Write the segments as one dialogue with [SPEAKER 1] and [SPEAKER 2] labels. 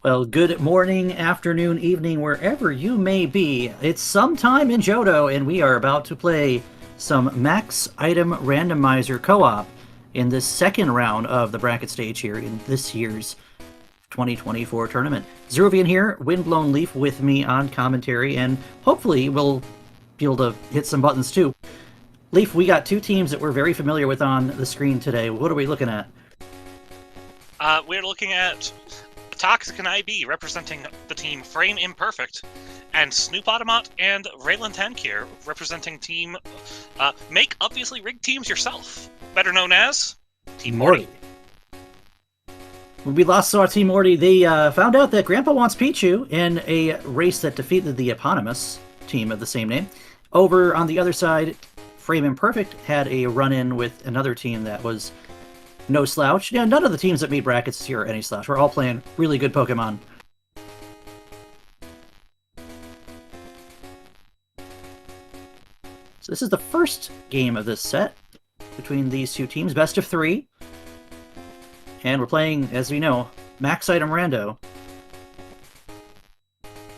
[SPEAKER 1] Well, good morning, afternoon, evening, wherever you may be. It's sometime in Johto, and we are about to play some Max Item Randomizer Co-op in this second round of the bracket stage here in this year's 2024 tournament. Zerovian here, Windblown Leaf with me on commentary, and hopefully we'll be able to hit some buttons too. Leaf, we got two teams that we're very familiar with on the screen today. What are we looking at?
[SPEAKER 2] We're looking at Toxic and IB representing the team Frame Imperfect, and Snoopotomot and Raylan Tankir representing team Make Obviously Rigged Teams Yourself, better known as Team MORTY.
[SPEAKER 1] When we last saw Team MORTY, they found out that Grandpa wants Pichu in a race that defeated the eponymous team of the same name. Over on the other side, Frame Imperfect had a run-in with another team that was no slouch. Yeah, none of the teams that made brackets here are any slouch. We're all playing really good Pokemon. So this is the first game of this set between these two teams, best of 3. And we're playing, as we know, Max Item Rando.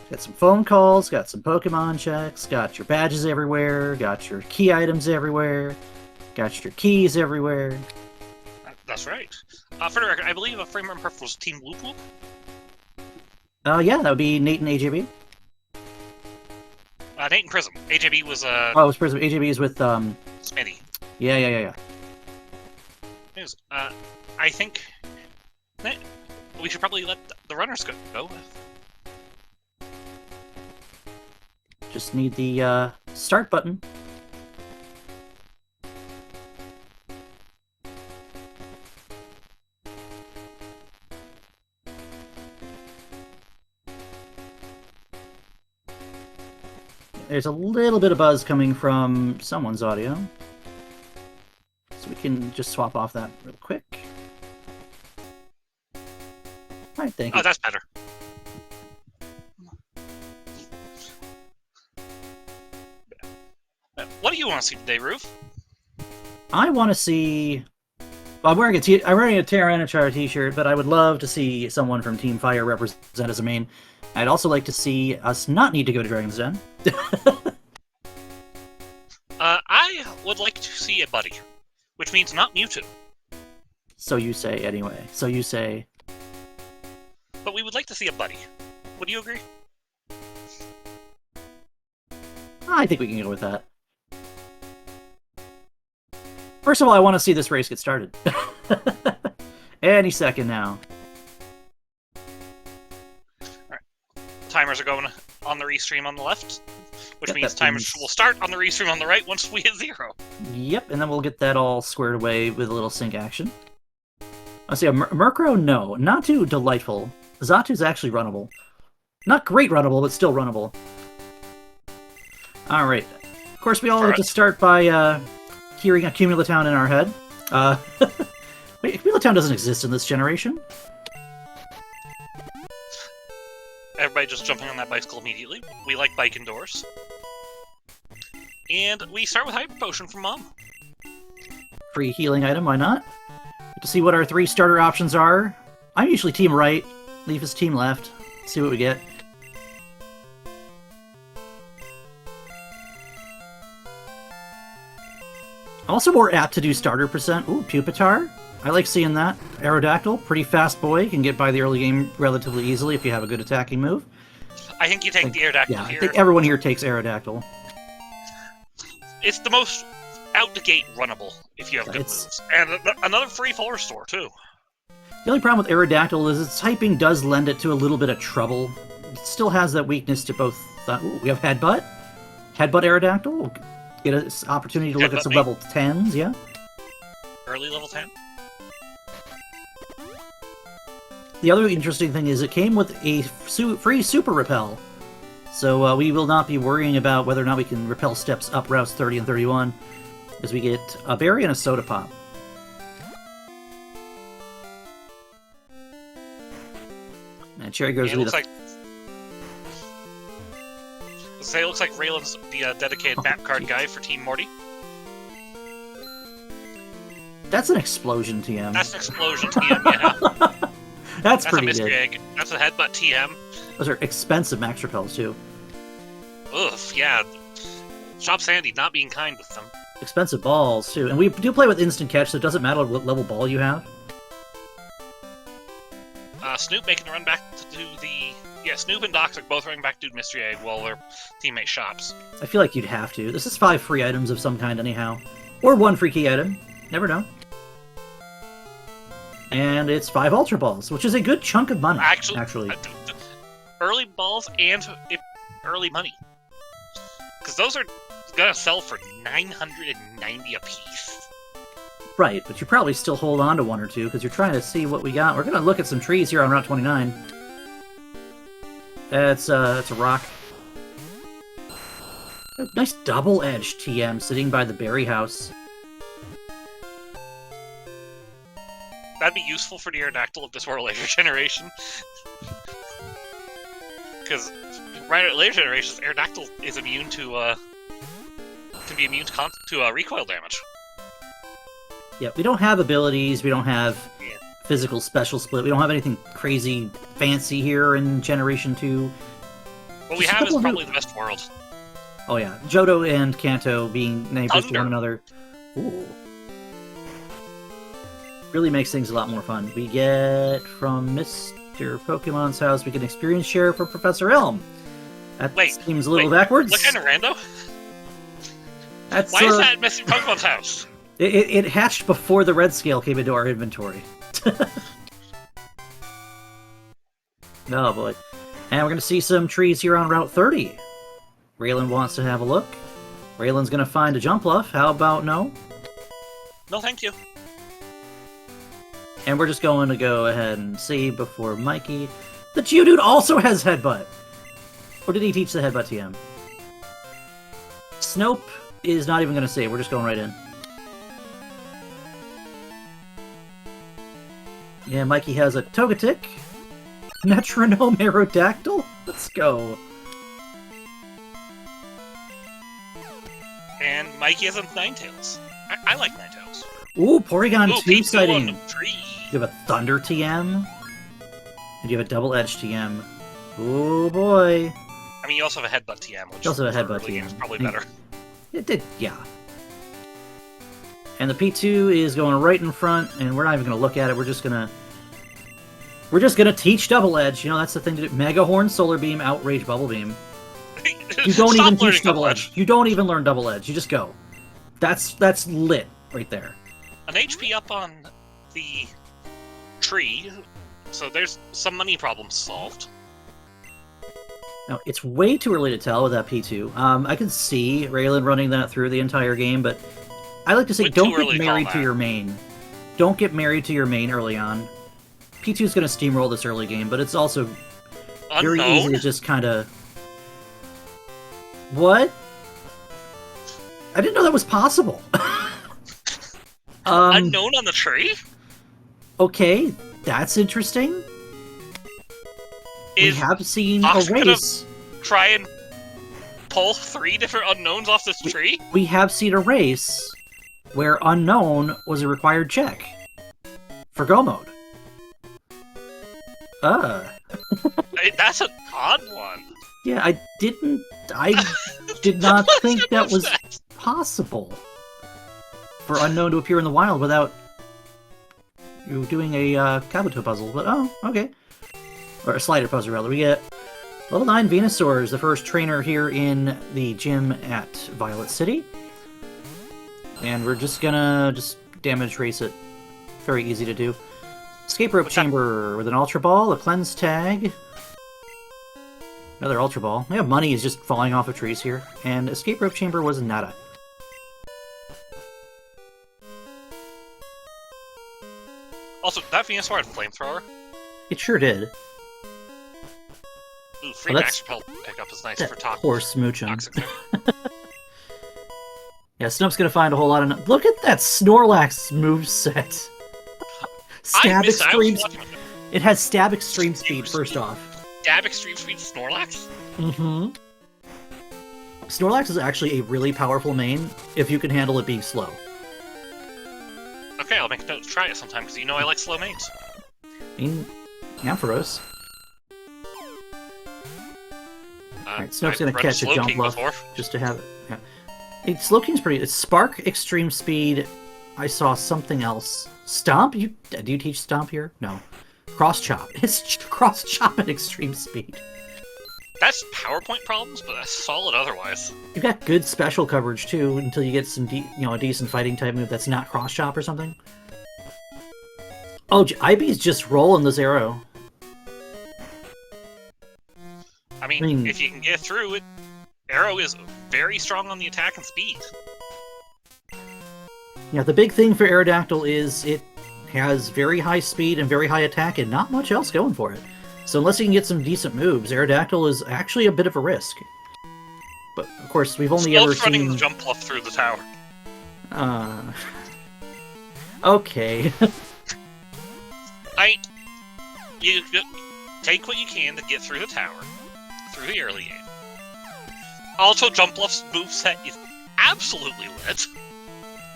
[SPEAKER 1] Got some phone calls, got some Pokemon checks, got your badges everywhere, got your key items everywhere, got your keys everywhere.
[SPEAKER 2] That's right. For the record, I believe Frame Imperfect was Team Whoop Whoop.
[SPEAKER 1] Yeah, that would be Nate and AJB.
[SPEAKER 2] Nate and Prism. AJB was
[SPEAKER 1] Oh, it was Prism. AJB is with
[SPEAKER 2] Smitty.
[SPEAKER 1] Yeah.
[SPEAKER 2] I think we should probably let the runners go.
[SPEAKER 1] Just need the start button. There's a little bit of buzz coming from someone's audio. So we can just swap off that real quick. Alright, thank you.
[SPEAKER 2] Oh, that's better. What do you want to see today, Roof?
[SPEAKER 1] I want to see... Well, I'm wearing a Tyranitar t-shirt, but I would love to see someone from Team Fire represent as a main. I'd also like to see us not need to go to Dragon's Den.
[SPEAKER 2] I would like to see a buddy, which means not Mewtwo.
[SPEAKER 1] So you say, anyway. So you say.
[SPEAKER 2] But we would like to see a buddy. Would you agree?
[SPEAKER 1] I think we can go with that. First of all, I want to see this race get started. Any second now.
[SPEAKER 2] Alright. Timers are going on the restream on the left, which means timers will start on the restream on the right once we hit 0.
[SPEAKER 1] Yep, and then we'll get that all squared away with a little sync action. Let's see, a Murkrow, no. Not too delightful. Zatu's actually runnable. Not great runnable, but still runnable. Alright. Of course, we all like to start by hearing Accumulatown in our head. Wait, Accumulatown doesn't exist in this generation.
[SPEAKER 2] Everybody just jumping on that bicycle immediately. We like bike indoors. And we start with Hyper Potion from Mom.
[SPEAKER 1] Free healing item, why not? Get to see what our 3 starter options are. I'm usually team right, Leaf is team left. Let's see what we get. I'm also more apt to do starter percent. Ooh, Pupitar. I like seeing that. Aerodactyl, pretty fast boy, can get by the early game relatively easily if you have a good attacking move.
[SPEAKER 2] I think you take the Aerodactyl here.
[SPEAKER 1] I think everyone here takes Aerodactyl.
[SPEAKER 2] It's the most out-the-gate runnable if you have good moves. And another free full restore, too.
[SPEAKER 1] The only problem with Aerodactyl is its typing does lend it to a little bit of trouble. It still has that weakness to both... Ooh, we have Headbutt. Headbutt Aerodactyl. We'll get an opportunity to look at some level 10s, yeah?
[SPEAKER 2] Early level 10?
[SPEAKER 1] The other interesting thing is it came with a free Super Repel. So we will not be worrying about whether or not we can repel steps up routes 30 and 31, as we get a berry and a soda pop. And Cherry goes with
[SPEAKER 2] it looks like Raylan's the dedicated map card guy for Team MORTY.
[SPEAKER 1] That's an explosion TM.
[SPEAKER 2] That's an explosion TM, yeah.
[SPEAKER 1] That's
[SPEAKER 2] a
[SPEAKER 1] pretty
[SPEAKER 2] mystery
[SPEAKER 1] good.
[SPEAKER 2] egg. That's a headbutt TM.
[SPEAKER 1] Those are expensive max repels, too.
[SPEAKER 2] Ugh, yeah. Shop Sandy not being kind with them.
[SPEAKER 1] Expensive balls, too. And we do play with instant catch, so it doesn't matter what level ball you have.
[SPEAKER 2] Snoop making a run back to do the... Yeah, Snoop and Doc are both running back to do Mystery Egg while their teammate shops.
[SPEAKER 1] I feel like you'd have to. This is 5 free items of some kind, anyhow. Or 1 free key item. Never know. And it's 5 Ultra Balls, which is a good chunk of money, actually.
[SPEAKER 2] Early balls and early money. Because those are gonna sell for $990 a piece.
[SPEAKER 1] Right, but you probably still hold on to 1 or 2, because you're trying to see what we got. We're gonna look at some trees here on Route 29. It's a rock. A nice double-edged TM sitting by the berry house.
[SPEAKER 2] That'd be useful for the Aerodactyl of this world later generation. Because right at later generations, Aerodactyl is immune to can be immune to recoil damage.
[SPEAKER 1] Yeah, we don't have abilities, we don't have physical special split, we don't have anything crazy fancy here in Generation 2.
[SPEAKER 2] What we have is probably the best world.
[SPEAKER 1] Oh yeah, Johto and Kanto being neighbors to one another. Ooh. Really makes things a lot more fun. We get from Mr. Pokemon's house, we can experience share for Professor Elm. That seems a little backwards.
[SPEAKER 2] What kind of rando?
[SPEAKER 1] Why
[SPEAKER 2] is that at Mr. Pokemon's house?
[SPEAKER 1] It hatched before the red scale came into our inventory. Oh boy. And we're going to see some trees here on Route 30. Raylan wants to have a look. Raylan's going to find a Jumpluff. How about no?
[SPEAKER 2] No, thank you.
[SPEAKER 1] And we're just going to go ahead and see before Mikey. The Geodude also has Headbutt! Or did he teach the Headbutt TM? Snope is not even going to save. We're just going right in. Yeah, Mikey has a Togetic. Metronome Aerodactyl? Let's go.
[SPEAKER 2] And Mikey has a Ninetales. I like Ninetales.
[SPEAKER 1] Ooh, Porygon 2 sighting. You have a Thunder TM. And you have a Double Edge TM. Oh boy.
[SPEAKER 2] I mean, you also have a Headbutt TM, which
[SPEAKER 1] you also have a Headbutt TM.
[SPEAKER 2] Is probably better.
[SPEAKER 1] It did, yeah. And the P2 is going right in front, and we're not even going to look at it. We're just going to teach Double Edge. You know, that's the thing to do. Mega Horn, Solar Beam, Outrage, Bubble Beam. You don't even teach Double Edge. You don't even learn Double Edge. You just go. That's lit right there.
[SPEAKER 2] An HP up on the tree, so there's some money problems solved.
[SPEAKER 1] Now, it's way too early to tell with that P2. I can see Raylan running that through the entire game, but I like to say don't get married to your main. Don't get married to your main early on. P2 is going to steamroll this early game, but it's also very easy to just kind of... What? I didn't know that was possible.
[SPEAKER 2] Unknown on the tree?
[SPEAKER 1] Okay, that's interesting. We have seen a race.
[SPEAKER 2] Try and pull 3 different unknowns off this tree?
[SPEAKER 1] We have seen a race where unknown was a required check for go mode.
[SPEAKER 2] That's an odd one.
[SPEAKER 1] Yeah, I did not think that was possible for unknown to appear in the wild without you doing a Kabuto puzzle, but oh, okay. Or a slider puzzle, rather. We get level 9 Venusaur is the first trainer here in the gym at Violet City. And we're just gonna damage race it. Very easy to do. Escape Rope Chamber with an Ultra Ball, a Cleanse Tag. Another Ultra Ball. Yeah, money is just falling off of trees here. And Escape Rope Chamber was nada.
[SPEAKER 2] Also, that Venusaur had Flamethrower?
[SPEAKER 1] It sure did.
[SPEAKER 2] Ooh, free max repel pickup is nice for toxic.
[SPEAKER 1] Poor Smoochum. Yeah, Snoop's gonna find a whole lot of... Look at that Snorlax moveset! Stab Extreme... It has Stab Extreme Speed, first off.
[SPEAKER 2] Stab Extreme Speed Snorlax?
[SPEAKER 1] Mm-hmm. Snorlax is actually a really powerful main, if you can handle it being slow.
[SPEAKER 2] Okay, I'll make a note to try it sometime, because you know I like slow mains.
[SPEAKER 1] I mean, Ampharos. Alright, Snoke's gonna
[SPEAKER 2] I've read
[SPEAKER 1] catch a
[SPEAKER 2] Slowking
[SPEAKER 1] jump bluff
[SPEAKER 2] before.
[SPEAKER 1] just to have it. Yeah. Slowking's pretty. It's Spark, Extreme Speed. I saw something else. Stomp? Do you teach Stomp here? No. Cross Chop. It's Cross Chop at Extreme Speed.
[SPEAKER 2] That's PowerPoint problems, but that's solid otherwise.
[SPEAKER 1] You've got good special coverage too until you get some a decent fighting type move that's not Cross Chop or something. Oh, IB's just rolling this arrow.
[SPEAKER 2] I mean, if you can get through it, Arrow is very strong on the attack and speed.
[SPEAKER 1] Yeah, the big thing for Aerodactyl is it has very high speed and very high attack and not much else going for it. So unless you can get some decent moves, Aerodactyl is actually a bit of a risk. But, of course, we've only ever
[SPEAKER 2] running
[SPEAKER 1] seen...
[SPEAKER 2] the jump bluff through the tower.
[SPEAKER 1] Okay.
[SPEAKER 2] You take what you can to get through the tower, through the early game. Also, Jump Bluff's moveset is absolutely lit.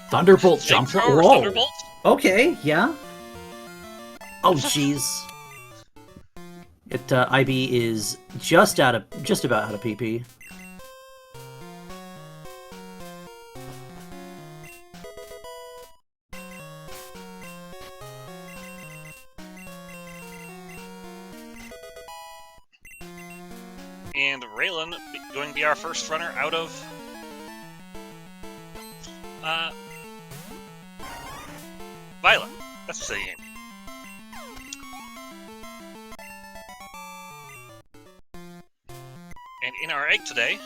[SPEAKER 1] Thunderbolt jump bluff? Whoa!
[SPEAKER 2] Thunderbolt?
[SPEAKER 1] Okay, yeah. Oh, jeez. IB is just about out of PP.
[SPEAKER 2] And Raylan going to be our first runner out of Violet. That's the city game. And in our egg today,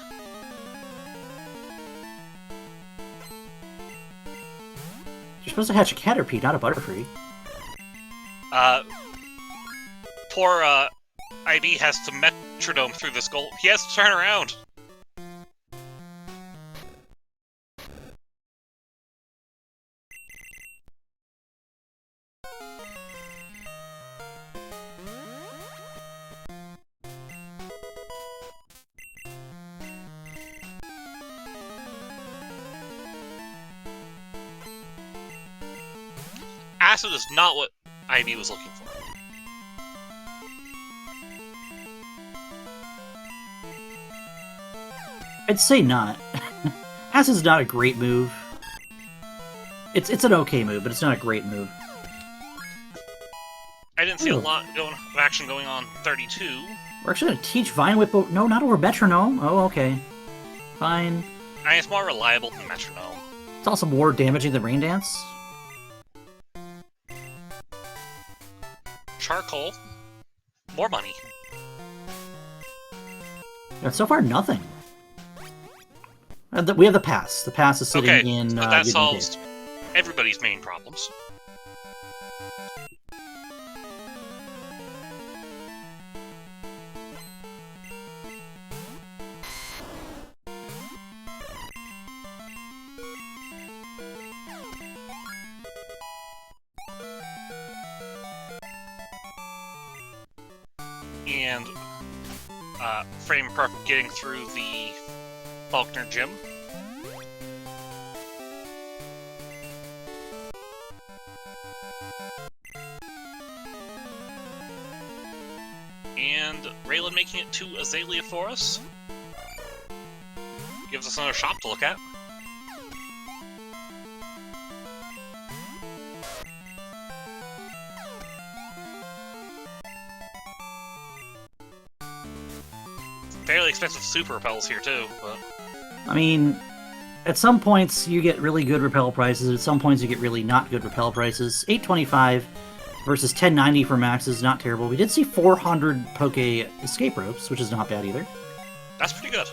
[SPEAKER 1] you're supposed to hatch a Caterpie, not a Butterfree.
[SPEAKER 2] poor IB has to metronome through this goal. He has to turn around. Acid is not what Ivy was looking for.
[SPEAKER 1] I'd say not. Acid's not a great move. It's an okay move, but it's not a great move.
[SPEAKER 2] I didn't see a lot of action going on 32.
[SPEAKER 1] We're actually going to teach Vine Whip... No, not over Metronome. Oh, okay. Fine.
[SPEAKER 2] I mean, it's more reliable than Metronome.
[SPEAKER 1] It's also more damaging than Rain Dance.
[SPEAKER 2] Charcoal. More money.
[SPEAKER 1] Yeah, so far, nothing. We have the pass. The pass is sitting in...
[SPEAKER 2] but that solves everybody's main problems. And Frame Perfect getting through the Faulkner Gym. And Raylan making it to Azalea for us. Gives us another shop to look at. Fairly expensive super repels here too, but...
[SPEAKER 1] I mean, at some points you get really good repel prices, at some points you get really not good repel prices. $825 versus $1090 for Max is not terrible. We did see 400 Poke escape ropes, which is not bad either.
[SPEAKER 2] That's pretty good.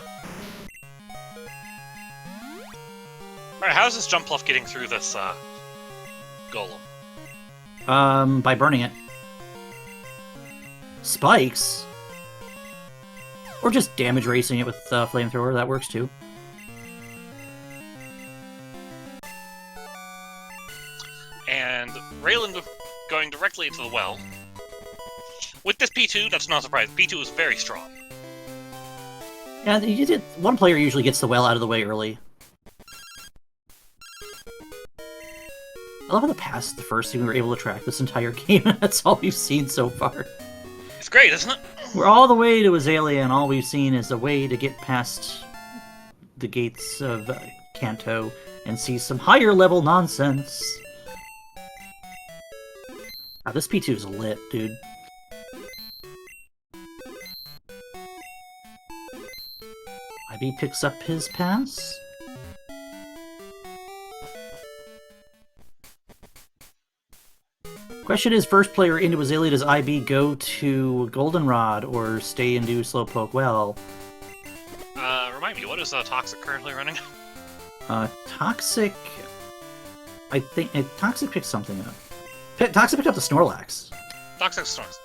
[SPEAKER 2] Alright, how's this Jump Bluff getting through this, Golem?
[SPEAKER 1] By burning it. Spikes? Or just damage racing it with Flamethrower, that works too.
[SPEAKER 2] And Raylan going directly into the well. With this P2, that's not surprising. P2 is very strong.
[SPEAKER 1] Yeah, one player usually gets the well out of the way early. I love how the pass is the first thing we were able to track this entire game, and that's all we've seen so far.
[SPEAKER 2] great, isn't it?
[SPEAKER 1] We're all the way to Azalea, and all we've seen is a way to get past the gates of Kanto and see some higher level nonsense. Wow, this P2 is lit, dude. IB picks up his pass. Question is, first player into Azalea, does IB go to Goldenrod or stay and do Slowpoke well?
[SPEAKER 2] Remind me, what is Toxic currently running?
[SPEAKER 1] Toxic... I think... Toxic picked something up. Toxic picked up the Snorlax.
[SPEAKER 2] Toxic Storms.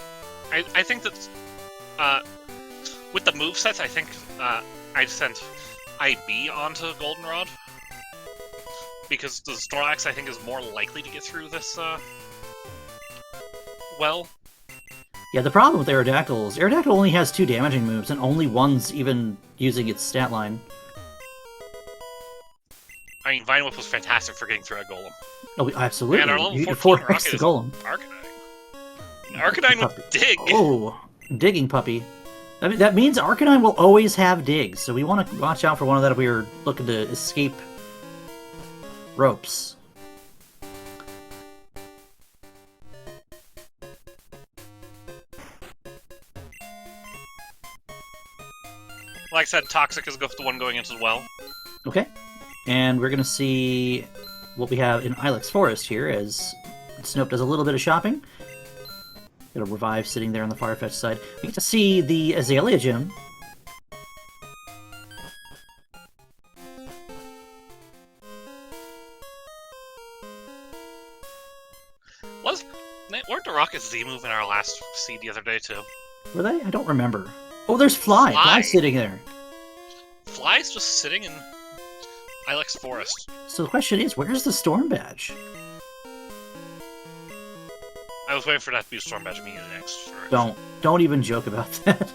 [SPEAKER 2] I think that, with the movesets, I think, I'd send IB onto Goldenrod. Because the Snorlax, I think, is more likely to get through this, well.
[SPEAKER 1] Yeah, the problem with Aerodactyl is Aerodactyl only has 2 damaging moves, and only one's even using its stat line.
[SPEAKER 2] I mean, Vine Whip was fantastic for getting through a Golem.
[SPEAKER 1] Oh, absolutely.
[SPEAKER 2] And our level
[SPEAKER 1] You
[SPEAKER 2] 14
[SPEAKER 1] 4x the
[SPEAKER 2] Rocket
[SPEAKER 1] Golem.
[SPEAKER 2] is Arcanine. Arcanine with Dig!
[SPEAKER 1] Oh, digging puppy. I mean, that means Arcanine will always have digs, so we want to watch out for one of that if we are looking to escape ropes.
[SPEAKER 2] Like I said, Toxic is the one going into the well.
[SPEAKER 1] Okay. And we're going to see what we have in Ilex Forest here as Snope does a little bit of shopping. Got a Revive sitting there on the Firefetch side. We get to see the Azalea Gym.
[SPEAKER 2] Weren't the Rocket Z move in our last seed the other day, too?
[SPEAKER 1] Were they? I don't remember. Oh, there's Fly! Fly's sitting there.
[SPEAKER 2] Fly's just sitting in Ilex Forest.
[SPEAKER 1] So the question is, where's the Storm Badge?
[SPEAKER 2] I was waiting for that to be a Storm Badge immediately next.
[SPEAKER 1] Don't even joke about that.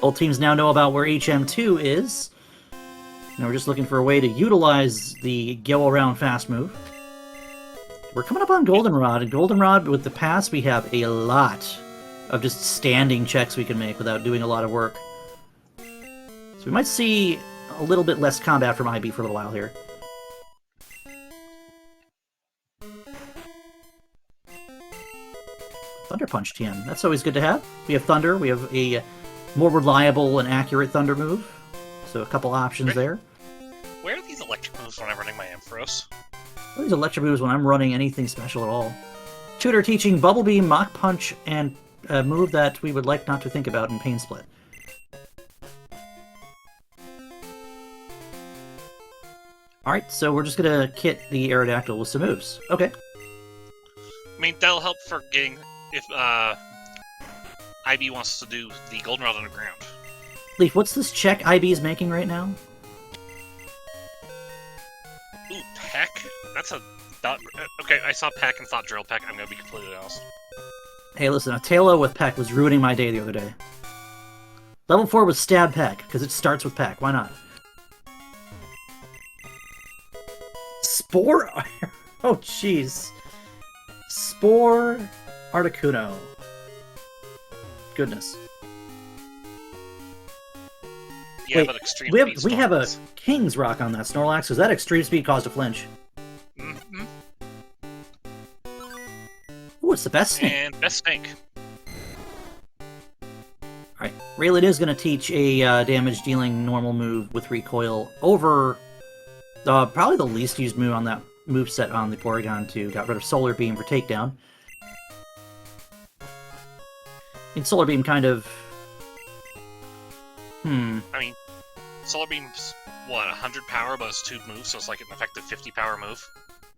[SPEAKER 1] Both teams now know about where HM2 is. Now we're just looking for a way to utilize the go around fast move. We're coming up on Goldenrod, and Goldenrod, with the pass, we have a lot of just standing checks we can make without doing a lot of work. So we might see a little bit less combat from IB for a little while here. Thunder Punch TM. That's always good to have. We have Thunder. We have a more reliable and accurate Thunder move. So a couple options there.
[SPEAKER 2] Where are these electric moves when I'm running my Ampharos?
[SPEAKER 1] These electric moves when I'm running anything special at all. Tutor teaching Bubble Beam, Mach Punch, and a move that we would like not to think about in Pain Split. Alright, so we're just gonna kit the Aerodactyl with some moves. Okay.
[SPEAKER 2] I mean, that'll help for getting... if, IB wants to do the Goldenrod underground.
[SPEAKER 1] Leaf, what's this check IB is making right now?
[SPEAKER 2] Ooh, Peck? That's a... Okay, I saw Peck and thought Drill Peck. I'm gonna be completely honest.
[SPEAKER 1] Hey, listen, a Tailo with Peck was ruining my day the other day. Level 4 was Stab Peck, because it starts with Peck. Why not? Spore... Oh, jeez. Spore Articuno. Goodness.
[SPEAKER 2] Yeah,
[SPEAKER 1] wait,
[SPEAKER 2] but extreme
[SPEAKER 1] we have a King's Rock on that Snorlax, because that extreme speed caused a flinch.
[SPEAKER 2] Mm-hmm.
[SPEAKER 1] Ooh, it's the best snake.
[SPEAKER 2] And best snake.
[SPEAKER 1] Alright, Raylan is going to teach a damage-dealing normal move with recoil over probably the least used move on that moveset on the Porygon 2. Got rid of Solar Beam for takedown. And Solar Beam kind of...
[SPEAKER 2] I mean, Solar Beam's, what, 100 power, but it's 2 moves, so it's like an effective 50 power move.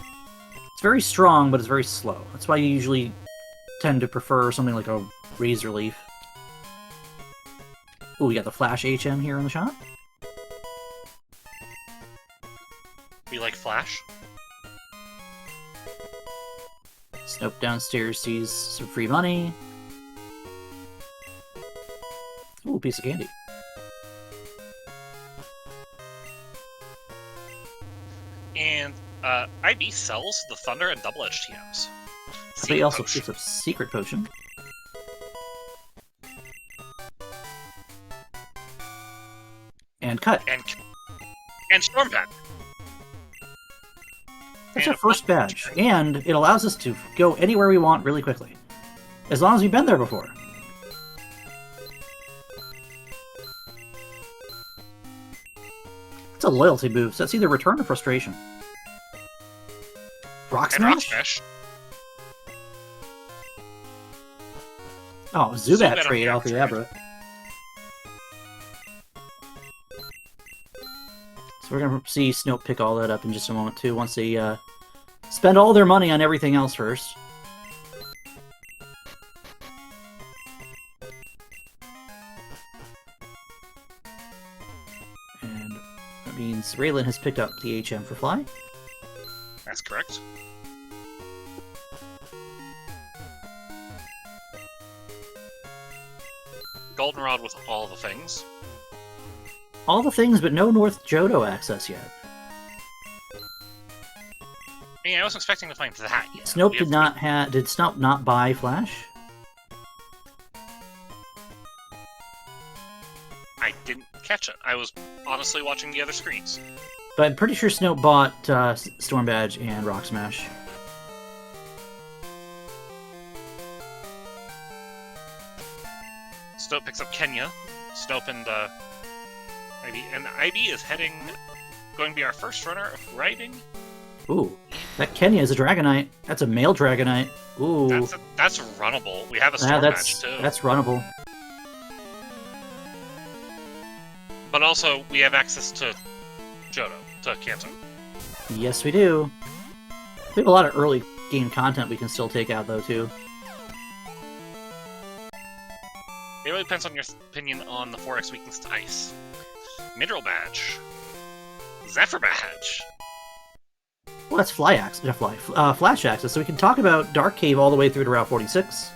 [SPEAKER 1] It's very strong, but it's very slow. That's why you usually tend to prefer something like a Razor Leaf. Ooh, we got the Flash HM here in the shop.
[SPEAKER 2] We like Flash.
[SPEAKER 1] Snope downstairs sees some free money. Ooh, piece of candy.
[SPEAKER 2] And IB sells the Thunder and Double Edge TMs.
[SPEAKER 1] But he also picks up Secret Potion. And Cut.
[SPEAKER 2] And Storm Badge.
[SPEAKER 1] That's our first badge, and it allows us to go anywhere we want really quickly. As long as we've been there before. It's a loyalty boost. That's either Return or Frustration. Rock Smash?
[SPEAKER 2] Rock Smash.
[SPEAKER 1] Oh, Zubat trade Althea. So we're going to see Snope pick all that up in just a moment, too, once they spend all their money on everything else first. And that means Raylan has picked up the HM for Fly.
[SPEAKER 2] That's correct. Goldenrod with all the things.
[SPEAKER 1] All the things, but no North Johto access yet.
[SPEAKER 2] Yeah, I wasn't expecting to find that yet.
[SPEAKER 1] Snope did not have. Did Snope not buy Flash?
[SPEAKER 2] I didn't catch it. I was honestly watching the other screens.
[SPEAKER 1] But I'm pretty sure Snope bought Storm Badge and Rock Smash.
[SPEAKER 2] Snope picks up Kenya. Snope and IB. And IB is going to be our first runner riding.
[SPEAKER 1] Ooh, that Kenya is a Dragonite. That's a male Dragonite. Ooh.
[SPEAKER 2] That's runnable. We have a Storm Badge too.
[SPEAKER 1] That's runnable.
[SPEAKER 2] But also, we have access to Johto, to Kanto.
[SPEAKER 1] Yes, we do. We have a lot of early game content we can still take out, though, too.
[SPEAKER 2] It really depends on your opinion on the 4X weakness to Ice. Mineral Badge. Zephyr Badge.
[SPEAKER 1] Well, that's Flash Access, so we can talk about Dark Cave all the way through to Route 46.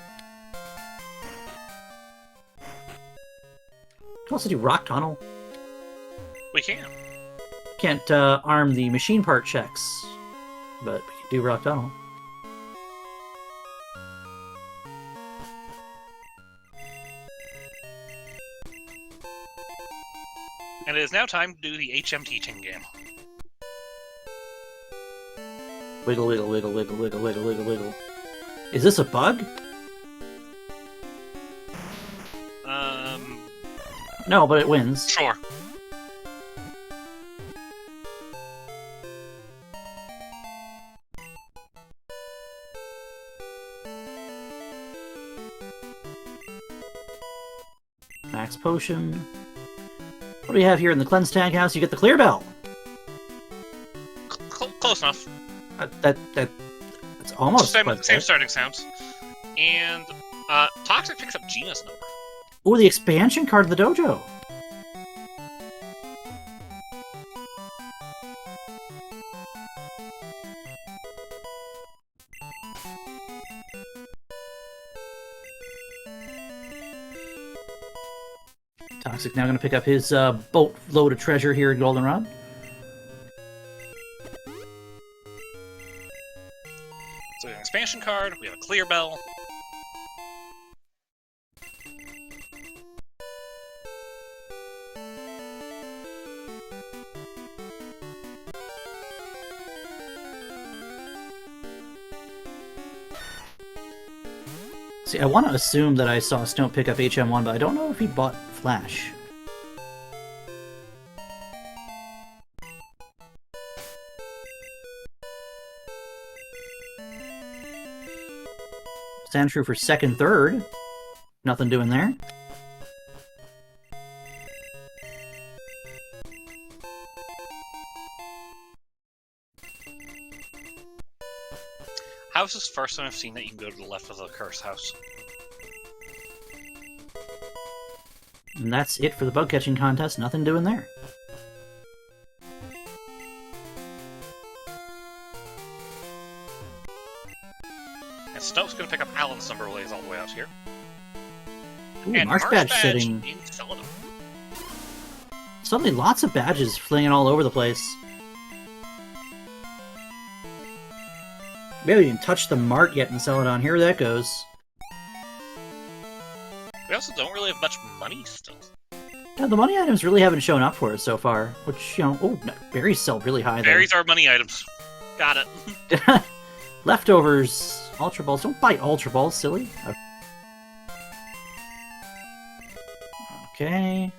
[SPEAKER 1] We can also do Rock Tunnel.
[SPEAKER 2] We can.
[SPEAKER 1] Can't arm the machine part checks, but we can do Rock Tunnel.
[SPEAKER 2] And it is now time to do the HM teaching game.
[SPEAKER 1] Wiggle, wiggle, wiggle, wiggle, wiggle, wiggle, wiggle, wiggle. Is this a bug? No, but it wins.
[SPEAKER 2] Sure.
[SPEAKER 1] Max Potion. What do we have here in the Cleanse Tag House? You get the Clear Bell.
[SPEAKER 2] Close enough.
[SPEAKER 1] That's almost
[SPEAKER 2] same starting sounds. And Toxic picks up Gina's number.
[SPEAKER 1] Ooh, the expansion card of the dojo. Toxic now going to pick up his boatload of treasure here in Goldenrod.
[SPEAKER 2] So we have an expansion card, we have a Clear Bell.
[SPEAKER 1] See, I want to assume that I saw Snope pick up HM1, but I don't know if he bought Flash. Sandshrew for second, third. Nothing doing there.
[SPEAKER 2] House is the first time I've seen that you can go to the left of the curse house.
[SPEAKER 1] And that's it for the bug catching contest. Nothing doing there.
[SPEAKER 2] And Snope's going to pick up Alan's number ways all the way out here.
[SPEAKER 1] Ooh,
[SPEAKER 2] And
[SPEAKER 1] Marsh Badge sitting.
[SPEAKER 2] in Celadon.
[SPEAKER 1] Suddenly lots of badges flinging all over the place. We haven't even touched the mart yet in Celadon. Here that goes.
[SPEAKER 2] We also don't really have much money still.
[SPEAKER 1] Yeah, the money items really haven't shown up for us so far. Which, you know, oh, berries sell really high there.
[SPEAKER 2] Berries are money items. Got it.
[SPEAKER 1] Leftovers, Ultra Balls. Don't buy Ultra Balls, silly. Okay.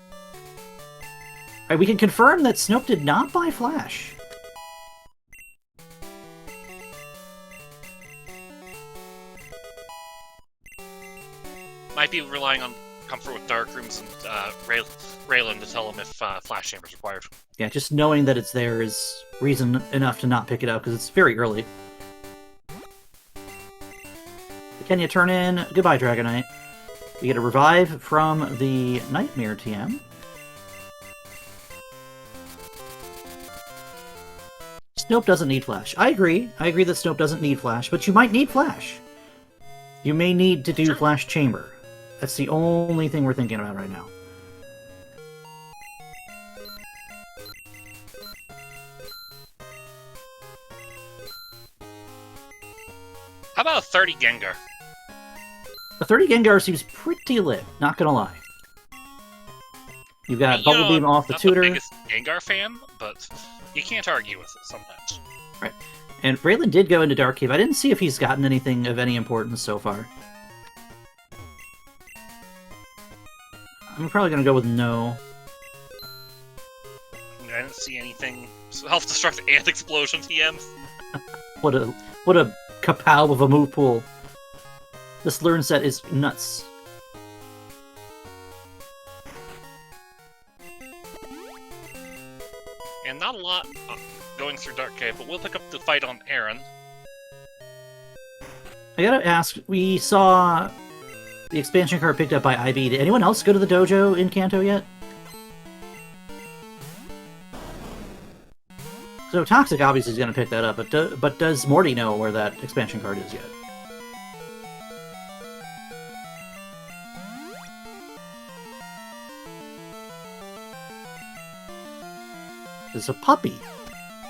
[SPEAKER 1] Alright, we can confirm that Snope did not buy Flash.
[SPEAKER 2] Might be relying on comfort with dark rooms and Raylan to tell him if Flash Chamber is required.
[SPEAKER 1] Yeah, just knowing that it's there is reason enough to not pick it up, because it's very early. Can you turn in? Goodbye, Dragonite. We get a revive from the Nightmare TM. Snope doesn't need Flash. I agree. I agree that Snope doesn't need Flash, but you might need Flash. You may need to do Flash Chamber. That's the only thing we're thinking about right now.
[SPEAKER 2] How about a 30 Gengar?
[SPEAKER 1] A 30 Gengar seems pretty lit, not gonna lie. You've got Bubble Beam off the tutor.
[SPEAKER 2] I'm not the biggest Gengar fan, but you can't argue with it sometimes.
[SPEAKER 1] Right. And Raylan did go into Dark Cave. I didn't see if he's gotten anything of any importance so far. I'm probably gonna go with no.
[SPEAKER 2] I didn't see anything. Self-destruct and explosion TM.
[SPEAKER 1] What a kapow of a move pool. This learn set is nuts.
[SPEAKER 2] And not a lot going through Dark Cave, but we'll pick up the fight on Aaron.
[SPEAKER 1] I gotta ask, we saw the expansion card picked up by IB. Did anyone else go to the dojo in Kanto yet? So Toxic obviously is going to pick that up, but does Morty know where that expansion card is yet? It's a puppy.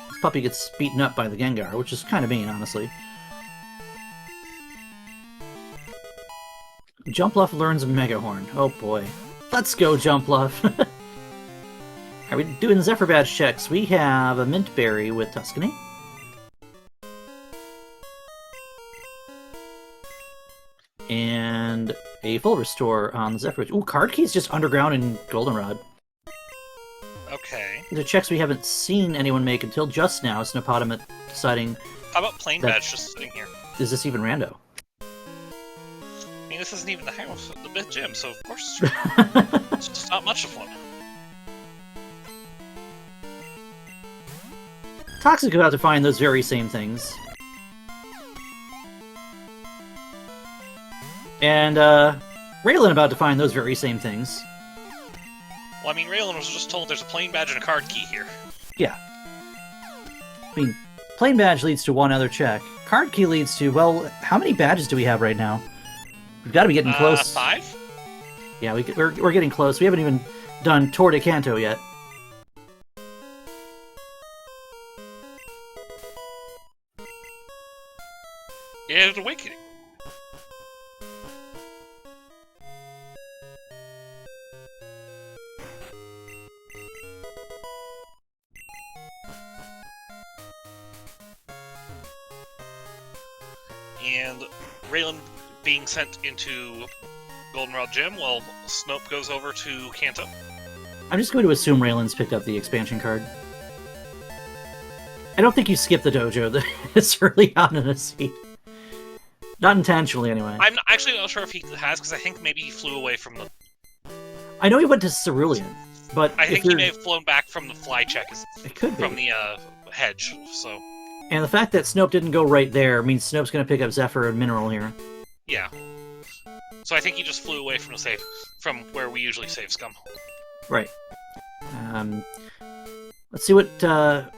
[SPEAKER 1] This puppy gets beaten up by the Gengar, which is kind of mean, honestly. Jumpluff learns Mega Horn. Oh boy. Let's go, Jumpluff! Are we doing Zephyr Badge checks? We have a Mint Berry with Tuscany. And a full restore on the Zephyr. Ooh, Card Key's just underground in Goldenrod.
[SPEAKER 2] Okay.
[SPEAKER 1] These are checks we haven't seen anyone make until just now. Snopotamus deciding...
[SPEAKER 2] How about Plain Badge just sitting here?
[SPEAKER 1] Is this even rando?
[SPEAKER 2] I mean, this isn't even the house, the big gym, so of course it's just not much of one.
[SPEAKER 1] Toxic about to find those very same things. And, Raylan about to find those very same things.
[SPEAKER 2] Well, I mean, Raylan was just told there's a Plain Badge and a Card Key here.
[SPEAKER 1] Yeah. I mean, Plain Badge leads to one other check. Card Key leads to, well, how many badges do we have right now? We've got to be getting close.
[SPEAKER 2] 5?
[SPEAKER 1] Yeah, we're getting close. We haven't even done Tour de Kanto yet.
[SPEAKER 2] Yeah, Awakening. And Raylan being sent into Goldenrod Gym while Snope goes over to Kanto.
[SPEAKER 1] I'm just going to assume Raylan's picked up the expansion card. I don't think you skip the dojo this early on in a seat. Not intentionally, anyway.
[SPEAKER 2] I'm actually not sure if he has, because I think maybe he flew away from the...
[SPEAKER 1] I know he went to Cerulean, but
[SPEAKER 2] I think he may have flown back from the fly check,
[SPEAKER 1] it could be.
[SPEAKER 2] from the hedge, so...
[SPEAKER 1] And the fact that Snope didn't go right there means Snope's going to pick up Zephyr and Mineral here.
[SPEAKER 2] Yeah. So I think he just flew away from the save, from where we usually save Scum.
[SPEAKER 1] Right. Let's see what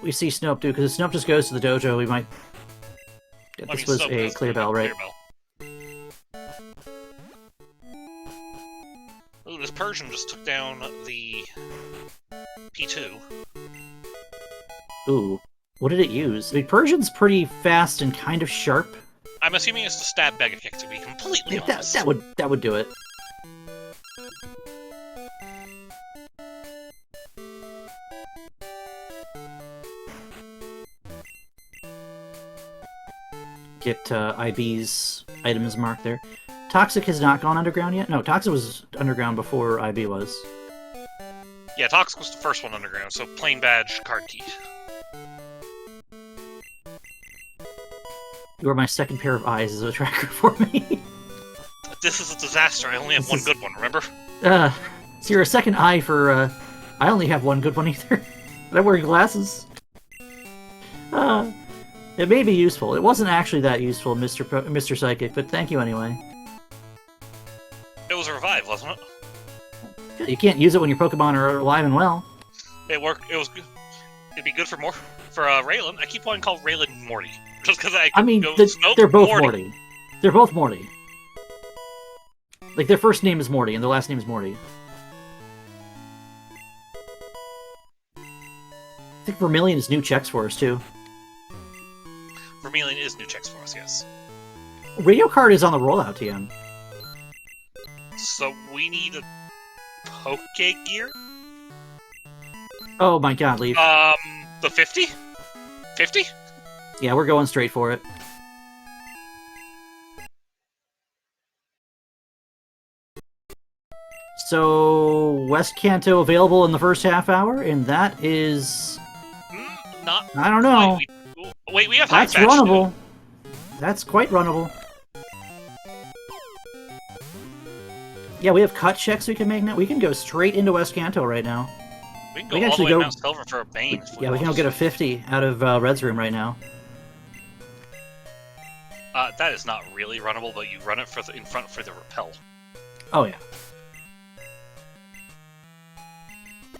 [SPEAKER 1] we see Snope do, because if Snope just goes to the dojo, we might... Yeah, this was a Clear Bell, right?
[SPEAKER 2] Ooh, this Persian just took down the P2.
[SPEAKER 1] Ooh. What did it use? I mean, Persian's pretty fast and kind of sharp.
[SPEAKER 2] I'm assuming it's the stab mega kick, to be completely honest.
[SPEAKER 1] That would do it. Get IB's items marked there. Toxic has not gone underground yet? No, Toxic was underground before IB was.
[SPEAKER 2] Yeah, Toxic was the first one underground, so plain badge, card key.
[SPEAKER 1] You are my second pair of eyes as a tracker for me.
[SPEAKER 2] This is a disaster. I only have one good one, remember?
[SPEAKER 1] So you're a second eye for, I only have one good one either. I wear glasses. It may be useful. It wasn't actually that useful, Mr. Psychic, but thank you anyway.
[SPEAKER 2] It was a revive, wasn't it?
[SPEAKER 1] You can't use it when your Pokemon are alive and well.
[SPEAKER 2] It worked. It was good. It'd be good for Raylan. I keep wanting to call Raylan Morty. Just because I
[SPEAKER 1] mean,
[SPEAKER 2] go
[SPEAKER 1] they're both Morty. They're both Morty. Like, their first name is Morty, and their last name is Morty. I think Vermilion is new checks for us, too.
[SPEAKER 2] Vermilion is new checks for us, yes.
[SPEAKER 1] Radio card is on the rollout, TM.
[SPEAKER 2] So we need a Poke Gear?
[SPEAKER 1] Oh my god, leave.
[SPEAKER 2] The 50? 50?
[SPEAKER 1] Yeah, we're going straight for it. So, West Kanto available in the first half hour, and that is...
[SPEAKER 2] Not...
[SPEAKER 1] I don't know.
[SPEAKER 2] Wait, we have
[SPEAKER 1] That's runnable. That's quite runnable. Yeah, we have cut checks we can make now. We can go straight into West Kanto right now.
[SPEAKER 2] We can go all the way to Mount Silver for a Bane.
[SPEAKER 1] Yeah, we can go get a 50 out of Red's room right now.
[SPEAKER 2] That is not really runnable, but you run it in front for the repel.
[SPEAKER 1] Oh, yeah.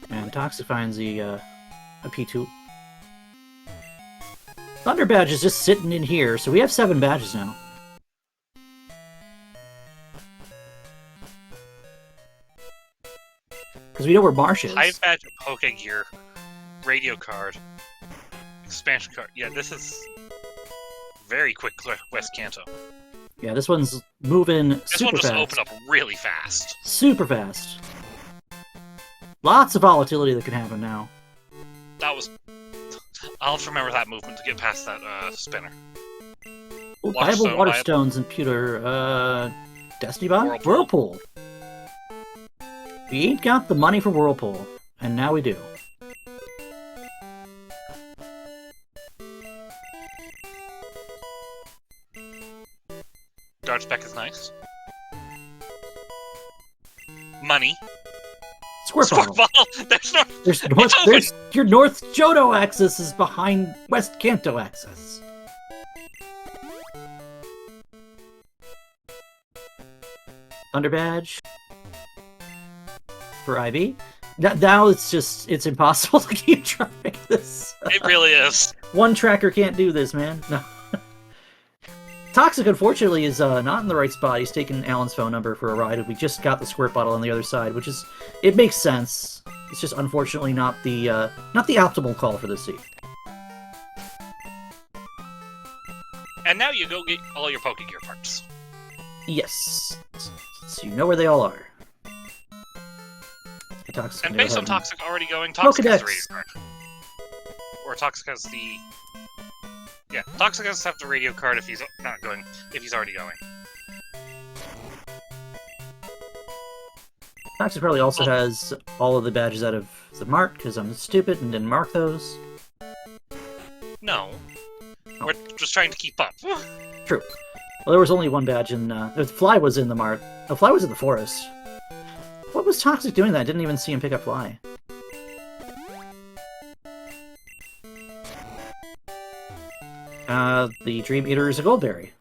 [SPEAKER 1] And Toxic finds a P2. Thunder Badge is just sitting in here, so we have 7 badges now. Because we know where Marsh is.
[SPEAKER 2] Hive Badge, Poke Gear, Radio Card, Expansion Card. Yeah, this is very quick West Kanto.
[SPEAKER 1] Yeah, this one's moving super fast.
[SPEAKER 2] This one just opened up really fast.
[SPEAKER 1] Super fast. Lots of volatility that can happen now.
[SPEAKER 2] That was... I'll have to remember that movement to get past that spinner.
[SPEAKER 1] Oh, viable water stones and pewter. Destiny Bond? Whirlpool. We ain't got the money for Whirlpool, and now we do.
[SPEAKER 2] Dart Spec is nice. Money.
[SPEAKER 1] Squirt Bottle!
[SPEAKER 2] There's
[SPEAKER 1] your North Johto axis is behind West Kanto axis. Thunder Badge. For IB. Now it's impossible to keep track of this.
[SPEAKER 2] It really is.
[SPEAKER 1] One tracker can't do this, man. No. Toxic, unfortunately, is not in the right spot. He's taken Alan's phone number for a ride, and we just got the Squirt Bottle on the other side, which is... It makes sense. It's just, unfortunately, not the optimal call for this seat.
[SPEAKER 2] And now you go get all your Poke Gear parts.
[SPEAKER 1] Yes. So you know where they all are. Toxic
[SPEAKER 2] and based on Toxic already going, Toxic has the radio card. Or Toxic has the... Yeah, Toxic has to have the radio card if he's not going, if he's already going.
[SPEAKER 1] Toxic probably also has all of the badges out of the mark, because I'm stupid and didn't mark those.
[SPEAKER 2] No. Oh. We're just trying to keep up.
[SPEAKER 1] True. Well, there was only one badge in... the Fly was in the mark. The Fly was in the forest. What was Toxic doing that? I didn't even see him pick up Fly. The Dream Eater is a Goldberry.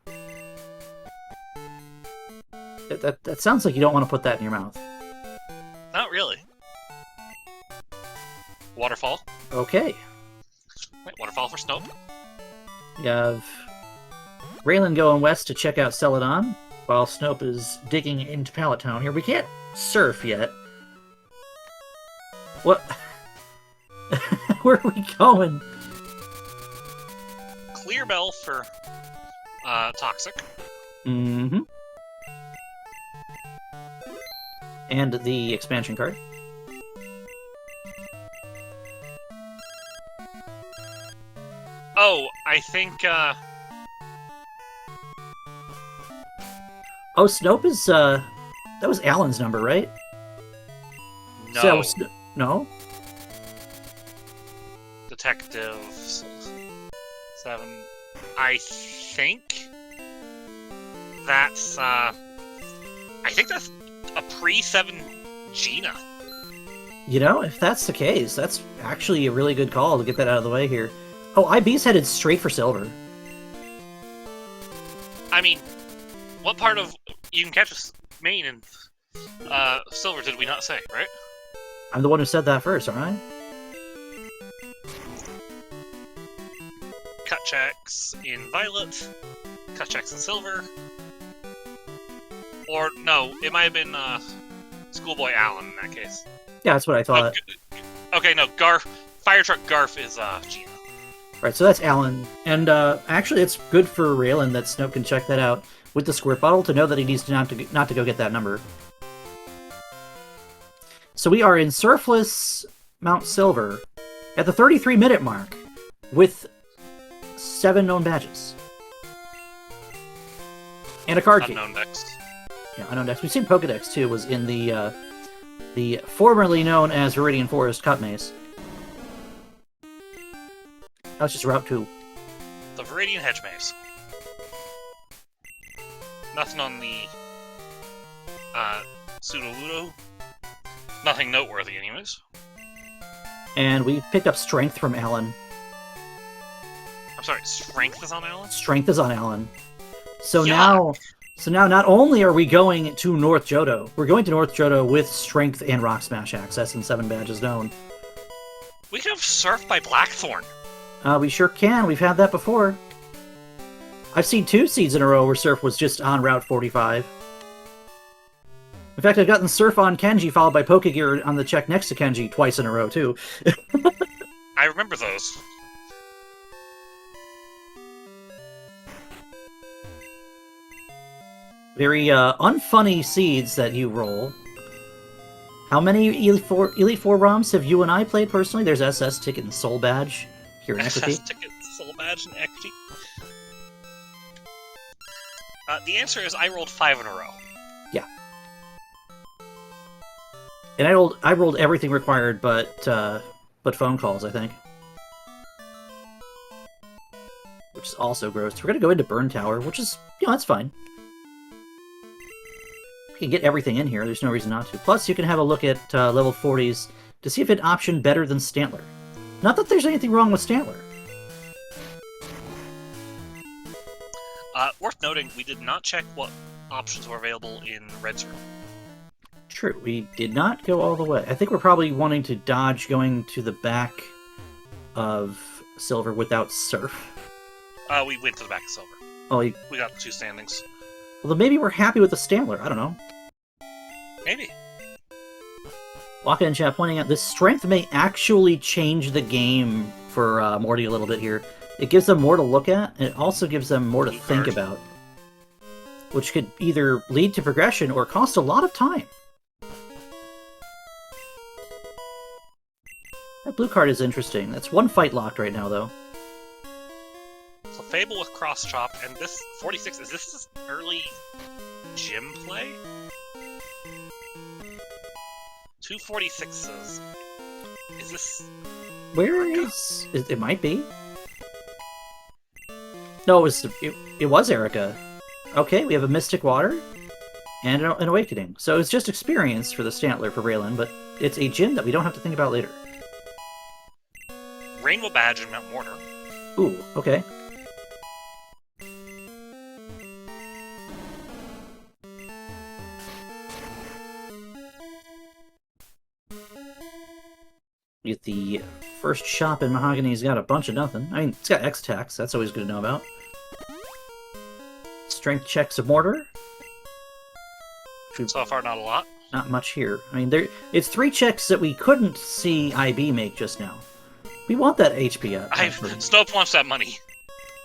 [SPEAKER 1] That sounds like you don't want to put that in your mouth.
[SPEAKER 2] Not really. Waterfall.
[SPEAKER 1] Okay.
[SPEAKER 2] Wait, Waterfall for Snope?
[SPEAKER 1] You have Raylan going west to check out Celadon, while Snope is digging into Pallet Town here. We can't surf yet. What? Where are we going?
[SPEAKER 2] clear bell for Toxic.
[SPEAKER 1] Mm-hmm. And the expansion card.
[SPEAKER 2] Oh, I think,
[SPEAKER 1] Oh, Snope is, that was Alan's number, right?
[SPEAKER 2] no.
[SPEAKER 1] So, no?
[SPEAKER 2] Detective 7. I think that's a pre-7 Gina.
[SPEAKER 1] You know, if that's the case, that's actually a really good call to get that out of the way here. Oh, IB's headed straight for silver.
[SPEAKER 2] I mean, what part of you can catch a main in silver did we not say, right?
[SPEAKER 1] I'm the one who said that first, aren't I?
[SPEAKER 2] Cut checks in violet, cut checks in silver. Or, no, it might have been Schoolboy Allen in that case.
[SPEAKER 1] Yeah, that's what I thought.
[SPEAKER 2] Okay, no, Garf. Fire Truck Garf is Gina.
[SPEAKER 1] Right, so that's Alan. And actually, it's good for Raylan that Snoke can check that out with the squirt bottle to know that he needs to not to go get that number. So we are in Surfless Mount Silver at the 33-minute mark with 7 known badges. And a card key.
[SPEAKER 2] Unknown Dex.
[SPEAKER 1] Yeah, unknown Dex. We've seen Pokedex, too, was in the formerly known as Viridian Forest Cut Maze. That was just Route 2.
[SPEAKER 2] The Viridian Hedge Maze. Nothing on the Sudowoodo. Nothing noteworthy, anyways.
[SPEAKER 1] And we picked up Strength from Alan.
[SPEAKER 2] I'm sorry, Strength is on Alan?
[SPEAKER 1] Strength is on Alan. So
[SPEAKER 2] Yuck.
[SPEAKER 1] now not only are we going to North Johto, we're going to North Johto with Strength and Rock Smash access and 7 badges known.
[SPEAKER 2] We can have Surf by Blackthorn.
[SPEAKER 1] We sure can. We've had that before. I've seen 2 seeds in a row where Surf was just on Route 45. In fact, I've gotten Surf on Kenji followed by Pokegear on the check next to Kenji twice in a row, too.
[SPEAKER 2] I remember those.
[SPEAKER 1] Very unfunny seeds that you roll. How many Elite Four ROMs have you and I played personally? There's SS Ticket and Soul Badge here in Equity.
[SPEAKER 2] SS Ticket, Soul Badge, and Equity. The answer is I rolled 5 in a row.
[SPEAKER 1] Yeah. And I rolled everything required but phone calls, I think. Which is also gross. We're gonna go into Burn Tower, which is, that's fine. We can get everything in here, there's no reason not to. Plus, you can have a look at level 40s to see if it option better than Stantler. Not that there's anything wrong with Stantler.
[SPEAKER 2] Worth noting, we did not check what options were available in Red's room.
[SPEAKER 1] True, we did not go all the way. I think we're probably wanting to dodge going to the back of Silver without Surf.
[SPEAKER 2] We went to the back of Silver.
[SPEAKER 1] Oh,
[SPEAKER 2] We got the 2 standings.
[SPEAKER 1] well, then maybe we're happy with the Stantler. I don't know.
[SPEAKER 2] Maybe.
[SPEAKER 1] Waka in chat pointing out this Strength may actually change the game for Morty a little bit here. It gives them more to look at, and it also gives them more to think about. Which could either lead to progression or cost a lot of time. That blue card is interesting. That's 1 fight locked right now, though.
[SPEAKER 2] So Fable with Cross Chop, and this 46, is this early gym play? 2 46s. Is this...
[SPEAKER 1] Where is... It might be. No, it was Erica. Okay, we have a Mystic Water and an Awakening. So it's just experience for the Stantler for Raylan, but it's a gym that we don't have to think about later.
[SPEAKER 2] Rainbow Badge and Mount Mortar.
[SPEAKER 1] Ooh, okay. Get the first shop in Mahogany's got a bunch of nothing. I mean, it's got X attacks. That's always good to know about. Strength checks of Mortar.
[SPEAKER 2] So far, not a lot.
[SPEAKER 1] Not much here. I mean, it's 3 checks that we couldn't see IB make just now. We want that HP up.
[SPEAKER 2] Snope wants that money.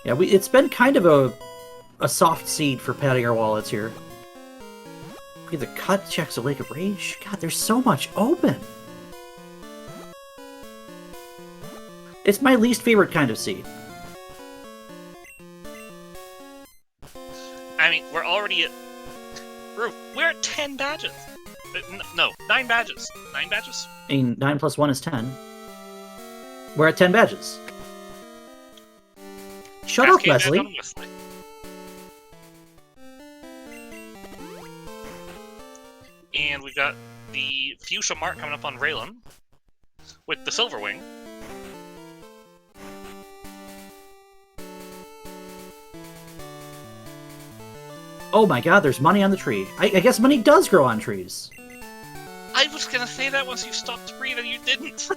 [SPEAKER 1] Yeah, it's been kind of a soft seed for padding our wallets here. We have the cut checks a Lake of Rage. God, there's so much open. It's my least favorite kind of seed.
[SPEAKER 2] I mean, we're already at... We're at 10 badges. No, 9 badges. 9 badges?
[SPEAKER 1] I mean, 9 plus 1 is 10. We're at 10 badges. Shut up, Leslie.
[SPEAKER 2] And we've got the Fuchsia Mark coming up on Raylan with the Silver Wing.
[SPEAKER 1] Oh my god, there's money on the tree. I guess money does grow on trees.
[SPEAKER 2] I was gonna say that once you stopped breathing, you didn't.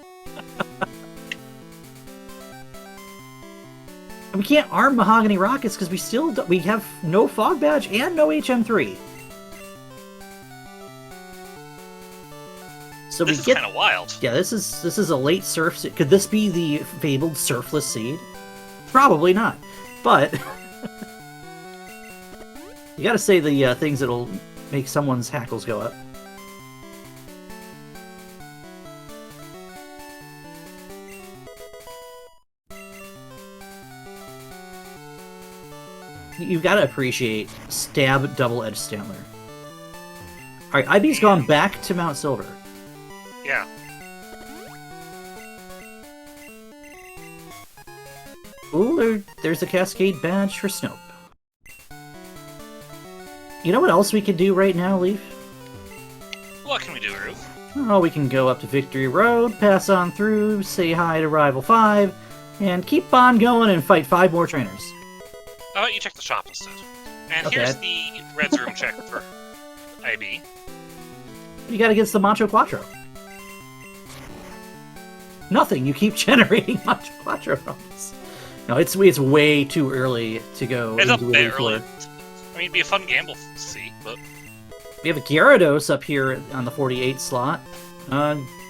[SPEAKER 1] We can't arm mahogany rockets because we have no fog badge and no HM3. So
[SPEAKER 2] this is kind of wild.
[SPEAKER 1] Yeah, this is a late surf seed. Could this be the fabled surfless seed? Probably not, but you gotta say the things that'll make someone's hackles go up. You've got to appreciate Stab Double-Edged Stantler. Alright, IB's gone back to Mount Silver.
[SPEAKER 2] Yeah.
[SPEAKER 1] Ooh, there's a Cascade badge for Snope. You know what else we could do right now, Leaf?
[SPEAKER 2] What can we do, Roof?
[SPEAKER 1] Oh, we can go up to Victory Road, pass on through, say hi to Rival 5, and keep on going and fight 5 more trainers.
[SPEAKER 2] How about you check the shop instead? And
[SPEAKER 1] Okay.
[SPEAKER 2] here's the Reds Room check for IB.
[SPEAKER 1] What do you got against the Macho Quattro? Nothing. You keep generating Macho Quattro problems. No, it's way too early to go.
[SPEAKER 2] It's a
[SPEAKER 1] into
[SPEAKER 2] bit
[SPEAKER 1] Elite
[SPEAKER 2] early.
[SPEAKER 1] Four.
[SPEAKER 2] I mean, it'd be a fun gamble to see, but...
[SPEAKER 1] We have a Gyarados up here on the 48 slot.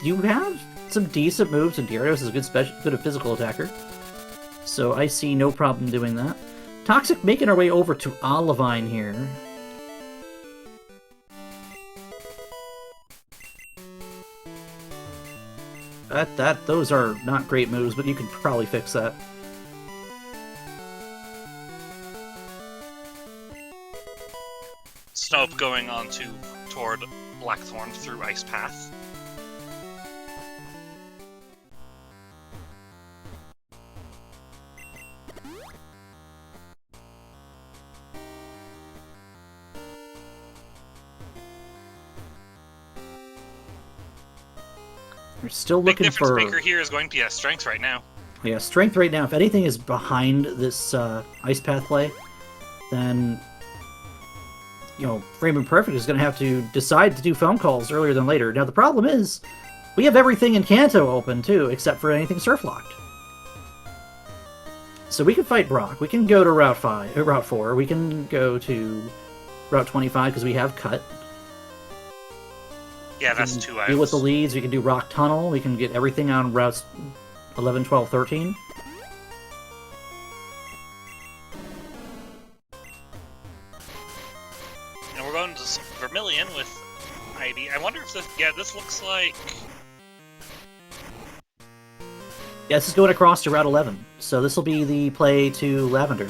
[SPEAKER 1] You have some decent moves, and Gyarados is a good physical attacker. So I see no problem doing that. Toxic making our way over to Olivine here. Those are not great moves, but you can probably fix that.
[SPEAKER 2] Snope going on toward Blackthorn through Ice Path.
[SPEAKER 1] We're still
[SPEAKER 2] Big
[SPEAKER 1] looking
[SPEAKER 2] difference
[SPEAKER 1] for...
[SPEAKER 2] maker here is going to be strength right now.
[SPEAKER 1] Yeah, strength right now. If anything is behind this Ice Path play, then, you know, Frame Imperfect is going to have to decide to do phone calls earlier than later. Now, the problem is, we have everything in Kanto open, too, except for anything surf-locked. So we can fight Brock. We can go to Route 4. We can go to Route 25, because we have Cut.
[SPEAKER 2] Yeah, that's 2 items.
[SPEAKER 1] Deal with the leads. We can do Rock Tunnel. We can get everything on routes 11, 12, 13.
[SPEAKER 2] And we're going to Vermilion with IB. I wonder if this... Yeah, this looks like...
[SPEAKER 1] Yeah, this is going across to Route 11. So this will be the play to Lavender.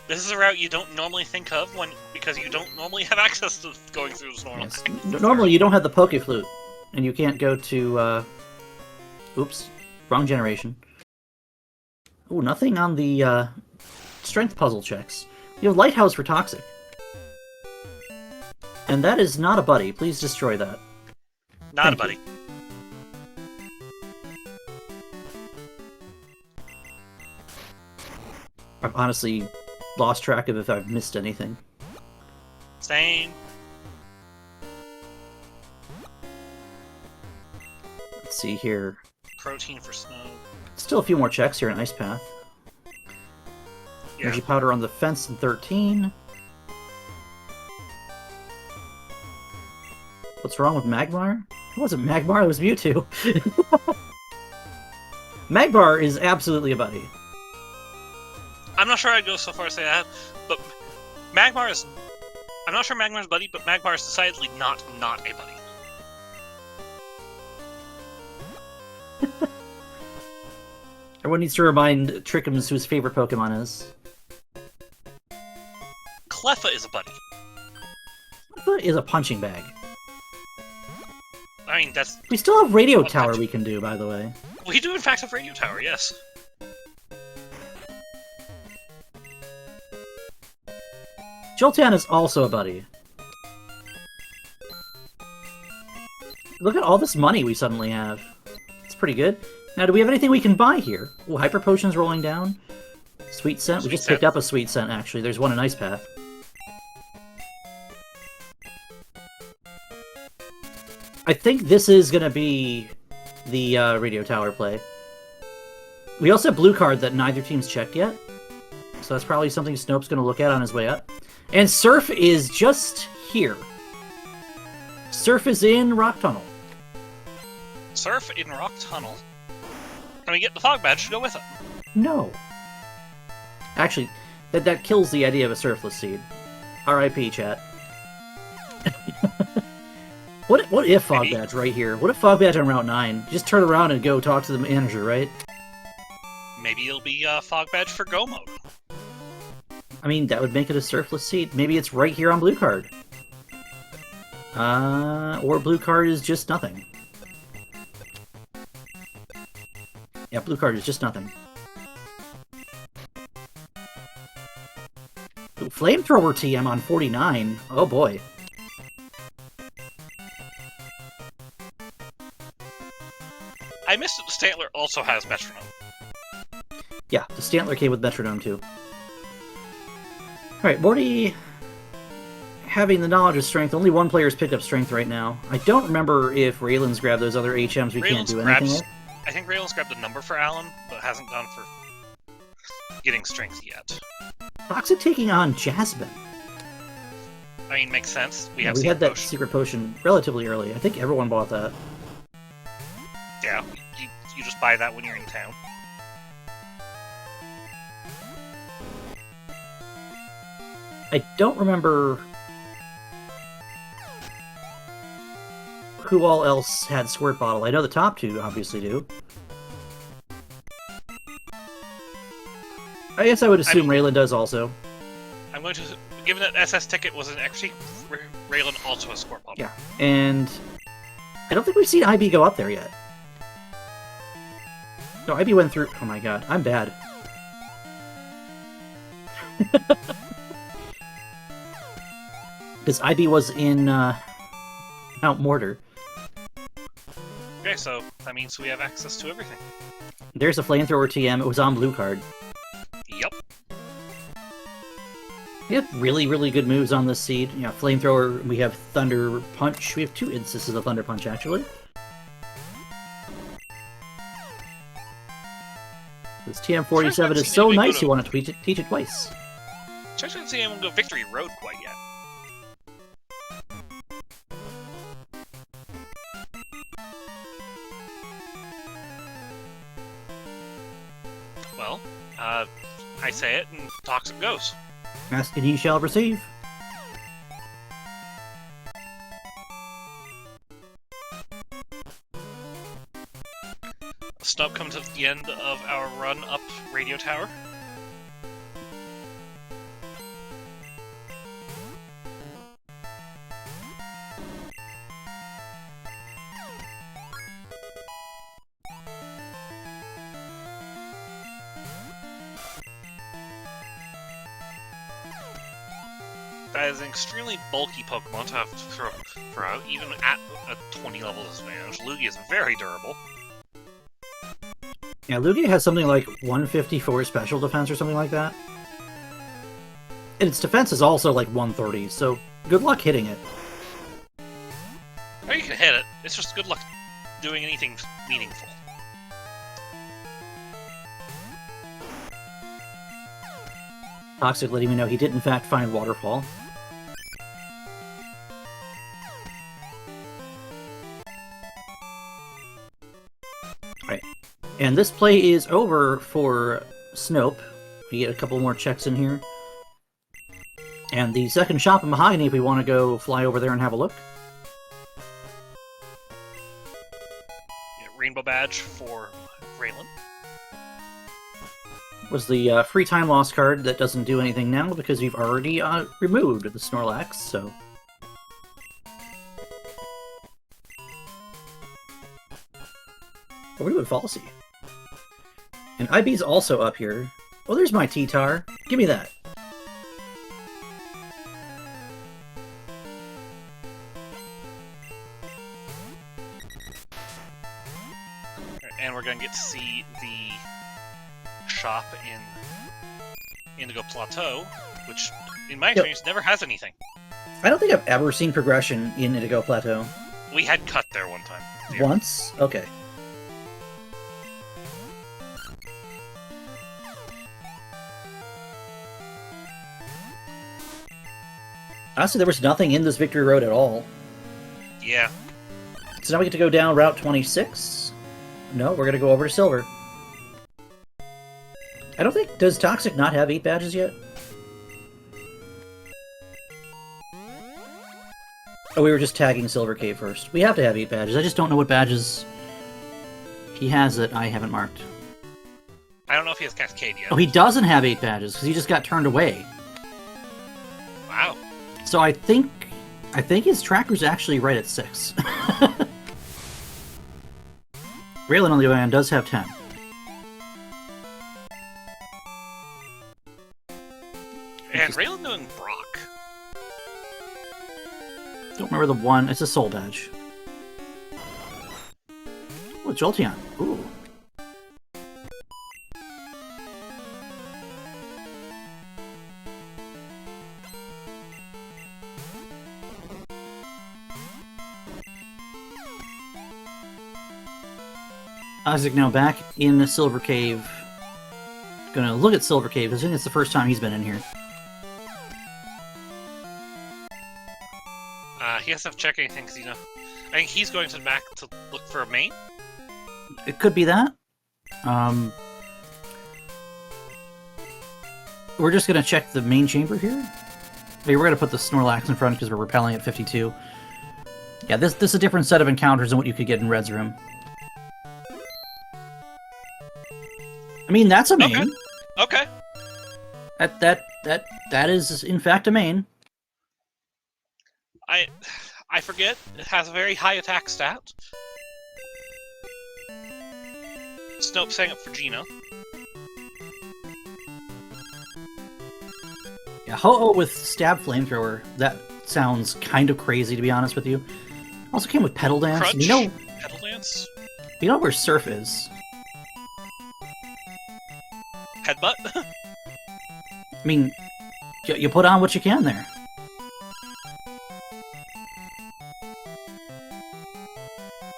[SPEAKER 2] This is a route you don't normally think of because you don't normally have access to going through this normal.
[SPEAKER 1] Yes. Normally you don't have the Poke Flute, and you can't go to, oops, wrong generation. Ooh, nothing on the, strength puzzle checks. You have Lighthouse for Toxic. And that is not a buddy. Please destroy that.
[SPEAKER 2] Not a buddy.
[SPEAKER 1] I've honestly lost track of if I've missed anything.
[SPEAKER 2] Same.
[SPEAKER 1] Let's see here.
[SPEAKER 2] Protein for snow.
[SPEAKER 1] Still a few more checks here in Ice Path.
[SPEAKER 2] Yeah.
[SPEAKER 1] Energy Powder on the fence in 13. What's wrong with Magmar? It wasn't Magmar, it was Mewtwo. Magmar is absolutely a buddy.
[SPEAKER 2] I'm not sure I'd go so far as to say that, but Magmar is... I'm not sure Magmar's a buddy, but Magmar is decidedly not a buddy.
[SPEAKER 1] Everyone needs to remind Trickums who his favorite Pokemon is.
[SPEAKER 2] Cleffa is a buddy.
[SPEAKER 1] Cleffa is a punching bag.
[SPEAKER 2] I mean, that's...
[SPEAKER 1] We still have Radio Tower we can do, by the way.
[SPEAKER 2] We do, in fact, have Radio Tower, yes.
[SPEAKER 1] Jolteon is also a buddy. Look at all this money we suddenly have. It's pretty good. Now, do we have anything we can buy here? Oh, Hyper Potion's rolling down. Sweet Scent. We just picked up a Sweet Scent, actually. There's one in Ice Path. I think this is going to be the Radio Tower play. We also have Blue Card that neither team's checked yet. So that's probably something Snope's going to look at on his way up. And Surf is just here. Surf is in Rock Tunnel.
[SPEAKER 2] Surf in Rock Tunnel. Can we get the Fog Badge to go with it?
[SPEAKER 1] No. Actually, that kills the idea of a Surfless Seed. R.I.P. chat. What if Fog Badge right here? What if Fog Badge on Route 9? Just turn around and go talk to the manager, right?
[SPEAKER 2] Maybe it'll be Fog Badge for Go Mode.
[SPEAKER 1] I mean, that would make it a Surfless Seed. Maybe it's right here on Blue Card. Or Blue Card is just nothing. Yeah, Blue Card is just nothing. Ooh, Flamethrower TM on 49. Oh boy.
[SPEAKER 2] I missed that the Stantler also has Metronome.
[SPEAKER 1] Yeah, the Stantler came with Metronome too. Alright, Morty having the knowledge of strength. Only one player's picked up strength right now. I don't remember if Raylan's grabbed those other HMs we can't do anything with.
[SPEAKER 2] I think Raylan's grabbed a number for Alan, but hasn't gone for getting strength yet.
[SPEAKER 1] Toxic taking on Jasmine.
[SPEAKER 2] I mean, makes sense. We
[SPEAKER 1] had that secret potion relatively early. I think everyone bought that.
[SPEAKER 2] Yeah, you just buy that when you're in town.
[SPEAKER 1] I don't remember who all else had Squirt Bottle. I know the top two obviously do. I guess I would assume Raylan does also.
[SPEAKER 2] I'm going to... Given that SS Ticket was an XG, Raylan also has Squirt Bottle.
[SPEAKER 1] Yeah, and I don't think we've seen IB go up there yet. No, IB went through... Oh my god, I'm bad. Because IB was in Mount Mortar.
[SPEAKER 2] Okay, so that means we have access to everything.
[SPEAKER 1] There's a Flamethrower TM. It was on Blue Card.
[SPEAKER 2] Yep.
[SPEAKER 1] We have really, really good moves on this seed. Yeah, Flamethrower, we have Thunder Punch. We have two instances of Thunder Punch, actually. This TM47 is so nice you want to teach it twice.
[SPEAKER 2] I didn't see anyone go Victory Road quite yet. Well, I say it and Toxic goes.
[SPEAKER 1] Ask and he shall receive.
[SPEAKER 2] Snob comes to the end of our run up Radio Tower. That is an extremely bulky Pokemon to have to throw out, even at a 20 level disadvantage. Lugia is very durable.
[SPEAKER 1] Yeah, Lugia has something like 154 special defense or something like that. And its defense is also like 130, so good luck hitting it.
[SPEAKER 2] Oh, you can hit it. It's just good luck doing anything meaningful.
[SPEAKER 1] Toxic letting me know he did in fact find Waterfall. Alright. And this play is over for Snope. We get a couple more checks in here. And the second shop in Mahogany if we want to go fly over there and have a look.
[SPEAKER 2] Yeah, rainbow badge for Raylan.
[SPEAKER 1] Was the free time loss card that doesn't do anything now because we've already removed the Snorlax, so... Oh, we would Falsey. And IB's also up here. Oh, there's my T-Tar. Give me that.
[SPEAKER 2] And we're going to get to see the shop in Indigo Plateau, which, in my experience, never has anything.
[SPEAKER 1] I don't think I've ever seen progression in Indigo Plateau.
[SPEAKER 2] We had cut there one time. Yeah.
[SPEAKER 1] Once? Okay. Honestly, there was nothing in this Victory Road at all.
[SPEAKER 2] Yeah.
[SPEAKER 1] So now we get to go down Route 26. No, we're going to go over to Silver. I don't think... Does Toxic not have 8 badges yet? Oh, we were just tagging Silver Cave first. We have to have 8 badges. I just don't know what badges he has that I haven't marked.
[SPEAKER 2] I don't know if he has Cascade yet.
[SPEAKER 1] Oh, he doesn't have 8 badges because he just got turned away.
[SPEAKER 2] Wow.
[SPEAKER 1] So I think his tracker's actually right at 6. Raylan, on the other hand, does have 10.
[SPEAKER 2] And Raylan doing Brock.
[SPEAKER 1] Don't remember the one. It's a soul badge. Oh, Jolteon. Ooh. Isaac now back in the Silver Cave. Gonna look at Silver Cave. I think it's the first time he's been in here.
[SPEAKER 2] He has to check anything because, I think he's going to the back to look for a main.
[SPEAKER 1] It could be that. We're just gonna check the main chamber here. Maybe we're gonna put the Snorlax in front because we're repelling at 52. Yeah, this is a different set of encounters than what you could get in Red's room. I mean, that's a main.
[SPEAKER 2] Okay.
[SPEAKER 1] That is in fact a main.
[SPEAKER 2] I forget. It has a very high attack stat. Snope sang up for Gino.
[SPEAKER 1] Yeah, Ho-Oh with Stab Flamethrower. That sounds kind of crazy, to be honest with you. Also came with Petal Dance.
[SPEAKER 2] Crunch? Petal Dance?
[SPEAKER 1] You know where Surf is?
[SPEAKER 2] Headbutt?
[SPEAKER 1] I mean, you put on what you can there.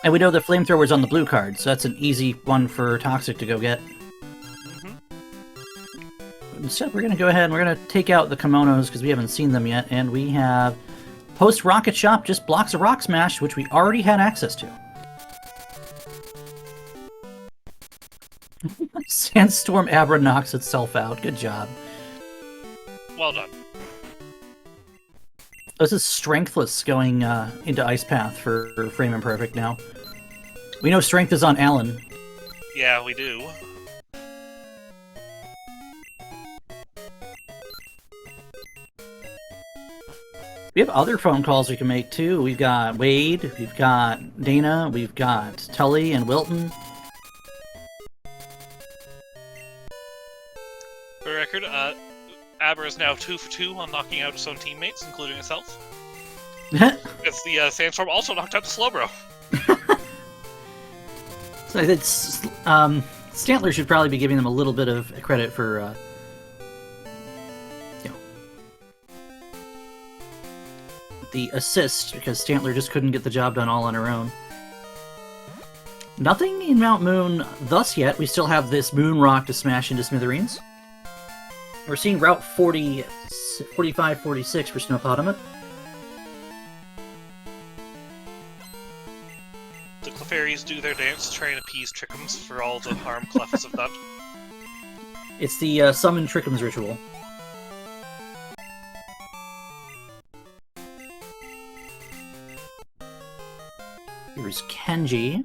[SPEAKER 1] And we know the Flamethrower's on the blue card, so that's an easy one for Toxic to go get. Instead, we're going to go ahead and we're going to take out the kimonos because we haven't seen them yet, and we have Post-Rocket Shop just blocks a Rock Smash, which we already had access to. Sandstorm Abra knocks itself out. Good job.
[SPEAKER 2] Well done.
[SPEAKER 1] This is Strengthless going into Ice Path for Frame Imperfect now. We know Strength is on Alan.
[SPEAKER 2] Yeah, we do.
[SPEAKER 1] We have other phone calls we can make too. We've got Wade, we've got Dana, we've got Tully and Wilton.
[SPEAKER 2] For the record, Abra is now 2 for 2 on knocking out his own teammates, including himself. It's the Sandstorm also knocked out the Slowbro.
[SPEAKER 1] So it's Stantler should probably be giving them a little bit of credit for the assist, because Stantler just couldn't get the job done all on her own. Nothing in Mount Moon thus yet. We still have this Moon Rock to smash into smithereens. We're seeing Route 40, 45, 46 for Snowpotamus.
[SPEAKER 2] The Clefairies do their dance to try and appease Trickums for all the harm Clefs have done.
[SPEAKER 1] It's the Summon Trickums ritual. Here's Kenji.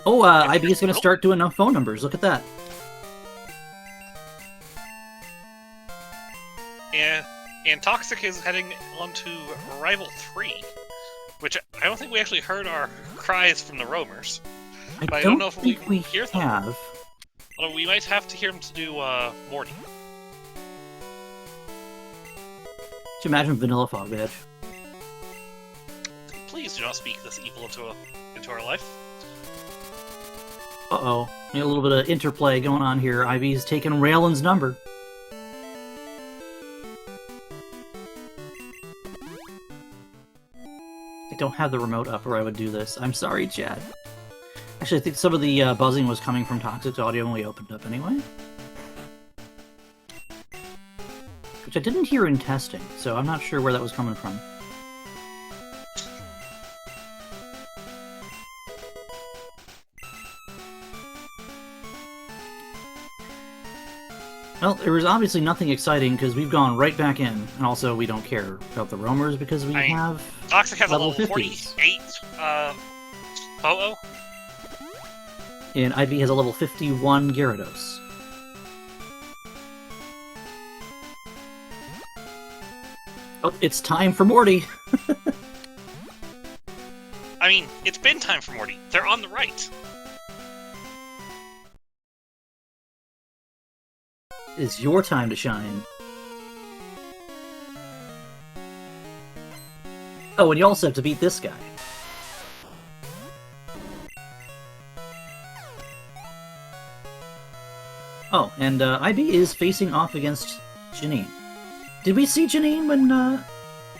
[SPEAKER 1] Oh, IB is going to start doing phone numbers. Look at that.
[SPEAKER 2] And Toxic is heading on to Rival 3, which I don't think we actually heard our cries from the roamers.
[SPEAKER 1] I don't know if we hear them.
[SPEAKER 2] Well, we might have to hear them to do Morty.
[SPEAKER 1] Could you imagine Vanilla Fog Badge?
[SPEAKER 2] Please do not speak this evil into our life.
[SPEAKER 1] Uh-oh. A little bit of interplay going on here. Ivy's taking Raylan's number. I don't have the remote up or I would do this. I'm sorry, chat. Actually, I think some of the buzzing was coming from Toxic's audio when we opened up anyway. Which I didn't hear in testing, so I'm not sure where that was coming from. Well, there was obviously nothing exciting because we've gone right back in, and also we don't care about the roamers because we have
[SPEAKER 2] Toxic has
[SPEAKER 1] level
[SPEAKER 2] a level
[SPEAKER 1] 50s.
[SPEAKER 2] 48 Ho-Oh.
[SPEAKER 1] And IB has a level 51 Gyarados. Oh, it's time for Morty!
[SPEAKER 2] I mean, it's been time for Morty. They're on the right.
[SPEAKER 1] It's your time to shine. Oh, and you also have to beat this guy. Oh, and IB is facing off against Janine. Did we see Janine when,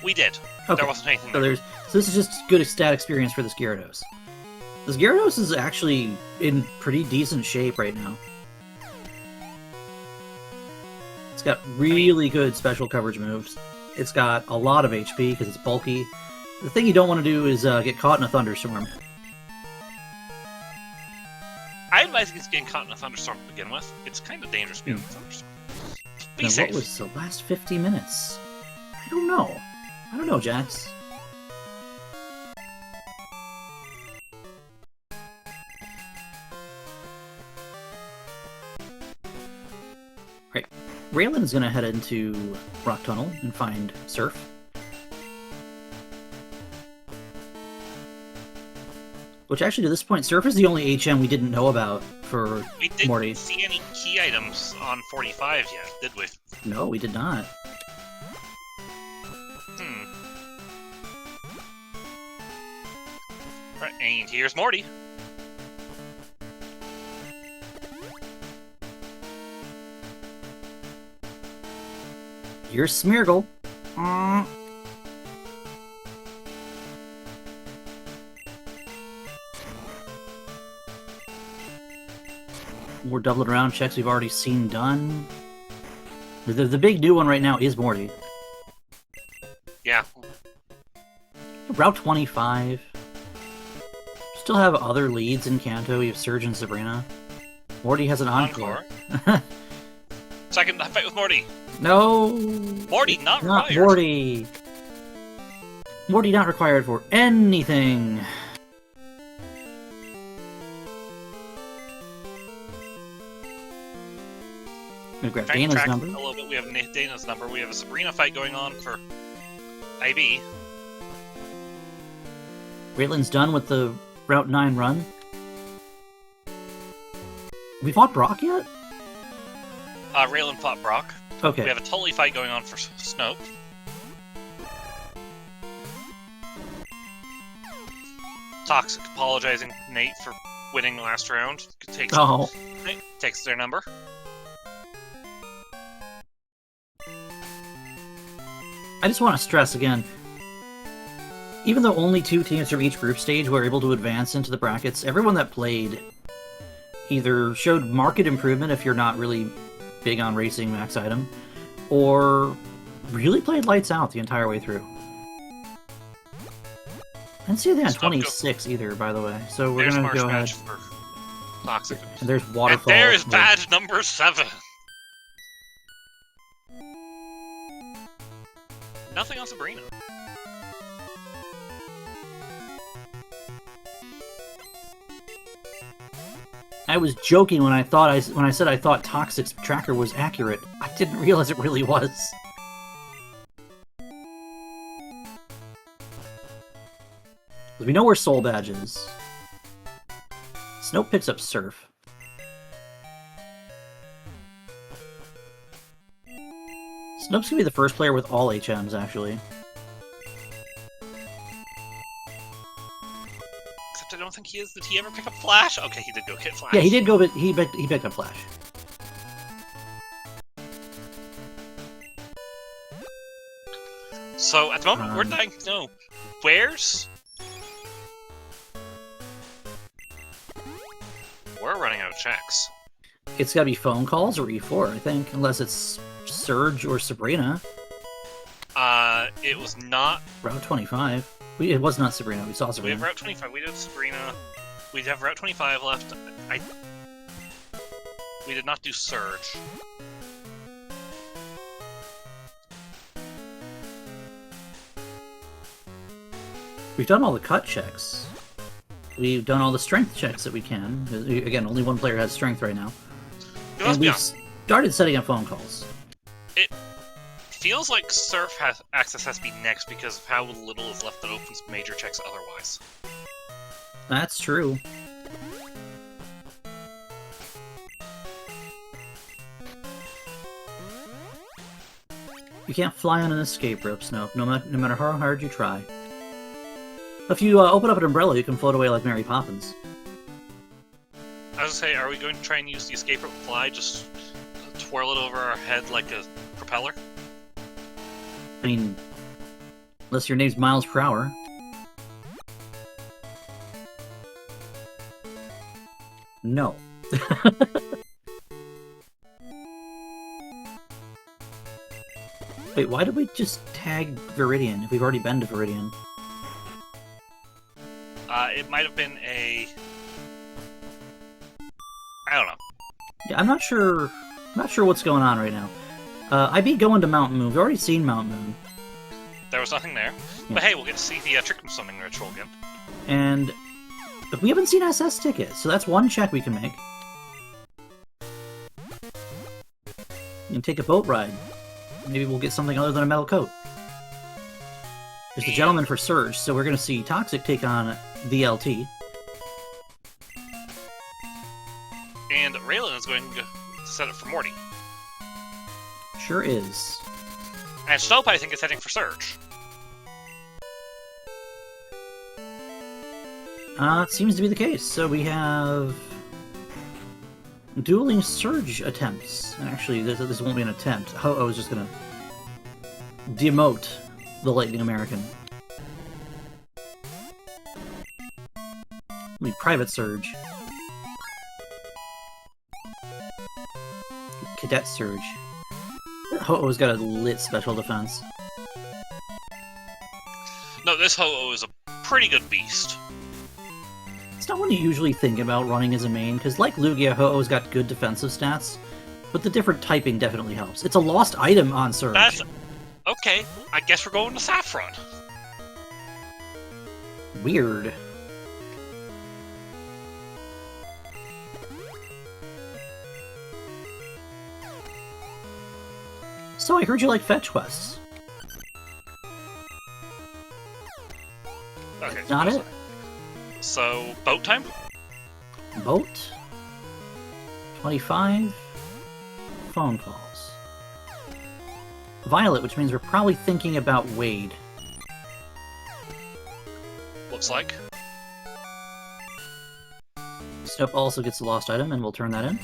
[SPEAKER 2] We did.
[SPEAKER 1] Okay.
[SPEAKER 2] There wasn't anything there.
[SPEAKER 1] So this is just good stat experience for this Gyarados. This Gyarados is actually in pretty decent shape right now. It's got really good special coverage moves. It's got a lot of HP because it's bulky. The thing you don't want to do is get caught in a thunderstorm.
[SPEAKER 2] I advise against getting caught in a thunderstorm to begin with. It's kind of dangerous being in a thunderstorm. Be
[SPEAKER 1] Now,
[SPEAKER 2] safe.
[SPEAKER 1] what was the last 50 minutes? I don't know. I don't know, Jax. Right. Raylan's gonna head into Rock Tunnel and find Surf. Which actually, to this point, Surf is the only HM we didn't know about for
[SPEAKER 2] We didn't
[SPEAKER 1] Morty.
[SPEAKER 2] see any key items on 45 yet, did we?
[SPEAKER 1] No, we did not.
[SPEAKER 2] Right, and here's Morty.
[SPEAKER 1] Here's Smeargle. More doubling around checks we've already seen done. The big new one right now is Morty.
[SPEAKER 2] Yeah.
[SPEAKER 1] Route 25. Still have other leads in Kanto. We have Surge and Sabrina. Morty has an Encore.
[SPEAKER 2] Second fight with Morty.
[SPEAKER 1] No!
[SPEAKER 2] Morty not required.
[SPEAKER 1] Morty! Morty not required for anything! I'm gonna grab
[SPEAKER 2] Trying to
[SPEAKER 1] Dana's
[SPEAKER 2] track
[SPEAKER 1] number.
[SPEAKER 2] a little bit. We have Dana's number. We have a Sabrina fight going on for IB.
[SPEAKER 1] Raylan's done with the Route 9 run. We fought Brock yet?
[SPEAKER 2] Raylan fought Brock.
[SPEAKER 1] Okay.
[SPEAKER 2] We have a Tully fight going on for Snoke. Toxic apologizing Nate for winning last round. Takes their number.
[SPEAKER 1] I just want to stress again, even though only 2 teams from each group stage were able to advance into the brackets, everyone that played either showed marked improvement if you're not really big on racing max item, or really played lights out the entire way through. I didn't see that on 26 either, by the way, so we're
[SPEAKER 2] There's
[SPEAKER 1] going to go ahead.
[SPEAKER 2] match for Toxic.
[SPEAKER 1] And there's
[SPEAKER 2] And
[SPEAKER 1] waterfall.
[SPEAKER 2] there's badge number 7. Nothing on Sabrina.
[SPEAKER 1] I was joking when I said I thought Toxic's tracker was accurate. I didn't realize it really was. We know where Soul Badge is. Snow picks up Surf. Snope's gonna be the first player with all HMs, actually.
[SPEAKER 2] Except I don't think he is. Did he ever pick up Flash? Okay, he did go get Flash.
[SPEAKER 1] Yeah, he did go, but he picked up Flash.
[SPEAKER 2] So at the moment, we're dying to know where's. We're running out of checks.
[SPEAKER 1] It's gotta be phone calls or E4, I think, unless it's Surge or Sabrina.
[SPEAKER 2] It was not.
[SPEAKER 1] Route 25. It was not Sabrina. We saw
[SPEAKER 2] We
[SPEAKER 1] Sabrina.
[SPEAKER 2] have Route 25. We did Sabrina. We have Route 25 left. We did not do Surge.
[SPEAKER 1] We've done all the cut checks. We've done all the strength checks that we can. Again, only one player has strength right now.
[SPEAKER 2] Let's
[SPEAKER 1] And
[SPEAKER 2] be
[SPEAKER 1] we've
[SPEAKER 2] honest.
[SPEAKER 1] started setting up phone calls.
[SPEAKER 2] It feels like Surf access has to be next because of how little is left that opens major checks otherwise.
[SPEAKER 1] That's true. You can't fly on an escape rope, Snow, no matter how hard you try. If you open up an umbrella, you can float away like Mary Poppins.
[SPEAKER 2] I was gonna say, are we going to try and use the escape rope fly, just twirl it over our head like a propeller?
[SPEAKER 1] I mean, unless your name's Miles per Hour. No. Wait, why did we just tag Viridian if we've already been to Viridian?
[SPEAKER 2] It might have been a... I don't know.
[SPEAKER 1] Yeah, I'm not sure what's going on right now. I be going to Mountain Moon. We've already seen Mountain Moon.
[SPEAKER 2] There was nothing there.
[SPEAKER 1] Yeah.
[SPEAKER 2] But hey, we'll get to see the Trick and Summoning Ritual again.
[SPEAKER 1] And but we haven't seen SS tickets, so that's one check we can make. You can take a boat ride. Maybe we'll get something other than a metal coat. There's the gentleman for Surge, so we're going to see Toxic take on VLT.
[SPEAKER 2] And Raylan is going to set up for Morty.
[SPEAKER 1] Sure is.
[SPEAKER 2] And Snope, I think, is heading for Surge.
[SPEAKER 1] It seems to be the case. So we have dueling Surge attempts. Actually, this won't be an attempt. I was just going to demote the Lightning American. I mean, Private Surge. Cadet Surge. Ho-Oh's got a lit special defense.
[SPEAKER 2] No, this Ho-Oh is a pretty good beast.
[SPEAKER 1] It's not one you usually think about running as a main, because like Lugia, Ho-Oh's got good defensive stats, but the different typing definitely helps. It's a lost item on Surge.
[SPEAKER 2] That's... Okay, I guess we're going to Saffron.
[SPEAKER 1] Weird. So I heard you like fetch quests.
[SPEAKER 2] Okay.
[SPEAKER 1] Not it?
[SPEAKER 2] So, boat time?
[SPEAKER 1] Boat. 25. Phone calls. Violet, which means we're probably thinking about Wade.
[SPEAKER 2] Looks like.
[SPEAKER 1] Snope also gets the lost item, and we'll turn that in.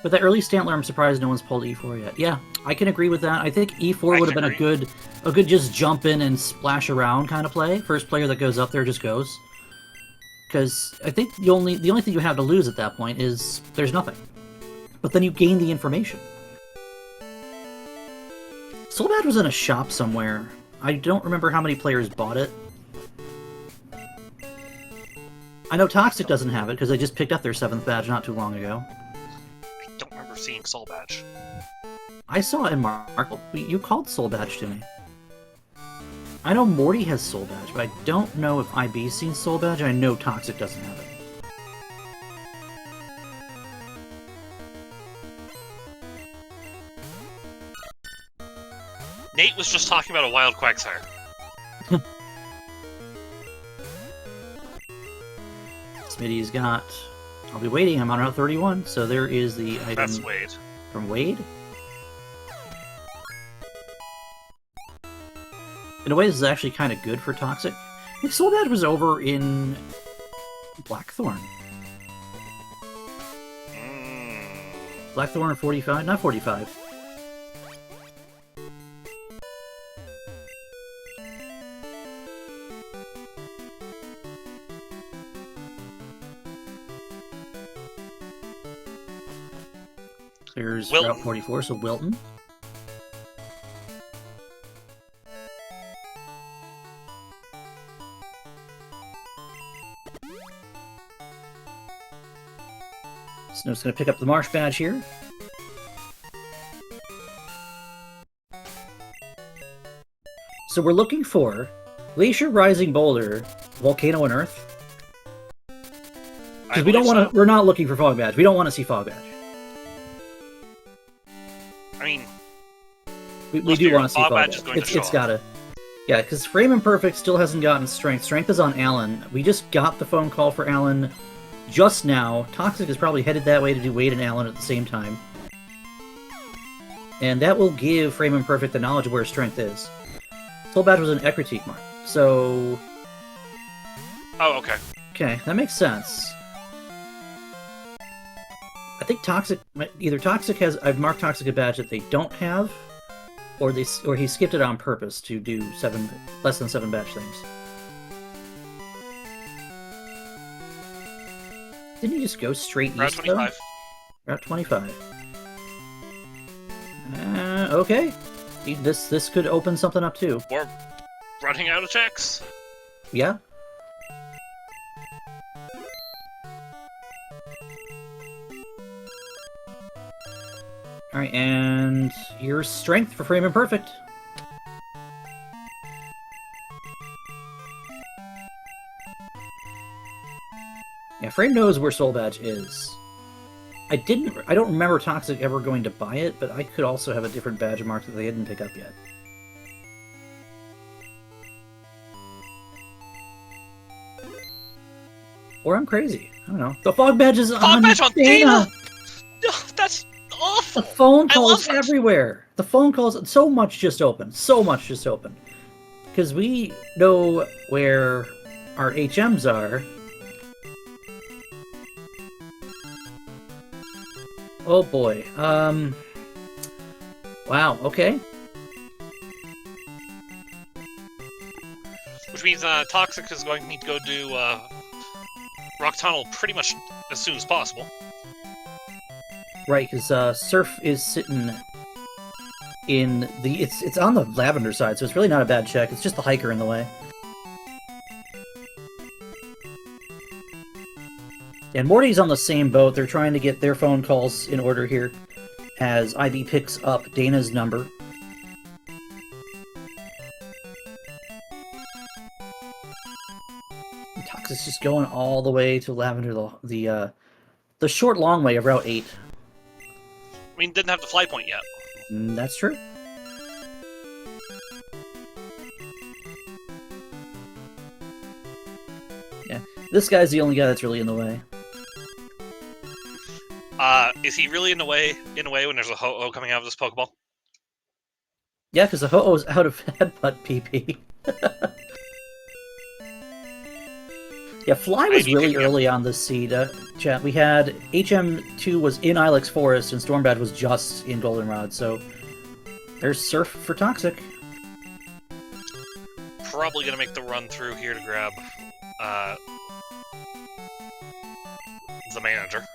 [SPEAKER 1] With that early Stantler, I'm surprised no one's pulled E4 yet. Yeah, I can agree with that. I think E4 would have been a good just jump in and splash around kind of play. First player that goes up there just goes. Because I think the only thing you have to lose at that point is there's nothing. But then you gain the information. Soul Badge was in a shop somewhere. I don't remember how many players bought it. I know Toxic doesn't have it because they just picked up their 7th badge not too long ago.
[SPEAKER 2] I don't remember seeing Soul Badge.
[SPEAKER 1] I saw it in Mark. You called Soul Badge to me. I know Morty has Soul Badge, but I don't know if IB's seen Soul Badge. I know Toxic doesn't have it.
[SPEAKER 2] Nate was just talking about a wild Quagsire.
[SPEAKER 1] Smitty's got... I'll be waiting. I'm on Route 31, so there is the item...
[SPEAKER 2] That's Wade.
[SPEAKER 1] From Wade? In a way, this is actually kind of good for Toxic. I think Soul Badge was over in... Blackthorn. Blackthorn 45? Not 45. There's
[SPEAKER 2] Wilton.
[SPEAKER 1] Route 44, so Wilton. Snow's going to pick up the Marsh badge here. So we're looking for Glacier, Rising Boulder, Volcano, and Earth. Because we don't want to. We're not looking for Fog Badge. We don't want to see Fog Badge.
[SPEAKER 2] I mean,
[SPEAKER 1] we do want to see Fog Badge.
[SPEAKER 2] It's
[SPEAKER 1] gotta. Yeah, because Frame Imperfect still hasn't gotten Strength. Strength is on Alan. We just got the phone call for Alan just now. Toxic is probably headed that way to do Wade and Alan at the same time. And that will give Frame Imperfect the knowledge of where Strength is. Soul Badge was an Ekritique mark, so...
[SPEAKER 2] Oh, okay.
[SPEAKER 1] Okay, that makes sense. I think Toxic... Either Toxic has... I've marked Toxic a badge that they don't have, or he skipped it on purpose to do less than 7 badge things. Didn't he just go straight east,
[SPEAKER 2] Route 25.
[SPEAKER 1] Though? Route 25. Okay. This could open something up, too.
[SPEAKER 2] We're running out of checks.
[SPEAKER 1] Yeah. Alright, and here's Strength for Frame Imperfect. Yeah, Frame knows where Soul Badge is. I don't remember Toxic ever going to buy it, but I could also have a different badge mark that they didn't pick up yet. Or I'm crazy. I don't know. The Fog Badge is on
[SPEAKER 2] Dana! Oh, that's awful!
[SPEAKER 1] The phone calls everywhere. The phone calls... So much just opened. So much just opened. Because we know where our HMs are. Oh boy. Wow, okay.
[SPEAKER 2] Which means Toxic is going to need to go do Rock Tunnel pretty much as soon as possible.
[SPEAKER 1] Right, because Surf is sitting in the... It's on the Lavender side, so it's really not a bad check. It's just the hiker in the way. And Morty's on the same boat. They're trying to get their phone calls in order here as IB picks up Dana's number. Toxic's just going all the way to Lavender, the short, long way of Route 8.
[SPEAKER 2] I mean, didn't have the fly point yet.
[SPEAKER 1] That's true. Yeah, this guy's the only guy that's really in the way.
[SPEAKER 2] Is he really in a way when there's a Ho-Oh coming out of this Pokeball?
[SPEAKER 1] Yeah, because the Ho-Oh's out of Headbutt PP. Yeah, Fly was really early on this seed, chat. We had HM2 was in Ilex Forest, and Storm Badge was just in Goldenrod, so there's Surf for Toxic.
[SPEAKER 2] Probably gonna make the run through here to grab the manager.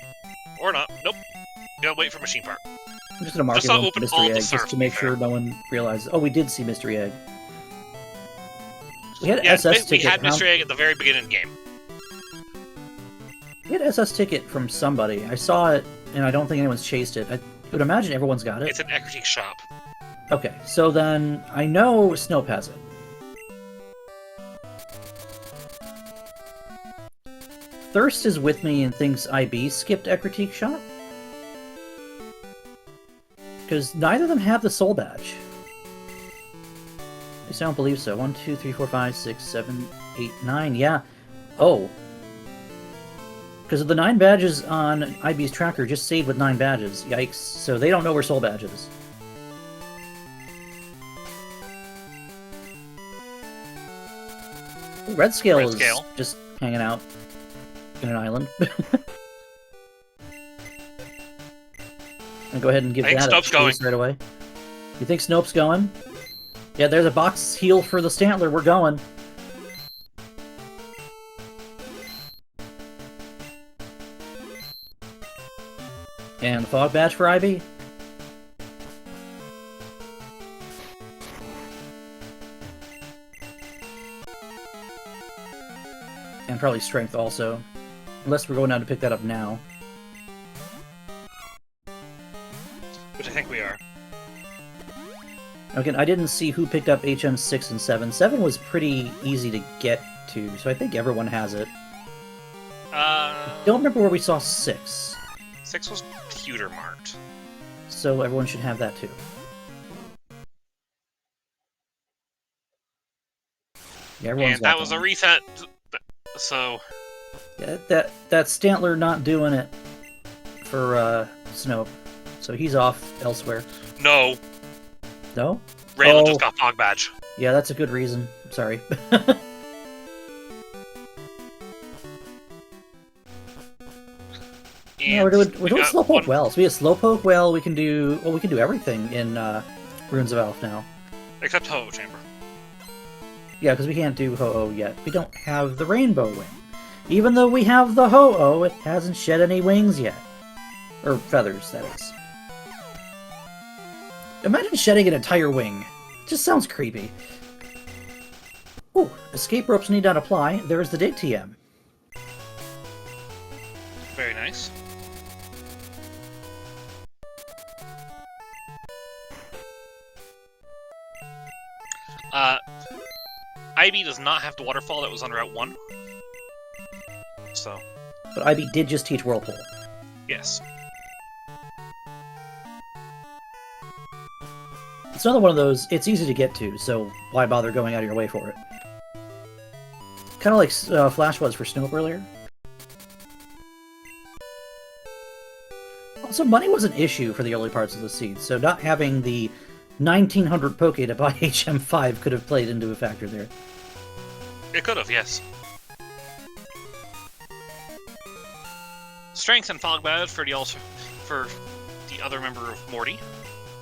[SPEAKER 2] Or not. Nope. Gotta wait for Machine Park.
[SPEAKER 1] I'm just gonna mark it with Mystery Egg just to make sure no one realizes. Oh, we did see Mystery Egg. We had
[SPEAKER 2] Yeah,
[SPEAKER 1] SS
[SPEAKER 2] we
[SPEAKER 1] ticket.
[SPEAKER 2] had Mystery Egg at the very beginning of the game.
[SPEAKER 1] We had SS ticket from somebody. I saw it, and I don't think anyone's chased it. I would imagine everyone's got it.
[SPEAKER 2] It's an Ecritique shop.
[SPEAKER 1] Okay, so then I know Snope has it. Thirst is with me and thinks IB skipped Ecritique shop. Because neither of them have the soul badge. At least I don't believe so. 1, 2, 3, 4, 5, 6, 7, 8, 9. Yeah. Oh. Because of the 9 badges on IB's tracker, just saved with 9 badges. Yikes. So they don't know where soul badge is. Red Scale is just hanging out in an island. I'll go ahead and give that a chase right away. You think Snope's going? Yeah, there's a box heal for the Stantler. We're going. And Fog Badge for IB. And probably Strength also. Unless we're going down to pick that up now.
[SPEAKER 2] Which I think we are.
[SPEAKER 1] Again, I didn't see who picked up HM 6 and 7. 7 was pretty easy to get to, so I think everyone has it. Don't remember where we saw 6.
[SPEAKER 2] 6 was pewter marked.
[SPEAKER 1] So everyone should have that too. Yeah, everyone's
[SPEAKER 2] and that was a reset, so...
[SPEAKER 1] Yeah, that Stantler not doing it for Snope. So he's off elsewhere.
[SPEAKER 2] No.
[SPEAKER 1] No?
[SPEAKER 2] Raylan just got Fog Badge.
[SPEAKER 1] Yeah, that's a good reason. Sorry. Yeah, we're doing Slowpoke well. So we have Slowpoke well. We can do everything in Runes of Elf now.
[SPEAKER 2] Except Ho-Oh Chamber.
[SPEAKER 1] Yeah, because we can't do Ho-Oh yet. We don't have the Rainbow Wing. Even though we have the Ho-Oh, it hasn't shed any wings yet. Or feathers, that is. Imagine shedding an entire wing. It just sounds creepy. Ooh, escape ropes need not apply. There's the Dig TM.
[SPEAKER 2] Very nice. IB does not have the waterfall that was on Route 1. So.
[SPEAKER 1] But IB did just teach Whirlpool.
[SPEAKER 2] Yes.
[SPEAKER 1] It's another one of those, it's easy to get to, so why bother going out of your way for it? Kind of like Flash was for Snoop earlier. Also, money was an issue for the early parts of the seed, so not having the 1900 Poke to buy HM5 could have played into a factor there.
[SPEAKER 2] It could have, yes. Strength and Fog Badge for the other member of MORTY.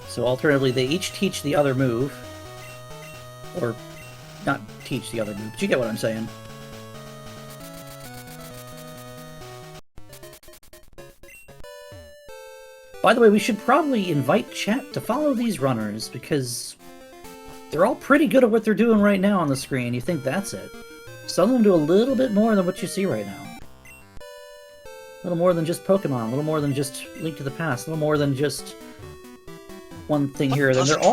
[SPEAKER 1] So alternatively, they each teach the other move. Or, not teach the other move, but you get what I'm saying. By the way, we should probably invite chat to follow these runners, because they're all pretty good at what they're doing right now on the screen. You think that's it. Some of them do a little bit more than what you see right now. A little more than just Pokemon, a little more than just Link to the Past, a little more than just one thing here. Then they're all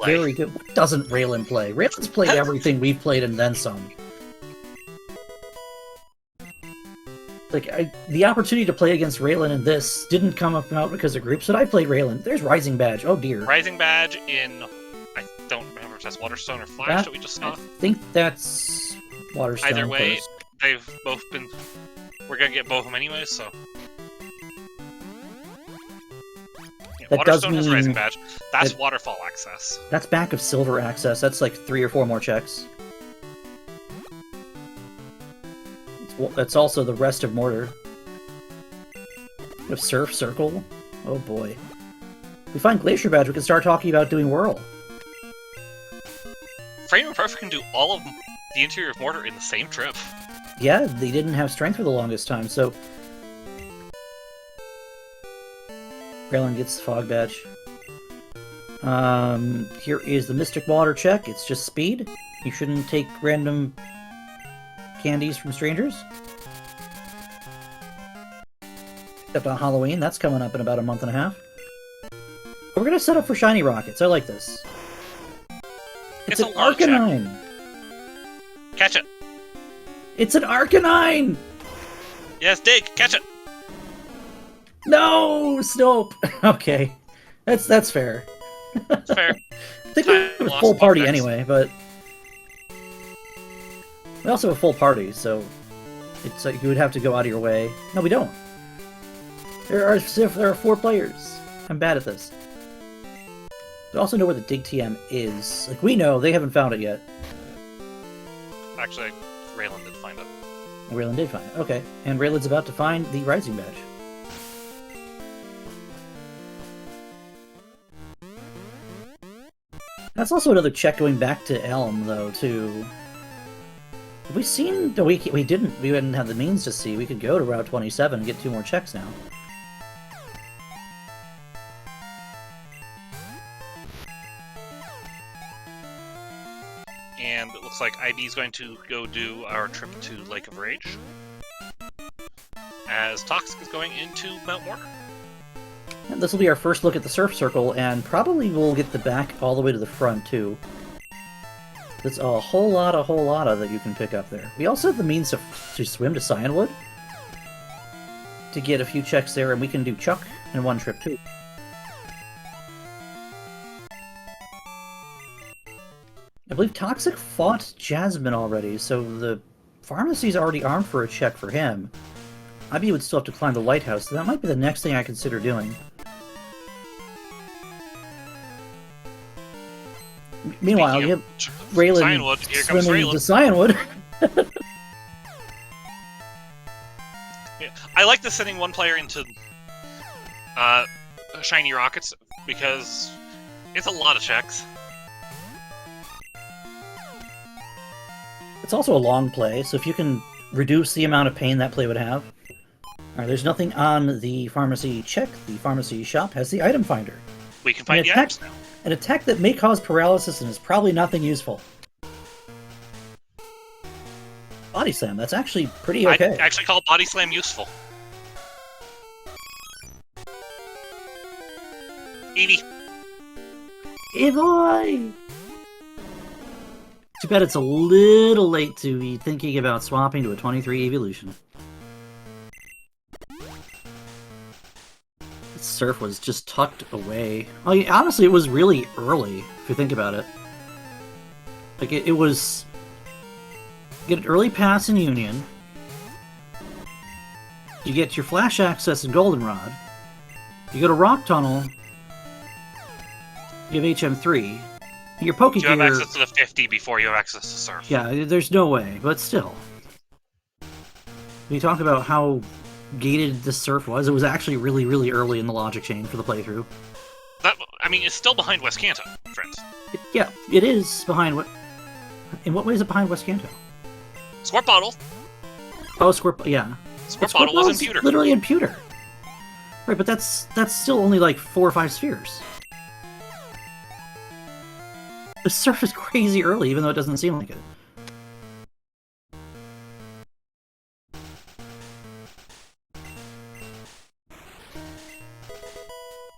[SPEAKER 1] very good. What doesn't Raylan play? Raylan's played everything we've played and then some. Like, the opportunity to play against Raylan in this didn't come about because of groups, but I played Raylan. There's Rising Badge. Oh dear.
[SPEAKER 2] Rising Badge in... I don't remember if that's Waterstone or Flash that we just saw.
[SPEAKER 1] I think that's Waterstone.
[SPEAKER 2] Either way,
[SPEAKER 1] first.
[SPEAKER 2] they've both been... We're gonna get both of them anyways, so... Yeah,
[SPEAKER 1] That
[SPEAKER 2] Waterstone
[SPEAKER 1] does
[SPEAKER 2] has
[SPEAKER 1] mean
[SPEAKER 2] Rising Badge. That's Waterfall access.
[SPEAKER 1] That's back of Silver access. That's like 3 or 4 more checks. That's also the rest of Mortar. We have Surf Circle. Oh boy. We find Glacier Badge, we can start talking about doing Whirl.
[SPEAKER 2] Frame Imperfect can do all of the interior of Mortar in the same trip.
[SPEAKER 1] Yeah, they didn't have strength for the longest time, so... Raylan gets the Fog Badge. Here is the Mystic Water check. It's just speed. You shouldn't take random candies from strangers. Except on Halloween, that's coming up in about a month and a half. But we're gonna set up for shiny rockets. I like this. It's an Arcanine!
[SPEAKER 2] Catch it!
[SPEAKER 1] It's an Arcanine!
[SPEAKER 2] Yes, dig! Catch it!
[SPEAKER 1] No! Snope! Okay. That's fair.
[SPEAKER 2] It's fair.
[SPEAKER 1] I think we have a full party anyway, but... We also have a full party, so... It's like you would have to go out of your way. No, we don't. There are 4 players. I'm bad at this. We also know where the Dig TM is. Like, we know, they haven't found it yet.
[SPEAKER 2] Actually, Raylan did find it.
[SPEAKER 1] Raylan did find it, okay. And Raylan's about to find the Rising Badge. That's also another check going back to Elm, though, too. Have we seen... No, we didn't. We didn't have the means to see. We could go to Route 27 and get 2 more checks now.
[SPEAKER 2] And it looks like IB is going to go do our trip to Lake of Rage. As Toxic is going into Mount Mortar.
[SPEAKER 1] And this will be our first look at the Surf Circle, and probably we'll get the back all the way to the front, too. There's a whole lot of that you can pick up there. We also have the means to swim to Cyanwood to get a few checks there, and we can do Chuck in one trip, too. I believe Toxic fought Jasmine already, so the pharmacy's already armed for a check for him. IB would still have to climb the lighthouse, so that might be the next thing I consider doing. Meanwhile, you have Raylan swimming to Cyanwood.
[SPEAKER 2] Yeah, I like this sending one player into Shiny Rockets, because it's a lot of checks.
[SPEAKER 1] It's also a long play, so if you can reduce the amount of pain that play would have. Alright, there's nothing on the pharmacy check. The pharmacy shop has the item finder.
[SPEAKER 2] We can find the items now.
[SPEAKER 1] An attack that may cause paralysis and is probably nothing useful. Body Slam, that's actually pretty okay.
[SPEAKER 2] I'd actually call Body Slam useful. Eevee.
[SPEAKER 1] Evoy! Too bad it's a little late to be thinking about swapping to a 23 evolution. Surf was just tucked away. I mean, honestly, it was really early, if you think about it. Like, it was... You get an early pass in Union. You get your Flash Access in Goldenrod. You go to Rock Tunnel. You have HM3. Your Pokegear...
[SPEAKER 2] You have access to the 50 before you have access to Surf.
[SPEAKER 1] Yeah, there's no way, but still. We talk about how gated the Surf was. It was actually really, really early in the logic chain for the playthrough.
[SPEAKER 2] That, I mean, it's still behind West Kanto, friends.
[SPEAKER 1] Yeah, it is behind what... In what way is it behind West Kanto?
[SPEAKER 2] Squirt Bottle.
[SPEAKER 1] Oh, Squirt... yeah.
[SPEAKER 2] Squirt Bottle was in Pewter.
[SPEAKER 1] Literally in Pewter. Right, but that's still only like 4 or 5 spheres. The Surf is crazy early, even though it doesn't seem like it.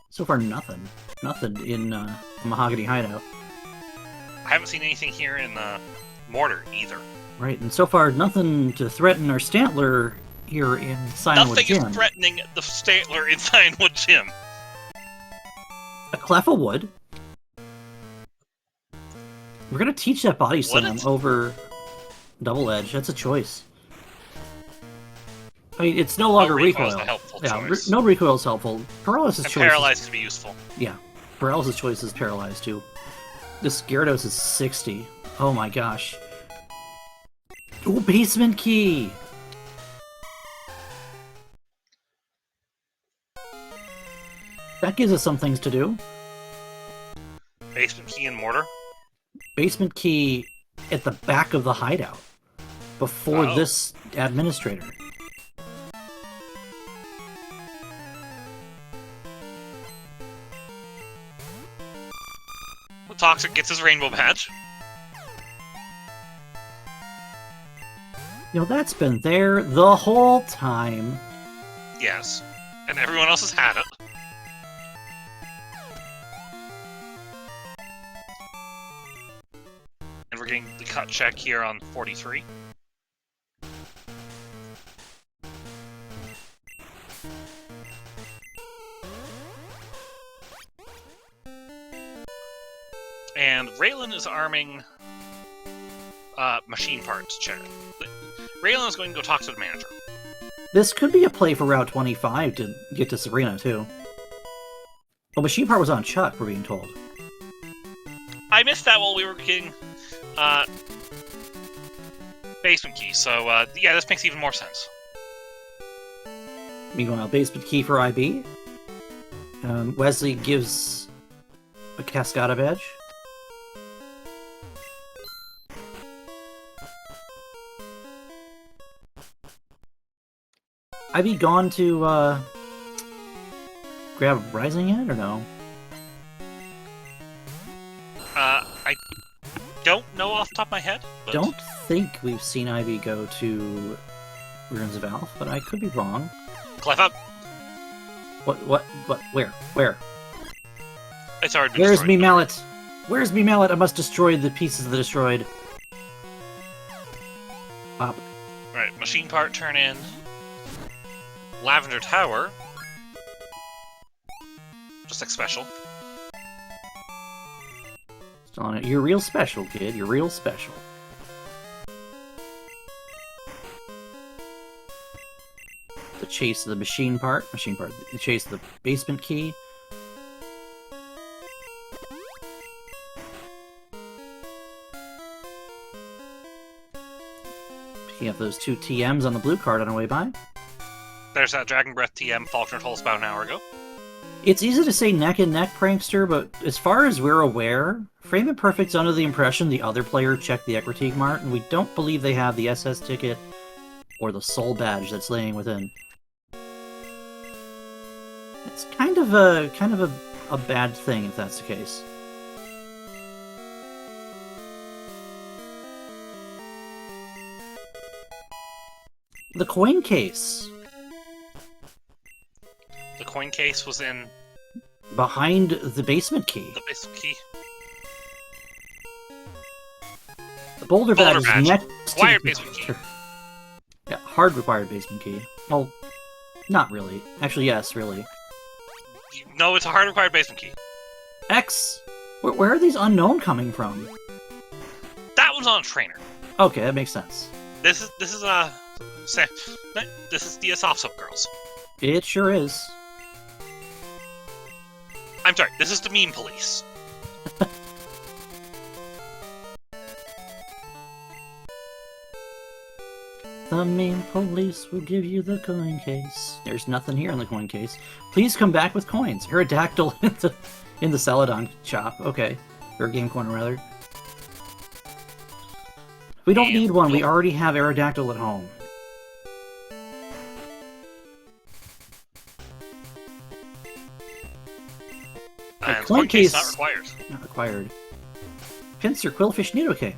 [SPEAKER 1] So far, nothing. Nothing in Mahogany Hideout.
[SPEAKER 2] I haven't seen anything here in Mortar, either.
[SPEAKER 1] Right, and so far, nothing to threaten our Stantler here in Cyanwood Gym.
[SPEAKER 2] Nothing is threatening the Stantler in Cyanwood Gym.
[SPEAKER 1] A Cleffa would. We're gonna teach that Body Slam over Double Edge. That's a choice. I mean, it's no longer recoil. Yeah, no recoil is helpful. Paralysis choice.
[SPEAKER 2] Paralyzed can be useful.
[SPEAKER 1] Yeah, paralysis choice is paralyzed too. This Gyarados is 60. Oh my gosh. Ooh, Basement Key! That gives us some things to do.
[SPEAKER 2] Basement Key and Mortar?
[SPEAKER 1] Basement Key at the back of the hideout. Before this administrator.
[SPEAKER 2] Toxic gets his rainbow badge.
[SPEAKER 1] You know, that's been there the whole time.
[SPEAKER 2] Yes. And everyone else has had it. And we're getting the cut check here on 43. And Raylan is arming machine parts check. Raylan is going to go talk to the manager.
[SPEAKER 1] This could be a play for Route 25 to get to Serena, too. Well, machine part was on Chuck, we're being told.
[SPEAKER 2] I missed that while we were getting basement key, so yeah, this makes even more sense.
[SPEAKER 1] Meanwhile, basement key for IB. Wesley gives a Cascada badge. IB gone to grab Rising yet, or no?
[SPEAKER 2] I don't know off the top of my head. But...
[SPEAKER 1] Don't think we've seen Ivy go to Ruins of Alph, but I could be wrong.
[SPEAKER 2] Clef up.
[SPEAKER 1] What, where?
[SPEAKER 2] It's already been
[SPEAKER 1] Where's
[SPEAKER 2] destroyed.
[SPEAKER 1] me mallet? Where's me mallet? I must destroy the pieces of the destroyed. Up.
[SPEAKER 2] Right, machine part turn in. Lavender Tower. Just like special.
[SPEAKER 1] Still on it. You're real special, kid. You're real special. The chase of the machine part. The chase of the basement key. Picking up those 2 TMs on the blue card on our way by.
[SPEAKER 2] There's that Dragon Breath TM Faulkner told us about an hour ago.
[SPEAKER 1] It's easy to say neck and neck, Prankster, but as far as we're aware, Frame Imperfect's under the impression the other player checked the Equitique Mart, and we don't believe they have the SS ticket or the soul badge that's laying within. It's kind of a bad thing if that's the case. The coin case.
[SPEAKER 2] The coin case was in
[SPEAKER 1] Behind the basement key.
[SPEAKER 2] the basement key.
[SPEAKER 1] The boulder badge is
[SPEAKER 2] badge.
[SPEAKER 1] next
[SPEAKER 2] Required
[SPEAKER 1] to...
[SPEAKER 2] basement key.
[SPEAKER 1] Yeah, hard required basement key. Well, not really. Actually, yes, really.
[SPEAKER 2] No, it's a hard required basement key.
[SPEAKER 1] X! Where are these unknown coming from?
[SPEAKER 2] That one's on a trainer.
[SPEAKER 1] Okay, that makes sense.
[SPEAKER 2] This is this is the soft soap girls.
[SPEAKER 1] It sure is.
[SPEAKER 2] I'm sorry, this is the meme police.
[SPEAKER 1] The main police will give you the coin case. There's nothing here in the coin case. Please come back with coins. Aerodactyl in the Celadon shop. Okay. Or Game Corner, rather. We don't need one. We already have Aerodactyl at home.
[SPEAKER 2] And
[SPEAKER 1] coin case
[SPEAKER 2] not required.
[SPEAKER 1] Not required. Pincer, Quillfish, Nidoking.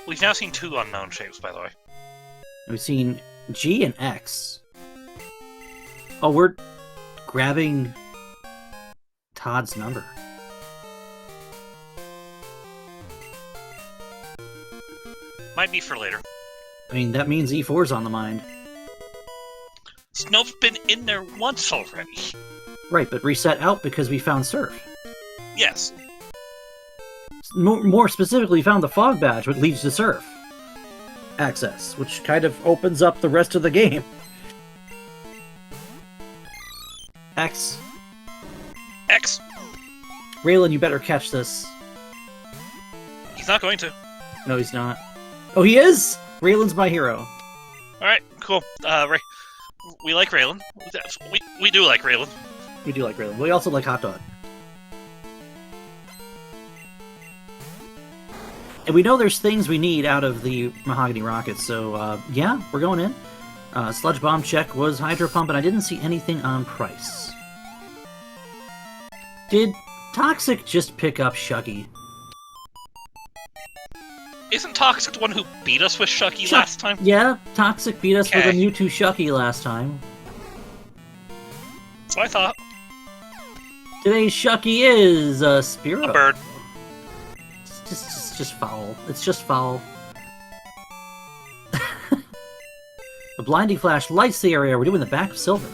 [SPEAKER 2] We've now seen 2 unknown shapes, by the way.
[SPEAKER 1] We've seen G and X. Oh, we're grabbing Todd's number.
[SPEAKER 2] Might be for later.
[SPEAKER 1] I mean, that means E4's on the mind.
[SPEAKER 2] Snow's been in there once already.
[SPEAKER 1] Right, but reset out because we found Surf.
[SPEAKER 2] Yes.
[SPEAKER 1] More specifically, we found the Fog Badge, which leads to Surf access, which kind of opens up the rest of the game. X.
[SPEAKER 2] X.
[SPEAKER 1] Raylan, you better catch this.
[SPEAKER 2] He's not going to.
[SPEAKER 1] No, he's not. Oh, he is! Raylan's my hero.
[SPEAKER 2] Alright, cool. We like Raylan. We do like Raylan.
[SPEAKER 1] We do like Raylan. We also like Hot Dog. And we know there's things we need out of the Mahogany Rockets, so yeah, we're going in. Sludge Bomb check was Hydro Pump, and I didn't see anything on price. Did Toxic just pick up Shuggy?
[SPEAKER 2] Isn't Toxic the one who beat us with Shuggy last time?
[SPEAKER 1] Yeah, Toxic beat us with a Mewtwo Shuggy last time.
[SPEAKER 2] That's what I thought.
[SPEAKER 1] Today's Shuggy is Spearow.
[SPEAKER 2] A bird.
[SPEAKER 1] It's just foul. It's just foul. The Blinding Flash lights the area. We're doing the back of Silver.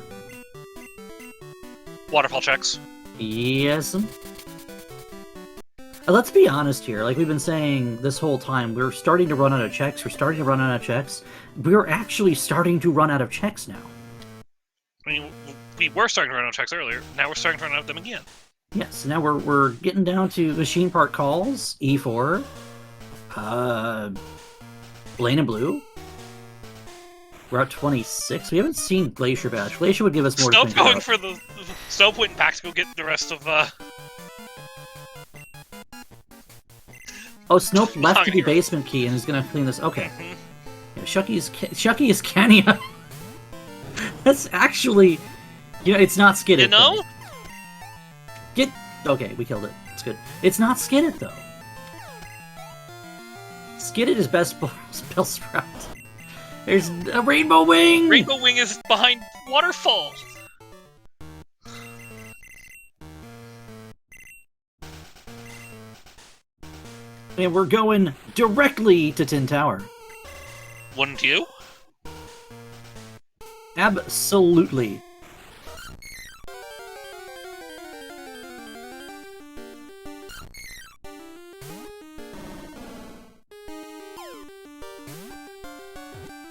[SPEAKER 2] Waterfall checks.
[SPEAKER 1] Yes. Let's be honest here. Like we've been saying this whole time, we're starting to run out of checks. We're starting to run out of checks. We're actually starting to run out of checks now.
[SPEAKER 2] I mean, we were starting to run out of checks earlier. Now we're starting to run out of them again.
[SPEAKER 1] Yes. Now we're getting down to machine part calls. E4. Blaine and Blue. We're at 26. We haven't seen Glacier Badge. Glacier would give us more.
[SPEAKER 2] Snope going for the Snope went back to go get the rest of.
[SPEAKER 1] Oh, Snope left to the basement key and is gonna clean this. Okay. Yeah, Shucky is Kenya. That's actually, it's not Skid It.
[SPEAKER 2] You know?
[SPEAKER 1] Okay, we killed it. It's good. It's not Skid It though. Skid It is best spell sprout. There's a Rainbow Wing!
[SPEAKER 2] Rainbow Wing is behind Waterfall!
[SPEAKER 1] And we're going directly to Tin Tower.
[SPEAKER 2] Wouldn't you?
[SPEAKER 1] Absolutely.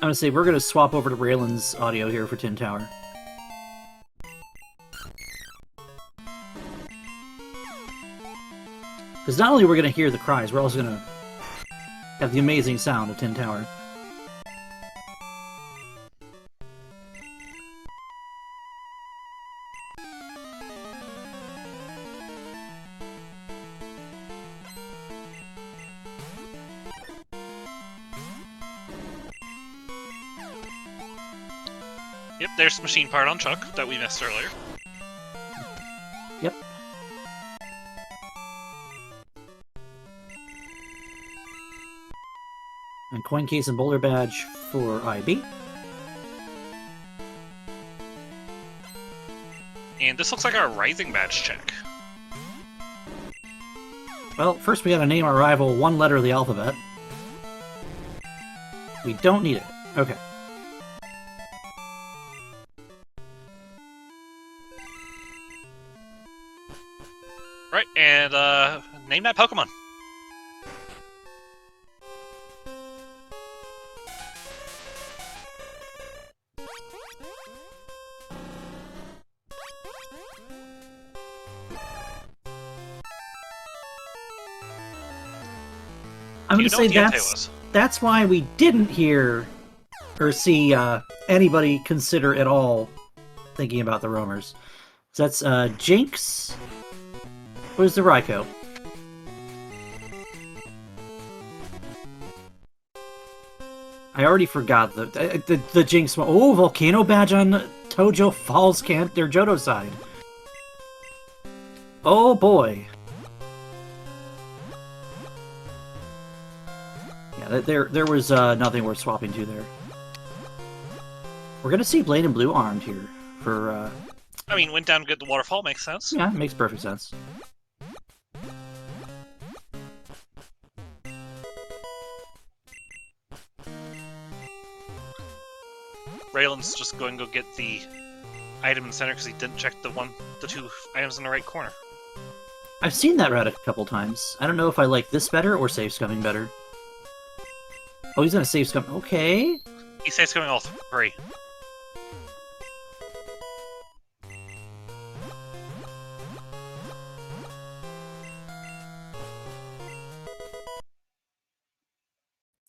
[SPEAKER 1] I'm gonna say we're gonna swap over to Raylan's audio here for Tin Tower. Because not only are we gonna hear the cries, we're also gonna have the amazing sound of Tin Tower.
[SPEAKER 2] Yep, there's the machine part on Chuck that we missed earlier.
[SPEAKER 1] Yep. And coin case and boulder badge for IB.
[SPEAKER 2] And this looks like our rising badge check.
[SPEAKER 1] Well, first we gotta name our rival one letter of the alphabet. We don't need it. Okay.
[SPEAKER 2] Right, and name that Pokemon.
[SPEAKER 1] I'm gonna say that's why we didn't hear or see anybody consider at all thinking about the roamers. So that's Jinx. Where's the Raikou? I already forgot the Jinx one. Oh, Volcano Badge on Tojo Falls their Johto side. Oh boy. Yeah, there was nothing worth swapping to there. We're gonna see Blaine and Blue armed here for.
[SPEAKER 2] I mean, went down to get the waterfall makes sense.
[SPEAKER 1] Yeah, makes perfect sense.
[SPEAKER 2] Raylan's just going to go get the item in the center because he didn't check the two items in the right corner.
[SPEAKER 1] I've seen that route a couple times. I don't know if I like this better or Safe Scumming better. Oh, he's gonna Safe Scum. Okay.
[SPEAKER 2] He saves coming all three.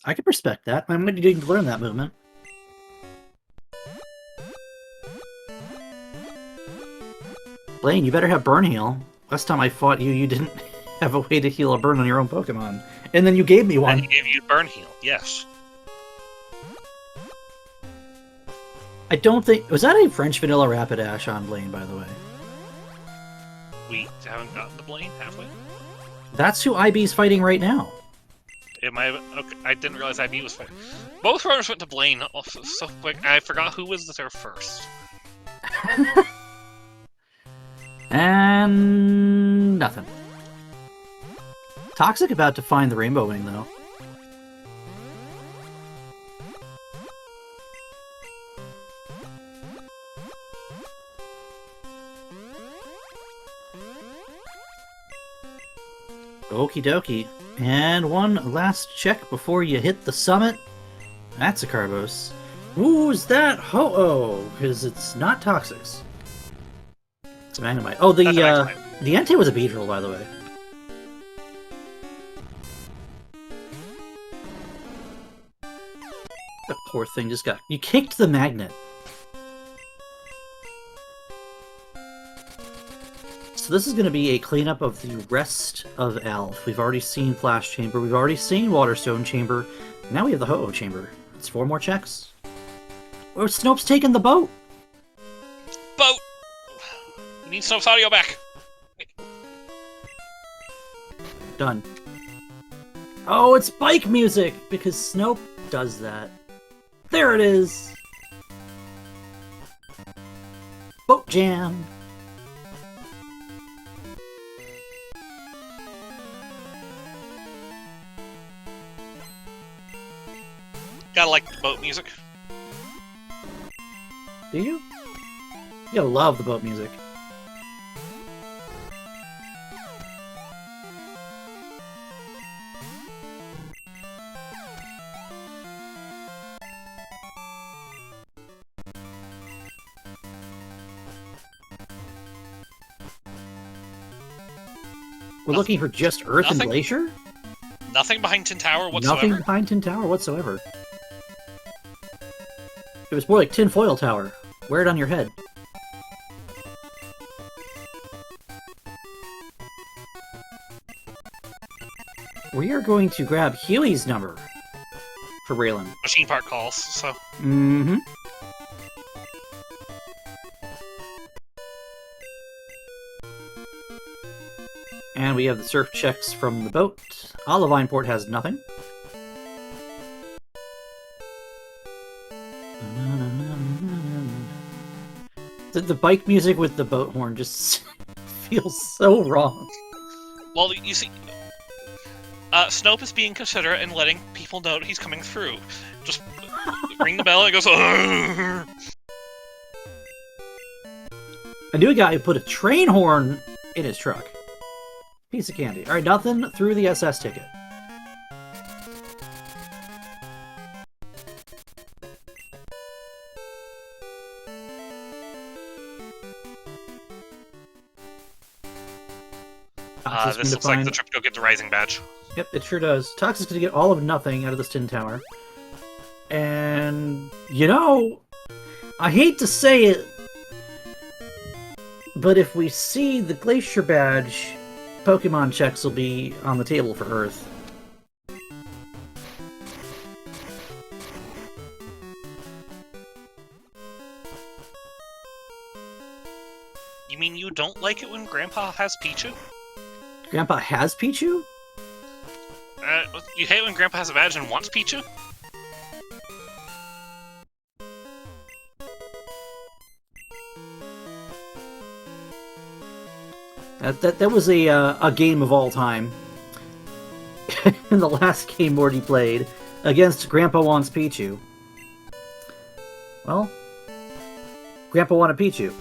[SPEAKER 1] I can respect that. I'm gonna need to learn that movement. Blaine, you better have Burn Heal. Last time I fought you, you didn't have a way to heal a burn on your own Pokemon. And then you gave me one.
[SPEAKER 2] And he gave you Burn Heal, yes.
[SPEAKER 1] I don't think... Was that a French Vanilla Rapidash on Blaine, by the way?
[SPEAKER 2] We haven't gotten to Blaine, have we?
[SPEAKER 1] That's who IB's fighting right now.
[SPEAKER 2] It might have, okay, I didn't realize IB was fighting. Both runners went to Blaine so quick, I forgot who was there first.
[SPEAKER 1] And... nothing. Toxic about to find the Rainbow Wing, though. Okie dokie. And one last check before you hit the summit. That's a Carbos. Who's that Ho-Oh? Because it's not Toxics. It's a Magnemite. Oh, the Entei was a Beedrill, by the way. That poor thing just got... You kicked the magnet. So this is going to be a cleanup of the rest of Alf. We've already seen Flash Chamber. We've already seen Waterstone Chamber. Now we have the Ho-Oh Chamber. It's 4 more checks. Oh, Snope's taking the boat!
[SPEAKER 2] Boat! We need Snope's audio back.
[SPEAKER 1] Done. Oh, it's bike music! Because Snope does that. There it is! Boat Jam!
[SPEAKER 2] Gotta like the boat music.
[SPEAKER 1] Do you? You gotta love the boat music. We're looking for just Earth and Glacier?
[SPEAKER 2] Nothing behind Tin Tower whatsoever?
[SPEAKER 1] Nothing behind Tin Tower whatsoever. It was more like Tin Foil Tower. Wear it on your head. We are going to grab Huey's number for Raylan.
[SPEAKER 2] Machine part calls, so...
[SPEAKER 1] Mm-hmm. And we have the surf checks from the boat. Olivine Port has nothing. The bike music with the boat horn just feels so wrong.
[SPEAKER 2] Well, you see, Snope is being considerate and letting people know that he's coming through. Just ring the bell and it goes, Argh!
[SPEAKER 1] I knew a guy who put a train horn in his truck. Piece of candy. Alright, nothing through the SS ticket.
[SPEAKER 2] This looks like the trip to go get the Rising Badge.
[SPEAKER 1] Yep, it sure does. Toxic's gonna get all of nothing out of this Tin Tower. And, you know, I hate to say it, but if we see the Glacier Badge, Pokemon checks will be on the table for Earth.
[SPEAKER 2] You mean you don't like it when Grandpa has Pichu?
[SPEAKER 1] Grandpa has Pichu?
[SPEAKER 2] You hate when Grandpa has a badge and wants Pichu?
[SPEAKER 1] That was a game of all time. In the last game Morty played against Grandpa Wants Pichu. Well, Grandpa wanted Pichu.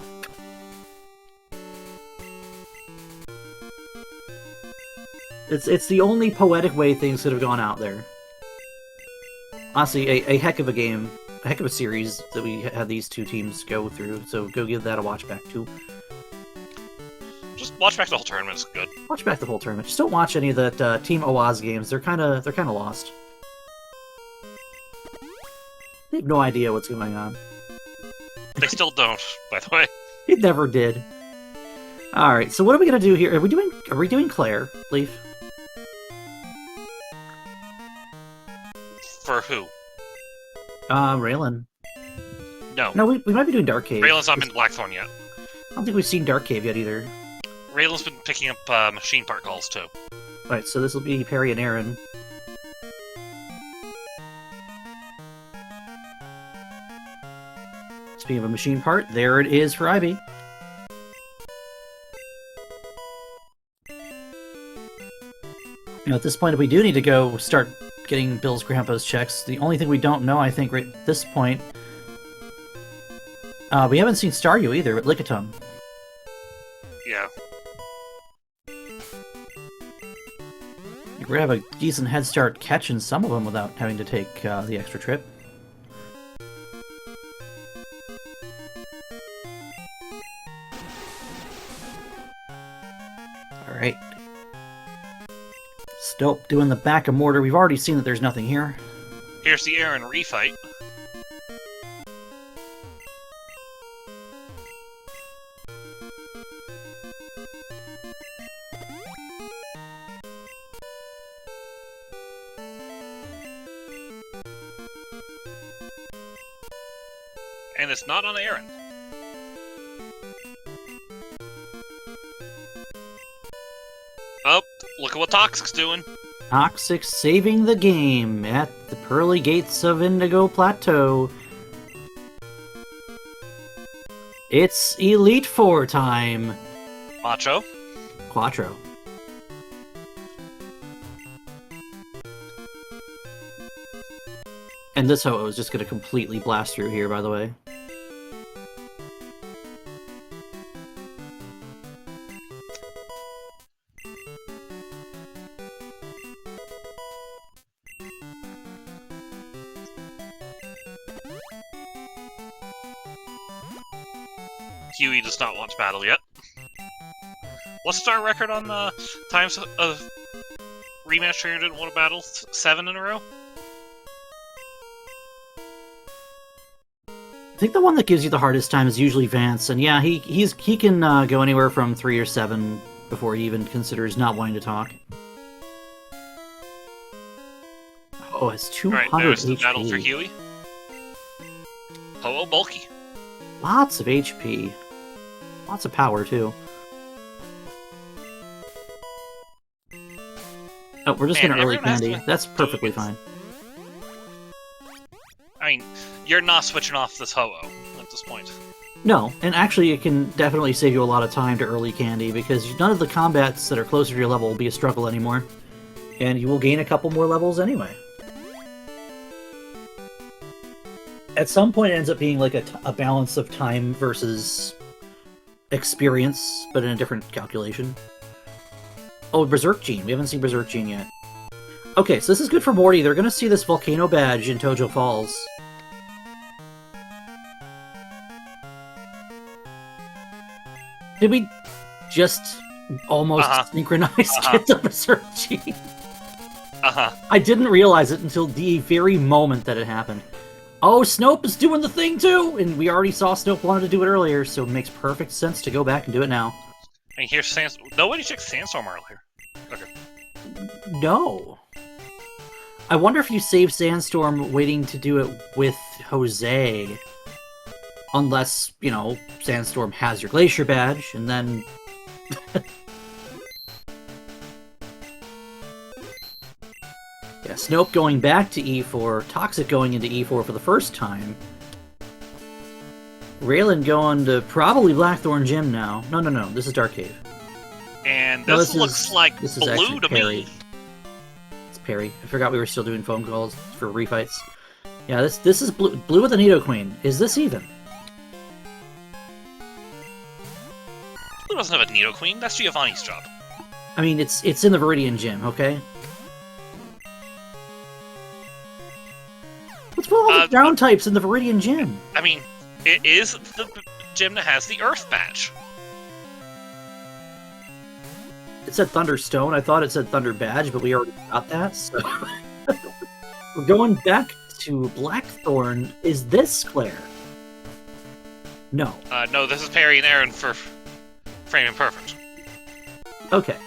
[SPEAKER 1] It's the only poetic way things could have gone out there. Honestly, a heck of a game, a heck of a series that we had these two teams go through. So go give that a watch back too.
[SPEAKER 2] Just watch back the whole tournament. It's good.
[SPEAKER 1] Watch back the whole tournament. Just don't watch any of the Team Oaz games. They're kind of lost. They have no idea what's going on.
[SPEAKER 2] They still don't, by the way.
[SPEAKER 1] It never did. All right. So what are we gonna do here? Are we doing Claire, Leaf?
[SPEAKER 2] For who?
[SPEAKER 1] Raylan.
[SPEAKER 2] No.
[SPEAKER 1] No, we might be doing Dark Cave.
[SPEAKER 2] Raylan's not been Blackthorn yet.
[SPEAKER 1] I don't think we've seen Dark Cave yet either.
[SPEAKER 2] Raylan's been picking up machine part calls too.
[SPEAKER 1] Alright, so this will be Perry and Aaron. Speaking of a machine part, there it is for Ivy. You know, at this point, if we do need to go start getting Bill's grandpa's checks, the only thing we don't know, I think, right at this point, we haven't seen Staryu either, but Lickitung.
[SPEAKER 2] Yeah.
[SPEAKER 1] We're gonna have a decent head start catching some of them without having to take the extra trip. Alright. Stope doing the back of Mortar. We've already seen that there's nothing here.
[SPEAKER 2] Here's the Aaron refight. And it's not on Aaron. Oh, look at what Toxic's doing.
[SPEAKER 1] Toxic saving the game at the pearly gates of Indigo Plateau. It's Elite Four time.
[SPEAKER 2] Macho.
[SPEAKER 1] Quattro. And this Ho-Oh is just going to completely blast through here, by the way.
[SPEAKER 2] Huey does not want to battle yet. What's our record on times of rematch trainer didn't want to battle? 7 in a row?
[SPEAKER 1] I think the one that gives you the hardest time is usually Vance, and yeah, he can go anywhere from 3 or 7 before he even considers not wanting to talk. Oh, it's 200
[SPEAKER 2] Alright, there's
[SPEAKER 1] HP.
[SPEAKER 2] the battle for Huey. Ho-Oh bulky.
[SPEAKER 1] Lots of HP. Lots of power, too. Oh, we're just
[SPEAKER 2] Man,
[SPEAKER 1] gonna early
[SPEAKER 2] everyone has
[SPEAKER 1] candy.
[SPEAKER 2] to
[SPEAKER 1] That's perfectly
[SPEAKER 2] do-
[SPEAKER 1] fine.
[SPEAKER 2] I mean, you're not switching off this Ho-Oh at this point.
[SPEAKER 1] No, and actually it can definitely save you a lot of time to early candy, because none of the combats that are closer to your level will be a struggle anymore. And you will gain a couple more levels anyway. At some point it ends up being like a balance of time versus experience, but in a different calculation. Oh, Berserk Gene. We haven't seen Berserk Gene yet. Okay, so this is good for Morty. They're gonna see this volcano badge in Tojo Falls. Did we just almost synchronize get the Berserk Gene? I didn't realize it until the very moment that it happened. Oh, Snope is doing the thing too! And we already saw Snope wanted to do it earlier, so it makes perfect sense to go back and do it now.
[SPEAKER 2] I mean, here's Sandstorm. Nobody checked Sandstorm earlier. Okay.
[SPEAKER 1] No. I wonder if you save Sandstorm waiting to do it with Jose. Unless, you know, Sandstorm has your Glacier badge, and then... yeah, Snope going back to E4, Toxic going into E4 for the first time. Raylan going to probably Blackthorn Gym now. No, this is Dark Cave.
[SPEAKER 2] And
[SPEAKER 1] No,
[SPEAKER 2] this looks like
[SPEAKER 1] this is
[SPEAKER 2] blue
[SPEAKER 1] actually
[SPEAKER 2] to
[SPEAKER 1] Perry.
[SPEAKER 2] me.
[SPEAKER 1] It's Perry. I forgot we were still doing phone calls for refights. Yeah, this is blue with the Nidoqueen. Is this even?
[SPEAKER 2] Blue doesn't have a Nidoqueen. That's Giovanni's job.
[SPEAKER 1] I mean, it's in the Viridian Gym, okay? What's with all the ground types in the Viridian Gym?
[SPEAKER 2] I mean, it is the gym that has the Earth badge.
[SPEAKER 1] It said Thunderstone. I thought it said Thunder Badge, but we already got that, so... We're going back to Blackthorn. Is this Claire? No.
[SPEAKER 2] No, this is Perry and Aaron for Frame Imperfect.
[SPEAKER 1] Okay.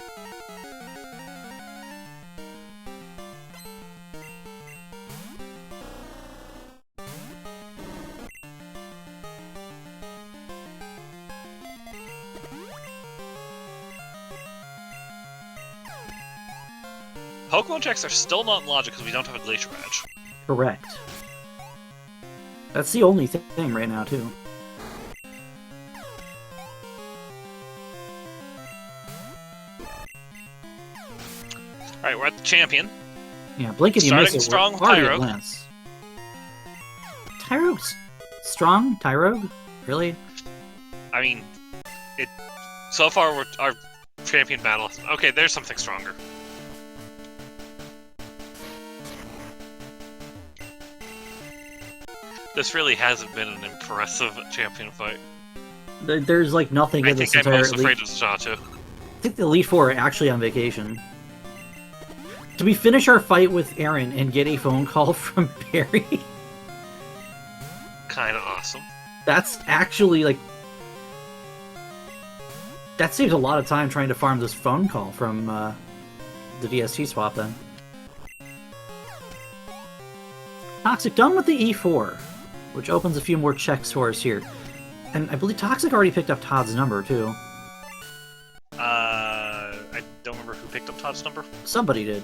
[SPEAKER 2] Pokemon checks are still not in logic because we don't have a Glacier badge.
[SPEAKER 1] Correct. That's the only thing right now, too.
[SPEAKER 2] Alright, we're at the champion.
[SPEAKER 1] Yeah, blink and you miss it.
[SPEAKER 2] Strong,
[SPEAKER 1] already
[SPEAKER 2] Tyrogue.
[SPEAKER 1] at Lance. Tyrogue's strong? Tyrogue? Really?
[SPEAKER 2] I mean, so far, our champion battle... Okay, there's something stronger. This really hasn't been an impressive champion fight.
[SPEAKER 1] There's like nothing in this entire
[SPEAKER 2] I'm most afraid of Zacian.
[SPEAKER 1] I think the Elite Four are actually on vacation. Did we finish our fight with Aaron and get a phone call from Barry?
[SPEAKER 2] Kind of awesome.
[SPEAKER 1] That's actually, like... That saves a lot of time trying to farm this phone call from the DST swap, then. Toxic done with the E4, which opens a few more checks for us here. And I believe Toxic already picked up Todd's number, too.
[SPEAKER 2] I don't remember who picked up Todd's number.
[SPEAKER 1] Somebody did.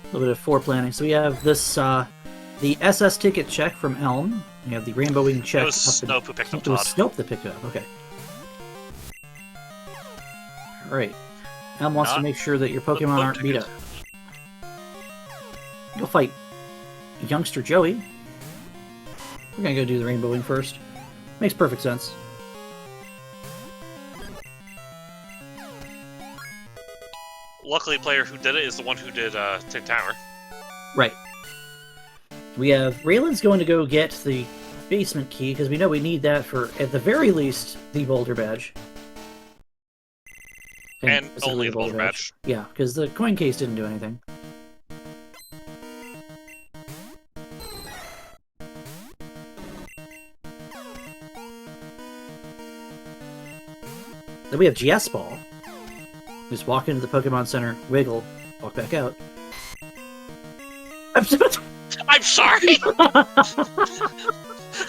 [SPEAKER 1] A little bit of foreplanning. So we have this, the SS ticket check from Elm. We have the Rainbow Wing check.
[SPEAKER 2] It was Snope who picked up Todd.
[SPEAKER 1] It was Snope that picked it up, okay. Alright. Elm wants to make sure that your Pokemon aren't beat up. Go fight youngster Joey. We're gonna go do the Rainbow Wing first. Makes perfect sense.
[SPEAKER 2] Luckily, the player who did it is the one who did Tin Tower.
[SPEAKER 1] Right. We have Raylan's going to go get the basement key, because we know we need that for, at the very least, the Boulder Badge.
[SPEAKER 2] And only the Boulder Badge.
[SPEAKER 1] Yeah, because the coin case didn't do anything. Then we have GS Ball. Just walk into the Pokemon Center, wiggle, walk back out.
[SPEAKER 2] I'm sorry!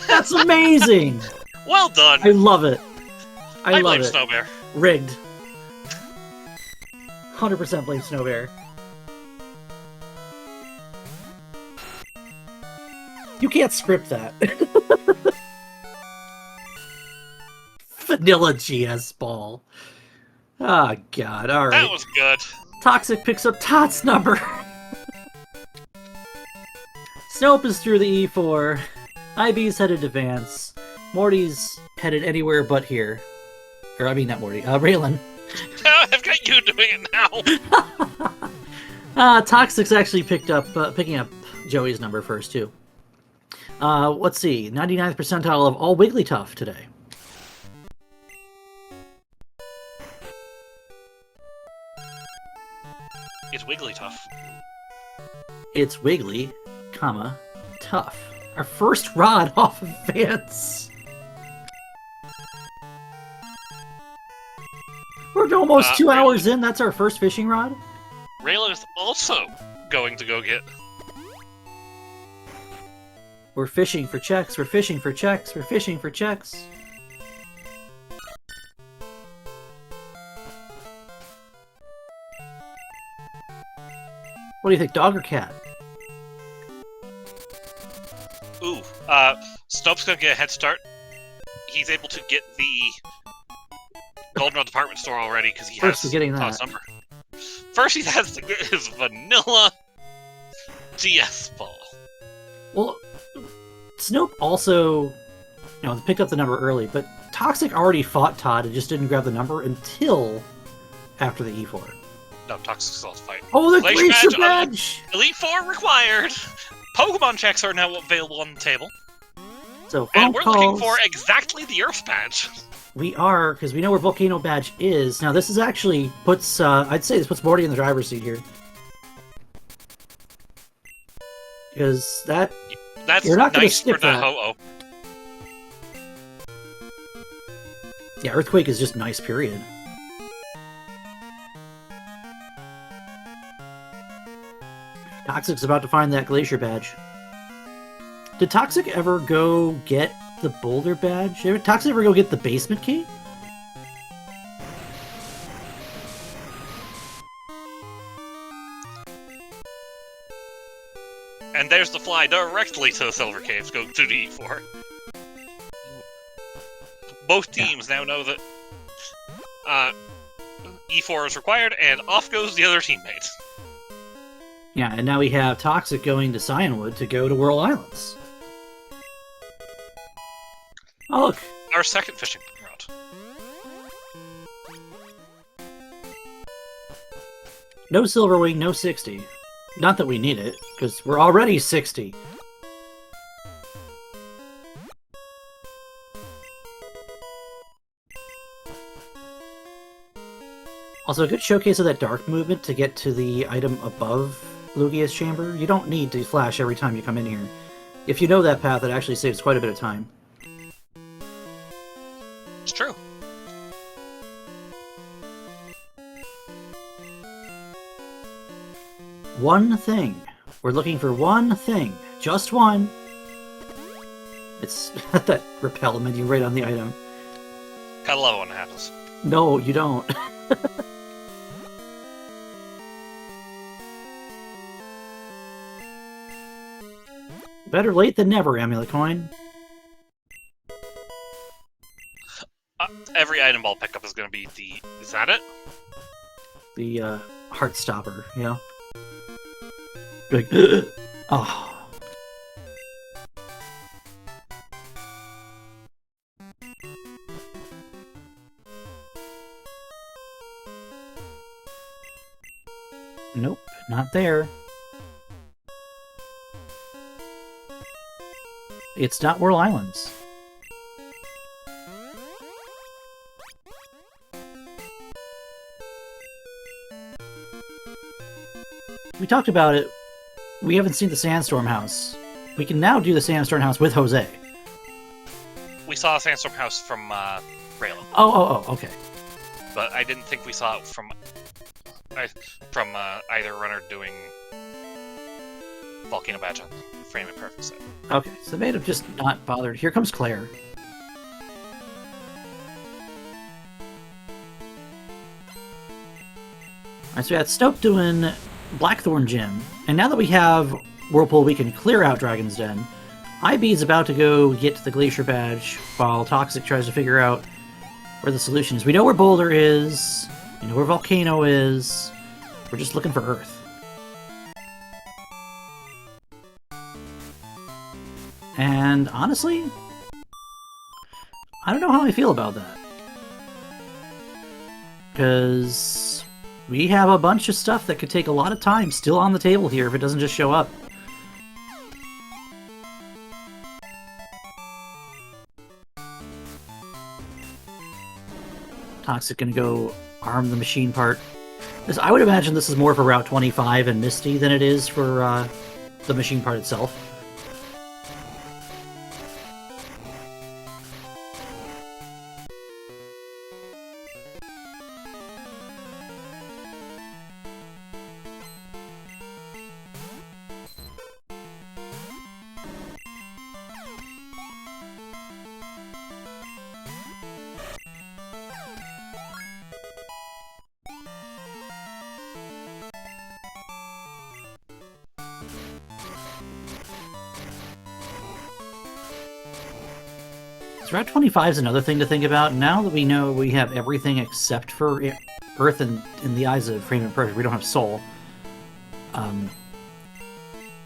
[SPEAKER 1] That's amazing!
[SPEAKER 2] Well done!
[SPEAKER 1] I love it. I love
[SPEAKER 2] blame
[SPEAKER 1] it.
[SPEAKER 2] Snow Bear.
[SPEAKER 1] Rigged. 100% blame Snow Bear. You can't script that. Vanilla GS Ball. Oh, God. All right.
[SPEAKER 2] That was good.
[SPEAKER 1] Toxic picks up Todd's number. Snope is through the E4. IB's headed to Vance. Morty's headed anywhere but here. Or, I mean, not Morty. Raylan.
[SPEAKER 2] I've got you doing it now!
[SPEAKER 1] Toxic's actually picking up Joey's number first, too. Let's see. 99th percentile of all Wigglytuff today.
[SPEAKER 2] It's Wigglytuff.
[SPEAKER 1] It's Wiggly, comma, Tough. Our first rod off of Vance. We're almost 2 hours in. That's our first fishing rod.
[SPEAKER 2] Raylan is also going to go get...
[SPEAKER 1] We're fishing for checks. We're fishing for checks. We're fishing for checks. What do you think, dog or cat?
[SPEAKER 2] Ooh, Snope's gonna get a head start. He's able to get the Goldenrod department store already because he has Todd's number. First, he has to get his vanilla GS Ball.
[SPEAKER 1] Well, Snope also, picked up the number early, but Toxic already fought Todd and just didn't grab the number until after the E4.
[SPEAKER 2] No, Toxic still has to fight.
[SPEAKER 1] Oh, the Glacier Badge!
[SPEAKER 2] Elite Four required! Pokemon checks are now available on the table.
[SPEAKER 1] So,
[SPEAKER 2] and we're looking for exactly the Earth Badge.
[SPEAKER 1] We are, because we know where Volcano Badge is. Now, this is actually puts, I'd say this puts Morty in the driver's seat here. Because that's you're not going to skip that.
[SPEAKER 2] Ho-Oh.
[SPEAKER 1] Yeah, Earthquake is just nice, period. Toxic's about to find that Glacier Badge. Did Toxic ever go get the boulder badge? Did Toxic ever go get the basement key?
[SPEAKER 2] And there's the fly directly to the Silver Caves. Go to the E4. Both teams now know that E4 is required, and off goes the other teammate.
[SPEAKER 1] Yeah, and now we have Toxic going to Cyanwood to go to Whirl Islands. Oh, look.
[SPEAKER 2] Our second fishing route.
[SPEAKER 1] No Silverwing, no 60. Not that we need it, because we're already 60. Also, a good showcase of that dark movement to get to the item above Lugia's chamber. You don't need to flash every time you come in here. If you know that path, it actually saves quite a bit of time.
[SPEAKER 2] It's true.
[SPEAKER 1] One thing. We're looking for one thing. Just one. It's that repel menu right on the item.
[SPEAKER 2] Gotta love it when it happens.
[SPEAKER 1] No, you don't. Better late than never, Amulet Coin.
[SPEAKER 2] Every item ball pickup is gonna be the... Is that it?
[SPEAKER 1] The, heart stopper, you know? Like, oh. Nope, not there. It's not Whirl Islands. We talked about it. We haven't seen the Sandstorm House. We can now do the Sandstorm House with Jose.
[SPEAKER 2] We saw a Sandstorm House from Raylan.
[SPEAKER 1] Oh, okay.
[SPEAKER 2] But I didn't think we saw it from either runner doing Volcano Badge on Frame Imperfect set.
[SPEAKER 1] Okay, so they may have just not bothered. Here comes Claire. Alright, so we had Stoke doing Blackthorn Gym, and now that we have Whirlpool, we can clear out Dragon's Den. IB's about to go get the Glacier Badge, while Toxic tries to figure out where the solution is. We know where Boulder is, we know where Volcano is, we're just looking for Earth. And honestly, I don't know how I feel about that. Because we have a bunch of stuff that could take a lot of time still on the table here if it doesn't just show up. Toxic gonna go arm the machine part. I would imagine this is more for Route 25 and Misty than it is for the machine part itself. Route 25 is another thing to think about. Now that we know we have everything except for Earth in the eyes of Frame Imperfect, we don't have Soul.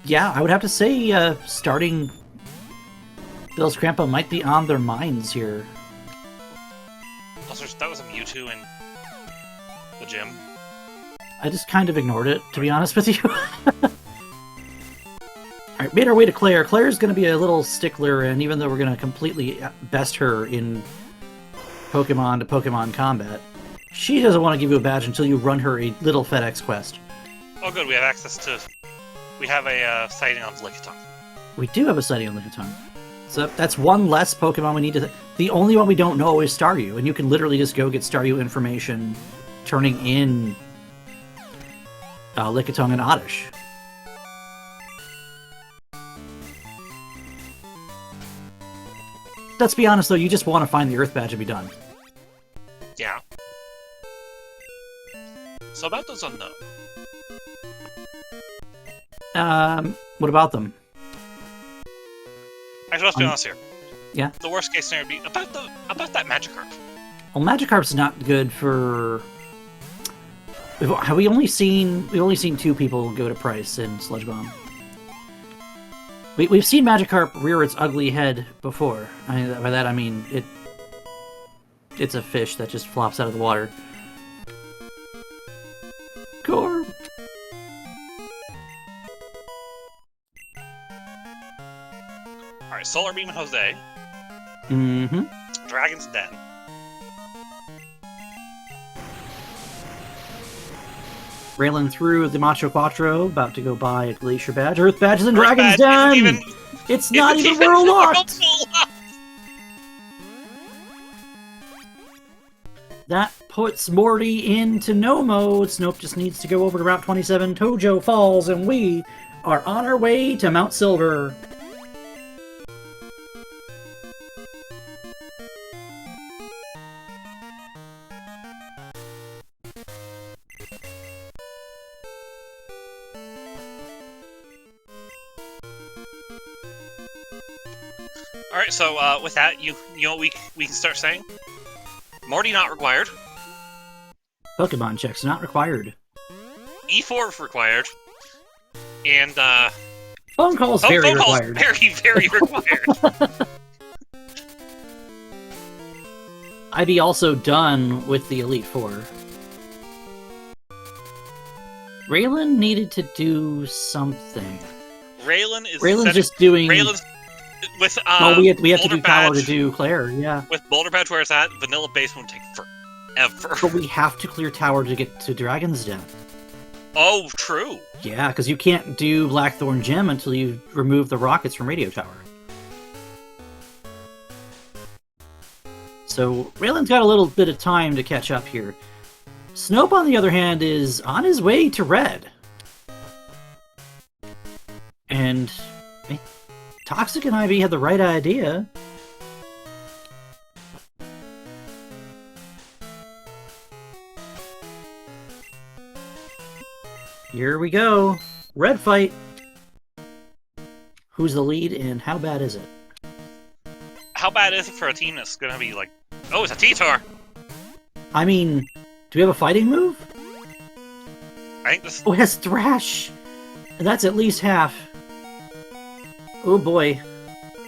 [SPEAKER 1] Yeah, I would have to say starting Bill's Crampa might be on their minds here.
[SPEAKER 2] Also, that was a Mewtwo in the gym.
[SPEAKER 1] I just kind of ignored it, to be honest with you. Alright, made our way to Claire. Claire's going to be a little stickler, and even though we're going to completely best her in Pokemon to Pokemon combat, she doesn't want to give you a badge until you run her a little FedEx quest.
[SPEAKER 2] Oh good, we have access to... We have a sighting on Lickitung.
[SPEAKER 1] We do have a sighting on Lickitung. So that's one less Pokemon we need to... The only one we don't know is Staryu, and you can literally just go get Staryu information turning in Lickitung and Oddish. let's be honest, though, you just want to find the Earth Badge and be done.
[SPEAKER 2] Yeah. So about those unknown.
[SPEAKER 1] What about them?
[SPEAKER 2] Actually, let's be honest here.
[SPEAKER 1] Yeah.
[SPEAKER 2] The worst case scenario would be about that Magikarp.
[SPEAKER 1] Well, Magikarp's not good for. We've only seen 2 people go to Price in Sludge Bomb. We've seen Magikarp rear its ugly head before. By that I mean it's a fish that just flops out of the water. Corp.
[SPEAKER 2] Alright, Solar Beam Jose.
[SPEAKER 1] Mm-hmm.
[SPEAKER 2] Dragon's Den.
[SPEAKER 1] Railing through the Macho Quattro, about to go buy a Glacier Badge. Earth Badge is in Dragon's
[SPEAKER 2] Badge
[SPEAKER 1] Den! It's not even World Locked! That puts Morty into no mode. Snope just needs to go over to Route 27 Tojo Falls, and we are on our way to Mount Silver.
[SPEAKER 2] Alright, so with that, you know what we can start saying? Morty not required.
[SPEAKER 1] Pokemon checks not required.
[SPEAKER 2] E4 is required. And
[SPEAKER 1] phone calls
[SPEAKER 2] phone
[SPEAKER 1] very
[SPEAKER 2] calls
[SPEAKER 1] required.
[SPEAKER 2] very, very required.
[SPEAKER 1] I'd be also done with the Elite Four. Raylan needed to do something.
[SPEAKER 2] Raylan's
[SPEAKER 1] just doing.
[SPEAKER 2] Raylan's with
[SPEAKER 1] well, we have to do
[SPEAKER 2] Badge,
[SPEAKER 1] Tower to do Claire, yeah.
[SPEAKER 2] With Boulder Badge where it's at, Vanilla Base won't take forever.
[SPEAKER 1] But we have to clear Tower to get to Dragon's Den.
[SPEAKER 2] Oh, true.
[SPEAKER 1] Yeah, because you can't do Blackthorn Gem until you remove the rockets from Radio Tower. So Raylan's got a little bit of time to catch up here. Snope, on the other hand, is on his way to Red. And Toxic and Ivy had the right idea. Here we go. Red fight. Who's the lead and how bad is it?
[SPEAKER 2] How bad is it for a team that's gonna be like, oh, it's a T-Tar?
[SPEAKER 1] I mean, do we have a fighting move?
[SPEAKER 2] I think this.
[SPEAKER 1] Oh, it has Thrash! And that's at least half. Oh boy.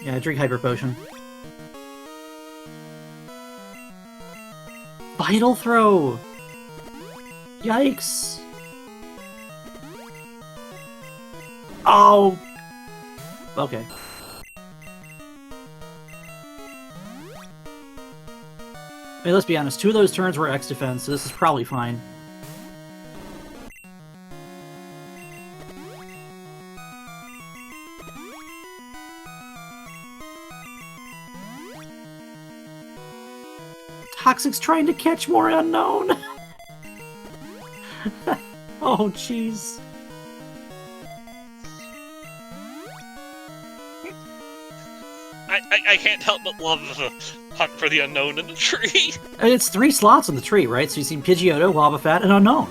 [SPEAKER 1] Yeah, drink Hyper Potion. Vital Throw! Yikes! Oh! Okay. I mean, let's be honest, 2 of those turns were X defense, so this is probably fine. Toxic's trying to catch more unknown! Oh, jeez.
[SPEAKER 2] I can't help but love the hunt for the unknown in the tree.
[SPEAKER 1] And it's 3 slots in the tree, right? So you've seen Pidgeotto, Wobbuffet, and Unknown.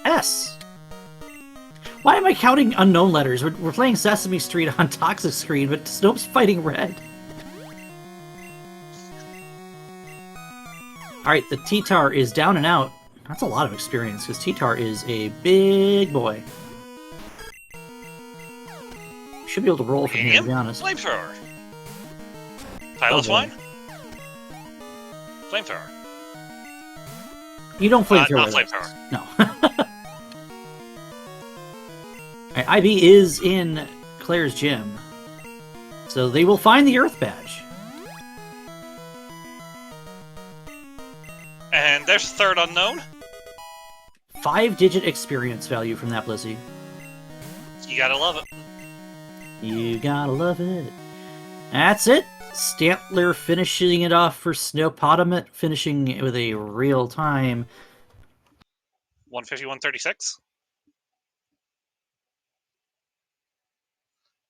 [SPEAKER 1] S. Why am I counting unknown letters? We're playing Sesame Street on Toxic Screen, but Snope's fighting Red. Alright, the T-Tar is down and out. That's a lot of experience, because T-Tar is a big boy. Should be able to roll from here, to be honest.
[SPEAKER 2] Flamethrower. Pilot's Wine? Flamethrower.
[SPEAKER 1] You don't flamethrower.
[SPEAKER 2] Not Flamethrower.
[SPEAKER 1] No. Alright, Ivy is in Claire's gym. So they will find the Earth Badge.
[SPEAKER 2] And there's third unknown.
[SPEAKER 1] 5-digit experience value from that Blissey.
[SPEAKER 2] You gotta love it.
[SPEAKER 1] You gotta love it. That's it. Stantler finishing it off for Snowpotamus, finishing it with a real time
[SPEAKER 2] 151.36.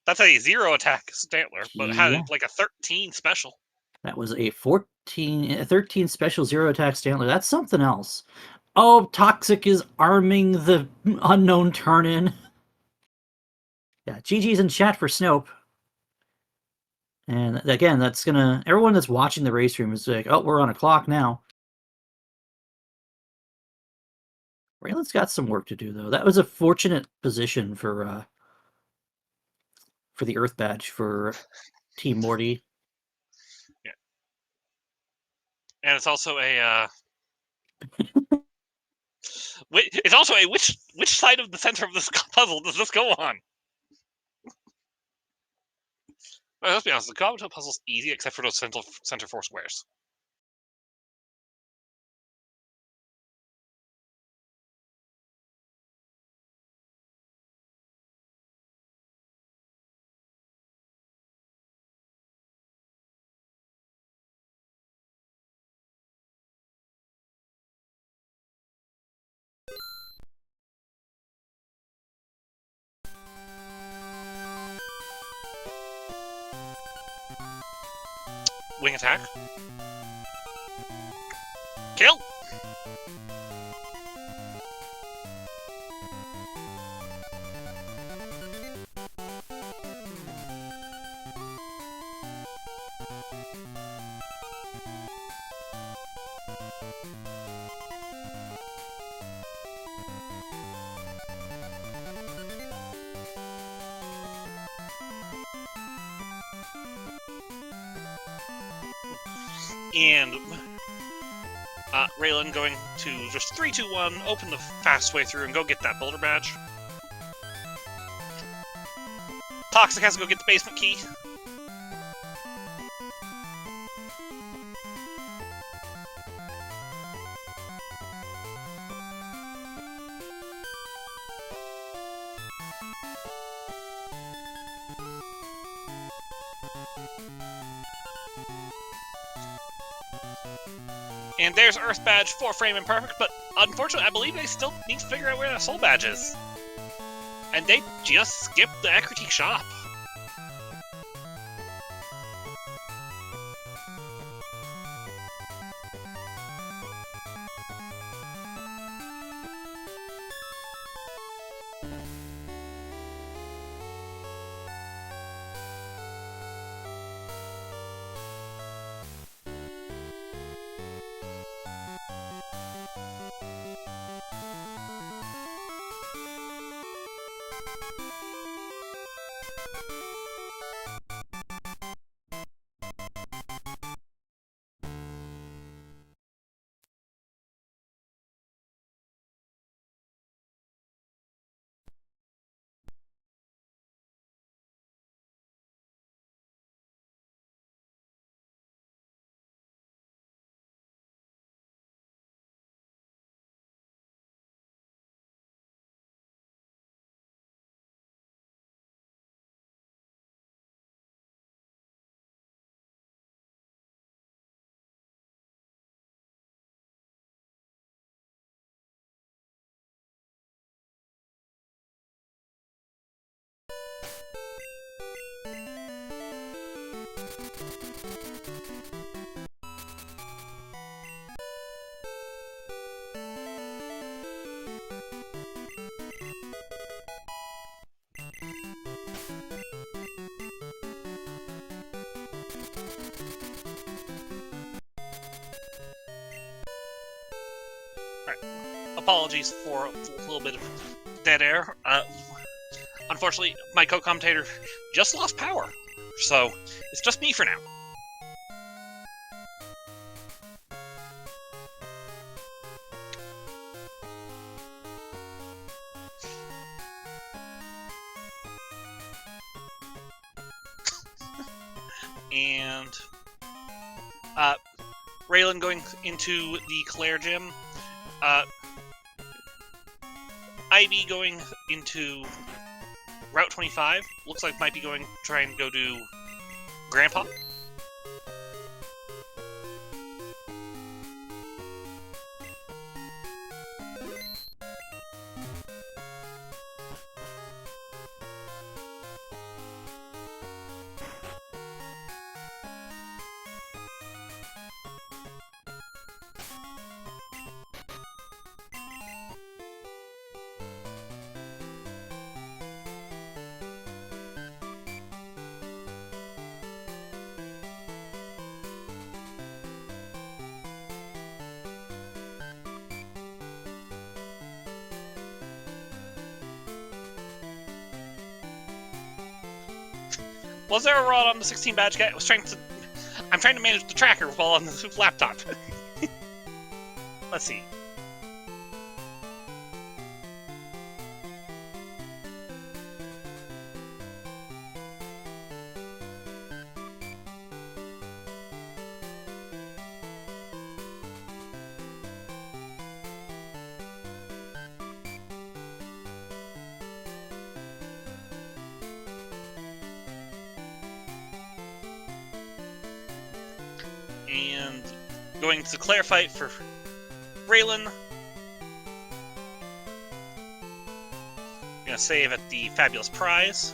[SPEAKER 2] That's a 0 attack Stantler, but had
[SPEAKER 1] Yeah.
[SPEAKER 2] like a 13 special.
[SPEAKER 1] That was a 13 special 0 attack Stantler. That's something else. Oh, Toxic is arming the unknown turn-in. Yeah, GG's in chat for Snope. And again, that's gonna... Everyone that's watching the race room is like, oh, we're on a clock now. Raylan's got some work to do, though. That was a fortunate position for the Earth Badge for Team Morty.
[SPEAKER 2] Yeah. And it's also a... it's also a which side of the center of this puzzle does this go on? Well, let's be honest, the Kabuto puzzle's easy except for those center 4 squares. Wing attack. Kill! And Raylan going to just 3, 2, 1, open the fast way through and go get that Boulder Badge. Toxic has to go get the basement key. And there's Earth Badge for Frame Imperfect, but unfortunately, I believe they still need to figure out where that Soul Badge is. And they just skipped the Critique Shop. Apologies for a little bit of dead air. Unfortunately, my co-commentator just lost power, so it's just me for now. And Raylan going into the Claire gym. IB going into Route 25. Looks like might be going try and go to Grandpa. Was there a rod on the 16 badge guy? I'm trying to manage the tracker while on the laptop. Let's see. And going to clarify it for Raylan. Gonna save at the Fabulous Prize.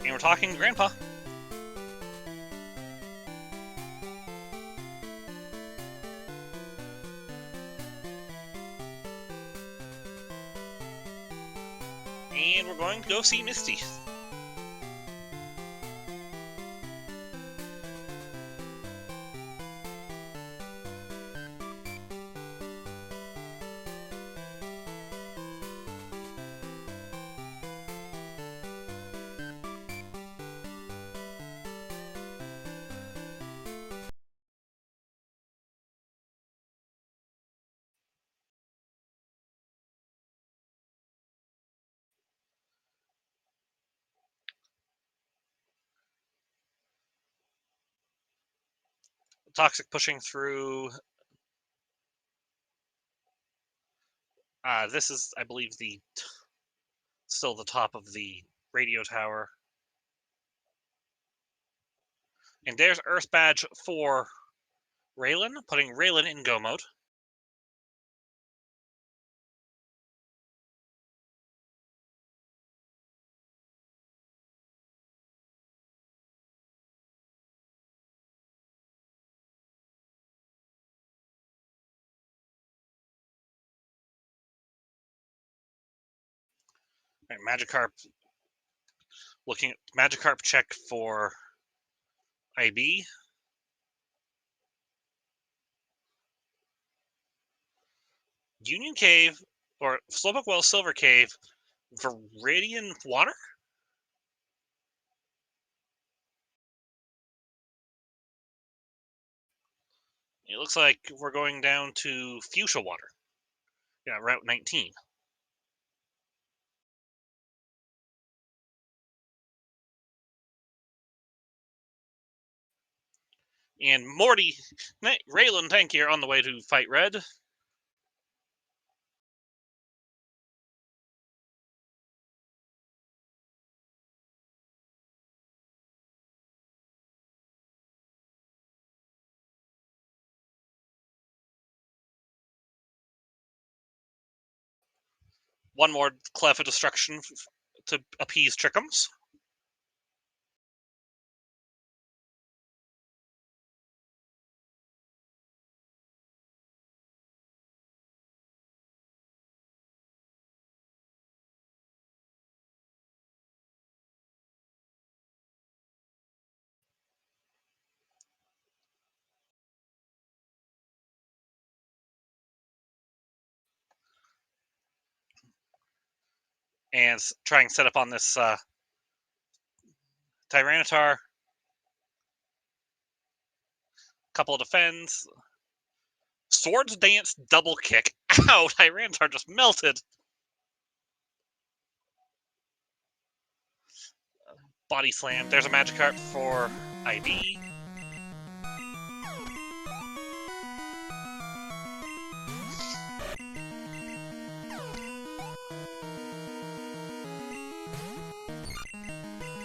[SPEAKER 2] And we're talking to Grandpa. And we're going to go see Misty. Toxic pushing through. This is, I believe, still the top of the radio tower. And there's Earth Badge for Raylan, putting Raylan in go mode. Right, Magikarp looking at Magikarp check for IB. Union Cave or Slowpoke Well Silver Cave, Viridian Water? It looks like we're going down to Fuchsia Water. Yeah, Route 19. And Morty, Raylan Tank here on the way to fight Red. One more Clef of Destruction to appease Trickums. And try and set up on this Tyranitar. Couple of defends. Swords Dance double kick. Ow, Tyranitar just melted. Body slam. There's a Magikarp for IB.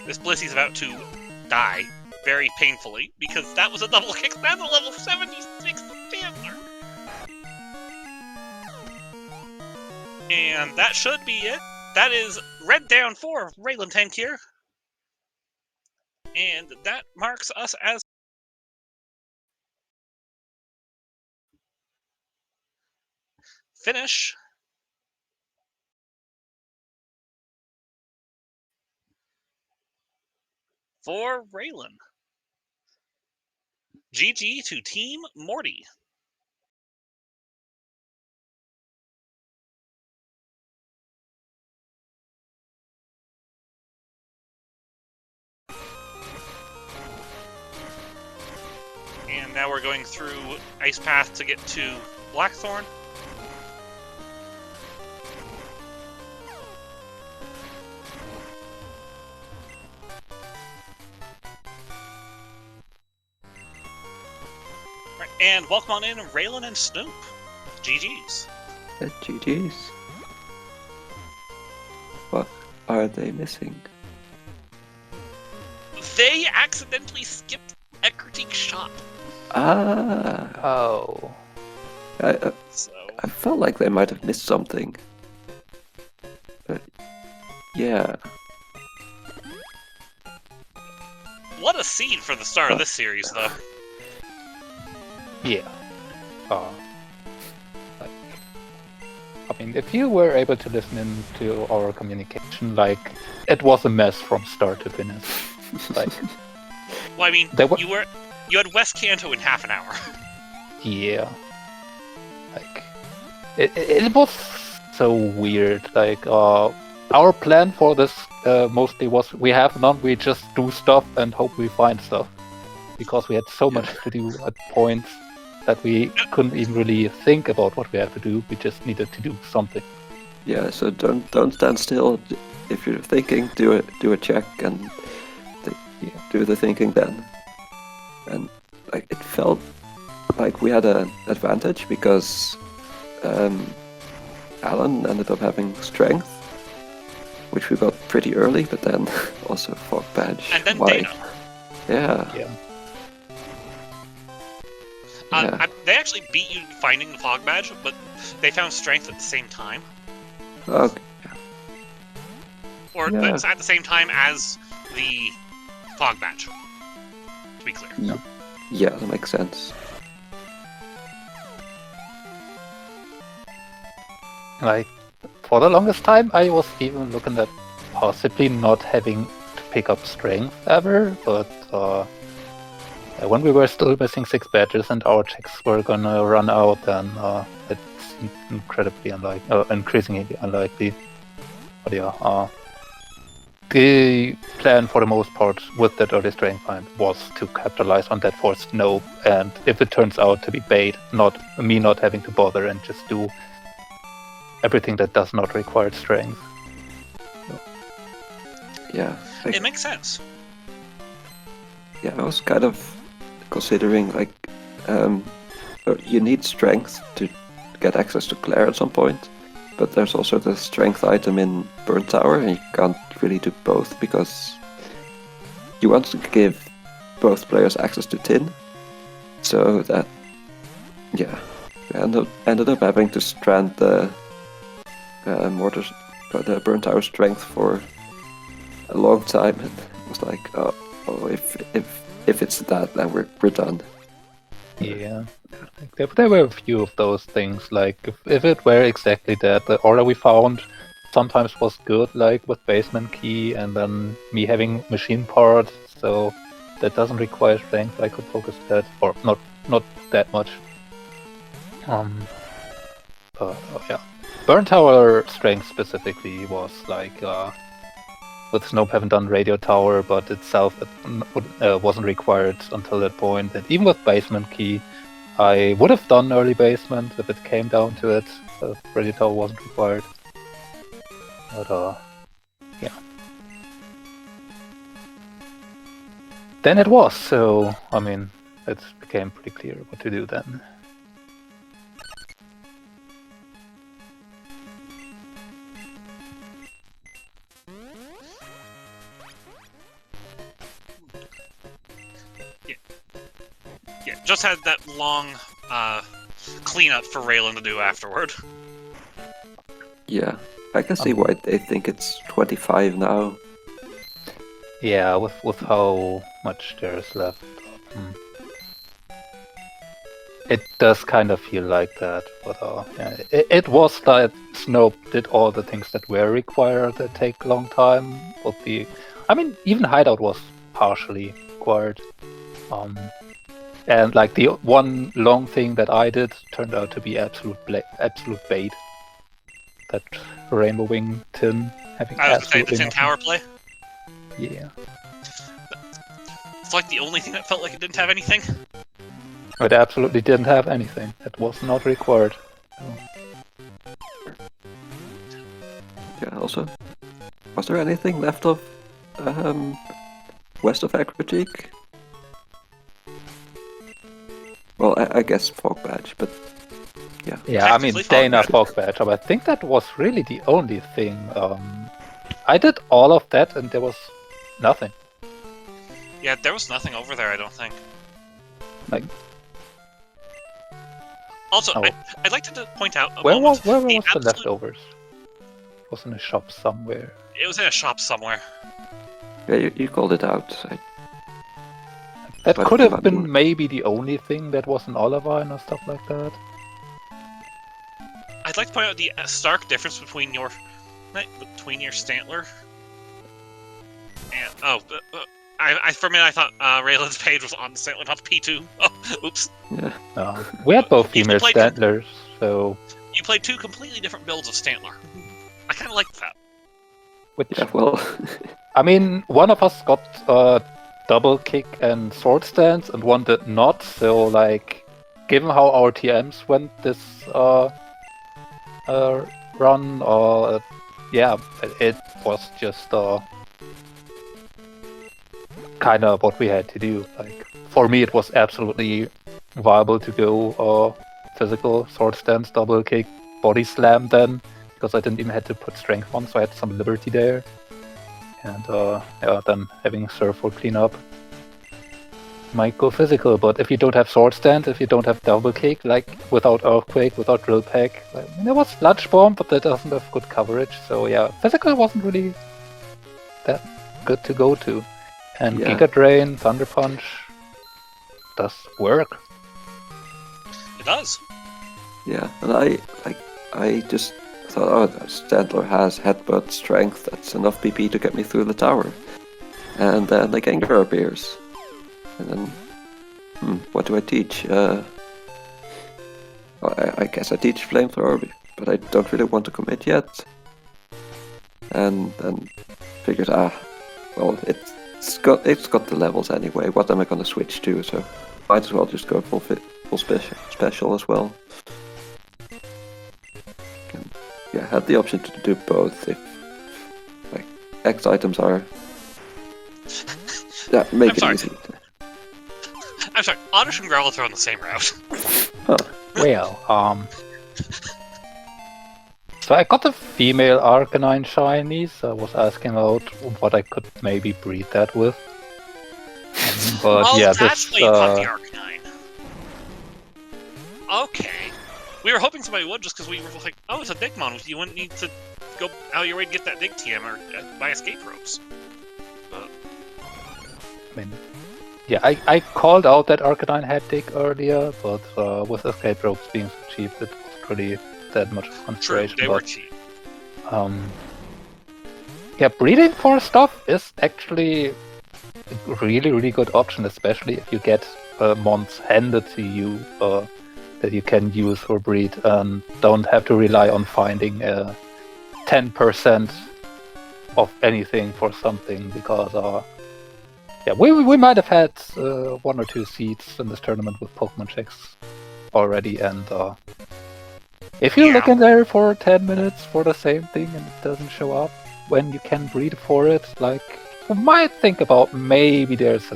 [SPEAKER 2] This Blissey's about to die very painfully because that was a double kick. That's a level 76 Stantler. And that should be it. That is red down for Raylan Tank here. And that marks us as finish. for Raylan. GG to Team Morty. And now we're going through Ice Path to get to Blackthorn. Right, and welcome on in Raylan and Snoop. GG's.
[SPEAKER 3] GG's. What are they missing?
[SPEAKER 2] They accidentally skipped a critique shop.
[SPEAKER 3] Ah.
[SPEAKER 4] Oh.
[SPEAKER 2] So
[SPEAKER 3] I felt like they might have missed something. But yeah.
[SPEAKER 2] what a scene for the start of this series, though.
[SPEAKER 4] Yeah. Like, I mean, if you were able to listen into our communication, like, it was a mess from start to finish. Like,
[SPEAKER 2] Well, I mean,
[SPEAKER 4] They were-
[SPEAKER 2] you had West Canto in half an hour.
[SPEAKER 4] yeah. Like, it was so weird. Like, our plan for this mostly was we have none, we just do stuff and hope we find stuff. Because we had so much to do at points that we couldn't even really think about what we had to do. We just needed to do something.
[SPEAKER 3] Yeah, so don't stand still. If you're thinking, do a check and do the thinking then. And like it felt like we had an advantage because Alan ended up having strength, which we got pretty early, but then also fog badge.
[SPEAKER 2] And then
[SPEAKER 3] Why?
[SPEAKER 2] Dana.
[SPEAKER 3] Yeah.
[SPEAKER 4] Yeah.
[SPEAKER 3] Yeah.
[SPEAKER 2] They actually beat you finding the fog badge, but they found strength at the same time.
[SPEAKER 3] Okay.
[SPEAKER 2] Or
[SPEAKER 3] Yeah.
[SPEAKER 2] it's at the same time as the fog badge, to be clear.
[SPEAKER 3] Yeah, that makes sense.
[SPEAKER 4] Like, for the longest time, I was even looking at possibly not having to pick up strength ever, but when we were still missing 6 badges and our checks were gonna run out, then it seemed incredibly increasingly unlikely. But yeah, the plan for the most part with that early strength find was to capitalize on that for Snow, and if it turns out to be bait, not having to bother and just do everything that does not require strength.
[SPEAKER 3] Yeah.
[SPEAKER 2] It makes sense.
[SPEAKER 3] Yeah, I was kind of considering like you need strength to get access to Claire at some point, but there's also the strength item in Burn Tower, and you can't really do both because you want to give both players access to Tin. So that, yeah, we ended up having to strand the the Burn Tower strength for a long time, and it was like, oh, if it's that, then we're done.
[SPEAKER 4] Yeah, like, there were a few of those things. Like if it were exactly that, the order we found sometimes was good, like with basement key, and then me having machine parts, so that doesn't require strength. I could focus that, or not that much. But yeah, Burn Tower strength specifically was like with Snope haven't done Radio Tower, but itself wasn't required until that point. And even with Basement Key, I would have done early basement if it came down to it. Radio Tower wasn't required. But yeah. Then it was, so I mean, it became pretty clear what to do then.
[SPEAKER 2] Yeah, just had that long cleanup for Raylan to do afterward.
[SPEAKER 3] Yeah, I can see why they think it's 25 now.
[SPEAKER 4] Yeah, with how much there is left. It does kind of feel like that, but yeah, it was that Snope did all the things that were required that take a long time. But I mean, even Hideout was partially required. And like the one long thing that I did turned out to be absolute bait. That rainbow wing tin having
[SPEAKER 2] I was gonna say
[SPEAKER 4] absolutely
[SPEAKER 2] the Tin
[SPEAKER 4] nothing.
[SPEAKER 2] Tower play.
[SPEAKER 4] Yeah.
[SPEAKER 2] It's like the only thing that felt like it didn't have anything.
[SPEAKER 4] It absolutely didn't have anything. That was not required.
[SPEAKER 3] Yeah, also, was there anything left of west of Critique? Well, I guess Fog Badge, but yeah.
[SPEAKER 4] Yeah, I mean,
[SPEAKER 2] Technically,
[SPEAKER 4] Dana
[SPEAKER 2] Fog
[SPEAKER 4] Fog Badge, but I think that was really the only thing. I did all of that and there was nothing.
[SPEAKER 2] Yeah, there was nothing over there, I don't think.
[SPEAKER 4] Like,
[SPEAKER 2] Also,
[SPEAKER 4] Oh.
[SPEAKER 2] I'd like to point out a
[SPEAKER 4] where
[SPEAKER 2] moment.
[SPEAKER 4] was the
[SPEAKER 2] absolute-
[SPEAKER 4] leftovers? It was in a shop somewhere.
[SPEAKER 2] It was in a shop somewhere.
[SPEAKER 3] Yeah, you called it out.
[SPEAKER 4] That
[SPEAKER 3] But
[SPEAKER 4] could
[SPEAKER 3] come
[SPEAKER 4] have
[SPEAKER 3] on,
[SPEAKER 4] been
[SPEAKER 3] you-
[SPEAKER 4] maybe the only thing that was in Olivine or stuff like that.
[SPEAKER 2] I'd like to point out the stark difference between your Stantler and for a minute I thought Raylan's page was on the Stantler, not the P2. Oh, oops.
[SPEAKER 3] Yeah.
[SPEAKER 4] We had both
[SPEAKER 2] You
[SPEAKER 4] female
[SPEAKER 2] played-
[SPEAKER 4] Stantlers, so
[SPEAKER 2] You played two completely different builds of Stantler. I kind of liked that.
[SPEAKER 4] which
[SPEAKER 3] Yeah, well,
[SPEAKER 4] I mean, one of us got double kick and sword stance, and one did not. So, like, given how our TMs went this run, yeah, it was just kind of what we had to do. Like, for me, it was absolutely viable to go physical sword stance, double kick, body slam then, because I didn't even have to put strength on, so I had some liberty there. And yeah, then having serve for cleanup might go physical, but if you don't have sword stand, if you don't have double kick, like without earthquake, without drill pack, like, there was sludge bomb, but that doesn't have good coverage. So yeah, physical wasn't really that good to go to. And
[SPEAKER 3] Yeah.
[SPEAKER 4] Giga Drain, Thunder Punch does work.
[SPEAKER 2] It does.
[SPEAKER 3] yeah, and I just thought, oh, Stantler has headbutt strength. That's enough PP to get me through the tower. And then the Gengar appears. And then, what do I teach? Well, I guess I teach Flamethrower, but I don't really want to commit yet. And then figured, well, it's got the levels anyway. What am I going to switch to? So might as well just go full special as well. And, yeah, had the option to do both if like X items are. Yeah, make it
[SPEAKER 2] sorry.
[SPEAKER 3] easy.
[SPEAKER 2] I'm sorry, Oddish and Growlithe are on the same route.
[SPEAKER 4] Well, so I got a female Arcanine Shinies. I was asking about what I could maybe breed that with. But
[SPEAKER 2] Oh,
[SPEAKER 4] yeah,
[SPEAKER 2] that's
[SPEAKER 4] this
[SPEAKER 2] why you caught the Arcanine. Okay. We were hoping somebody would, just because we were like, oh, it's a Digmon. You wouldn't need to go out of your way to get that Dig TM or buy escape ropes.
[SPEAKER 4] I mean, yeah, I called out that Arcanine had Dig earlier, but with escape ropes being so cheap, it wasn't really that much
[SPEAKER 2] True,
[SPEAKER 4] consideration.
[SPEAKER 2] they were cheap.
[SPEAKER 4] Yeah, breeding for stuff is actually a really, really good option, especially if you get mons handed to you that you can use for breed and don't have to rely on finding 10% of anything for something, because yeah, we might have had 1 or 2 seeds in this tournament with Pokemon checks already, and if you look in there for 10 minutes for the same thing and it doesn't show up when you can breed for it, like, you might think about maybe there's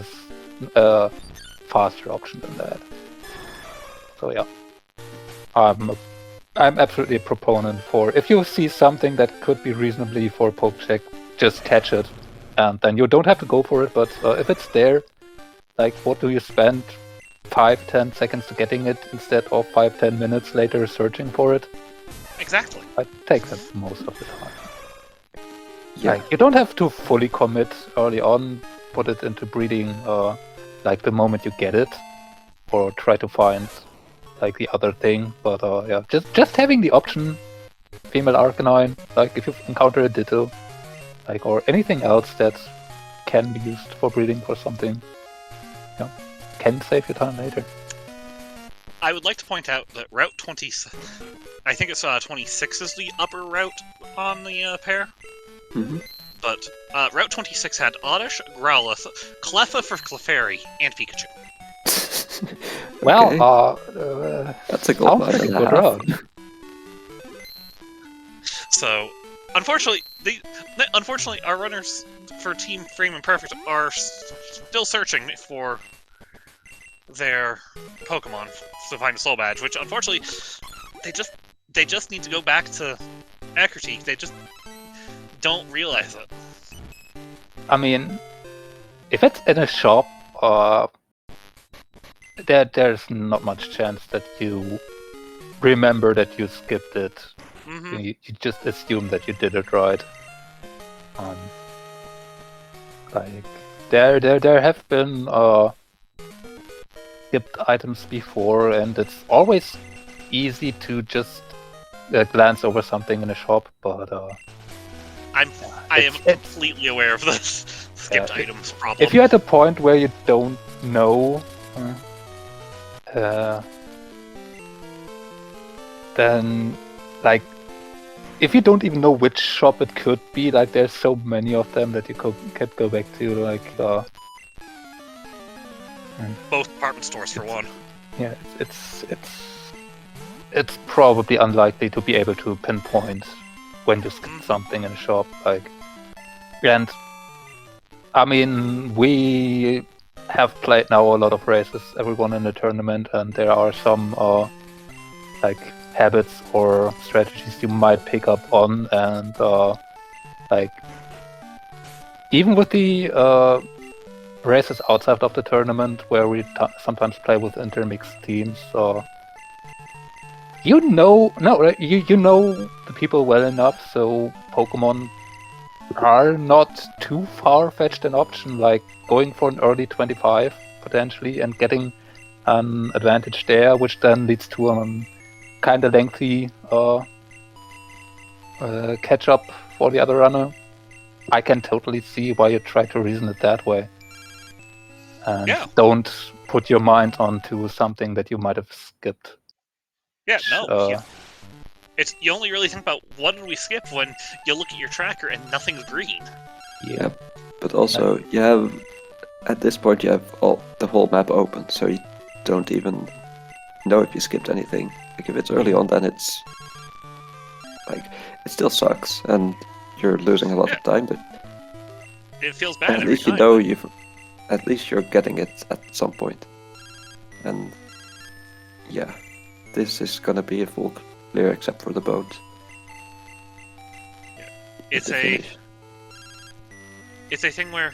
[SPEAKER 4] a faster option than that. So yeah, I'm absolutely a proponent for, if you see something that could be reasonably for poke check, just catch it, and then you don't have to go for it. But if it's there, like, what do you spend 5-10 seconds to getting it instead of 5-10 minutes later searching for it?
[SPEAKER 2] Exactly.
[SPEAKER 4] I take that most of the time.
[SPEAKER 3] Yeah,
[SPEAKER 4] Like, you don't have to fully commit early on, put it into breeding like the moment you get it, or try to find like the other thing. But yeah, just having the option, female Arcanine, like if you encounter a Ditto, like, or anything else that can be used for breeding for something. Yeah, can save your time later.
[SPEAKER 2] I would like to point out that Route 20, I think it's 26 is the upper route on the pair.
[SPEAKER 3] Mm-hmm.
[SPEAKER 2] But Route 26 had Oddish, Growlithe, Cleffa for Clefairy, and Pikachu.
[SPEAKER 3] Okay.
[SPEAKER 4] Well,
[SPEAKER 3] That's a gold
[SPEAKER 4] sounds
[SPEAKER 3] mine
[SPEAKER 4] like a
[SPEAKER 3] and a
[SPEAKER 4] good
[SPEAKER 3] half.
[SPEAKER 4] route.
[SPEAKER 2] So, unfortunately, our runners for Team Frame Imperfect are still searching for their Pokemon to find a Soul Badge, which unfortunately they just need to go back to Ecruteak. They just don't realize it.
[SPEAKER 4] I mean, if it's in a shop, there's not much chance that you remember that you skipped it.
[SPEAKER 2] Mm-hmm.
[SPEAKER 4] You just assume that you did it right. Like there have been skipped items before, and it's always easy to just glance over something in a shop, but
[SPEAKER 2] I am completely aware of this skipped
[SPEAKER 4] Yeah,
[SPEAKER 2] items problem.
[SPEAKER 4] if you're at a point where you don't know, then like if you don't even know which shop it could be, like there's so many of them that you can go back to, like
[SPEAKER 2] both department stores for one.
[SPEAKER 4] yeah, it's probably unlikely to be able to pinpoint when you skip something in a shop, like. And I mean, we have played now a lot of races, everyone in the tournament, and there are some like habits or strategies you might pick up on, and like even with the races outside of the tournament where we sometimes play with intermixed teams, you know the people well enough, so Pokemon are not too far-fetched an option, like going for an early 25 potentially and getting an advantage there, which then leads to a kind of lengthy catch-up for the other runner. I can totally see why you try to reason it that way. And don't put your mind onto something that you might have skipped.
[SPEAKER 2] Yeah, no. It's you only really think about what did we skip when you look at your tracker and nothing's green.
[SPEAKER 3] Yeah, but also you have at this point you have the whole map open, so you don't even know if you skipped anything. Like if it's early on, then it's like it still sucks and you're losing a lot of time. But
[SPEAKER 2] it feels bad.
[SPEAKER 3] At least you know at least you're getting it at some point. And yeah, this is gonna be a full clear except for the boat.
[SPEAKER 2] Yeah. It's a thing where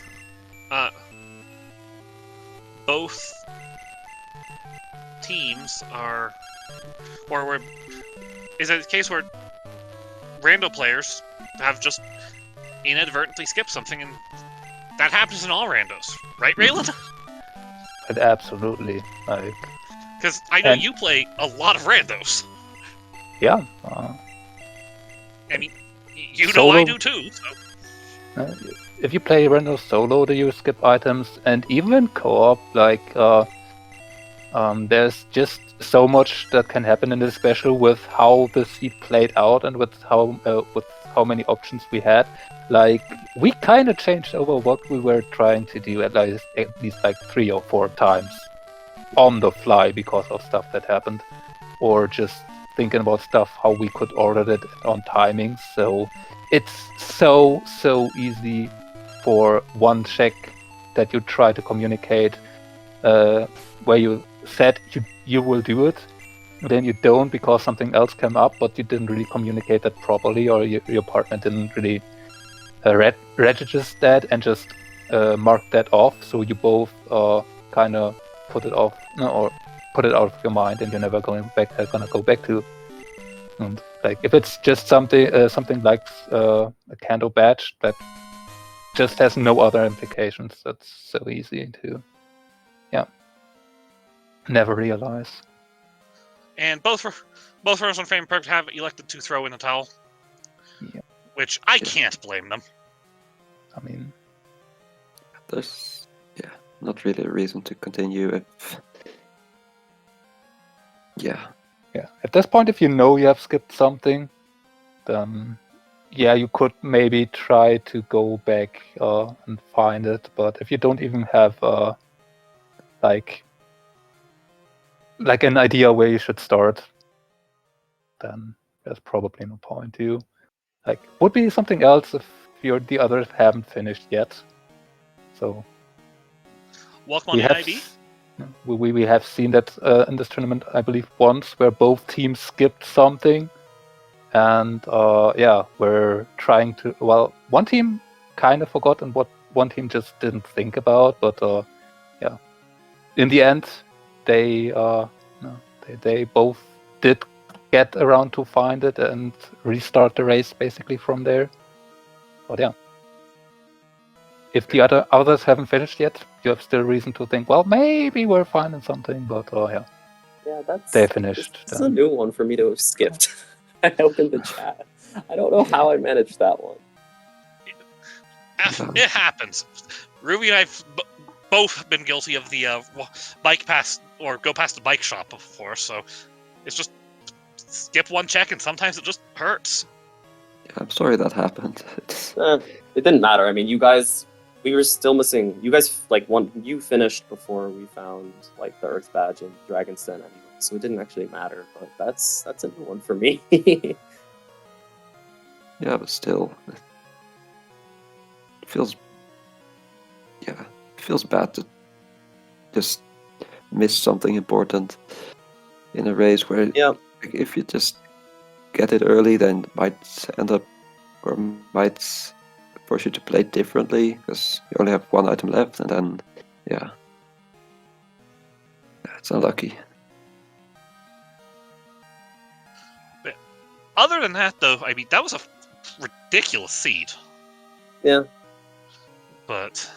[SPEAKER 2] both teams are, or is it a case where rando players have just inadvertently skipped something, and that happens in all randos, right, Raylan?
[SPEAKER 4] Absolutely, like.
[SPEAKER 2] Because I know you play a lot of randos.
[SPEAKER 4] Yeah.
[SPEAKER 2] I mean, you know I do too. So.
[SPEAKER 4] If you play random solo, do you skip items? And even in co-op, like, there's just so much that can happen in this special with how the seed played out and with how many options we had. Like, we kind of changed over what we were trying to do at least like 3 or 4 times on the fly because of stuff that happened, or just thinking about stuff how we could order it on timing. So it's so easy for one check that you try to communicate where you said you will do it, then you don't because something else came up, but you didn't really communicate that properly, or your partner didn't really register that and just mark that off, so you both kind of put it off, or put it out of your mind, and you're never gonna go back to. And like if it's just something like a candle badge that just has no other implications, that's so easy to never realize.
[SPEAKER 2] And both runners on Frame Imperfect have elected to throw in the towel.
[SPEAKER 4] Yeah.
[SPEAKER 2] Which I can't blame them.
[SPEAKER 4] I mean,
[SPEAKER 3] there's not really a reason to continue if
[SPEAKER 4] Yeah. At this point, if you know you have skipped something, then you could maybe try to go back and find it. But if you don't even have like an idea where you should start, then there's probably no point to. Like, would be something else if the others haven't finished yet. So
[SPEAKER 2] Welcome on
[SPEAKER 4] we
[SPEAKER 2] the
[SPEAKER 4] have
[SPEAKER 2] IB.
[SPEAKER 4] we have seen that in this tournament, I believe, once where both teams skipped something, and we're trying to. Well, one team kind of forgot, and what one team just didn't think about. But in the end, they both did get around to find it and restart the race basically from there. But yeah. If the others haven't finished yet, you have still reason to think, well, maybe we're finding something, but
[SPEAKER 5] Yeah,
[SPEAKER 4] they finished.
[SPEAKER 5] This is a new one for me to have skipped. I opened the chat. I don't know how I managed that one.
[SPEAKER 2] It happens. Ruby and I've both been guilty of the bike pass or go past the bike shop before, so it's just skip one check and sometimes it just hurts.
[SPEAKER 3] Yeah, I'm sorry that happened.
[SPEAKER 5] It didn't matter. I mean, we were still missing. You guys, you finished before we found like the Earth Badge and Dragon's Den anyway, so it didn't actually matter. But that's a new one for me.
[SPEAKER 3] Yeah, but still, it feels bad to just miss something important in a race where if you just get it early, then it might end up or might force you to play differently because you only have one item left, and then it's unlucky.
[SPEAKER 2] But other than that, though, I mean, that was a ridiculous seed.
[SPEAKER 5] Yeah.
[SPEAKER 2] But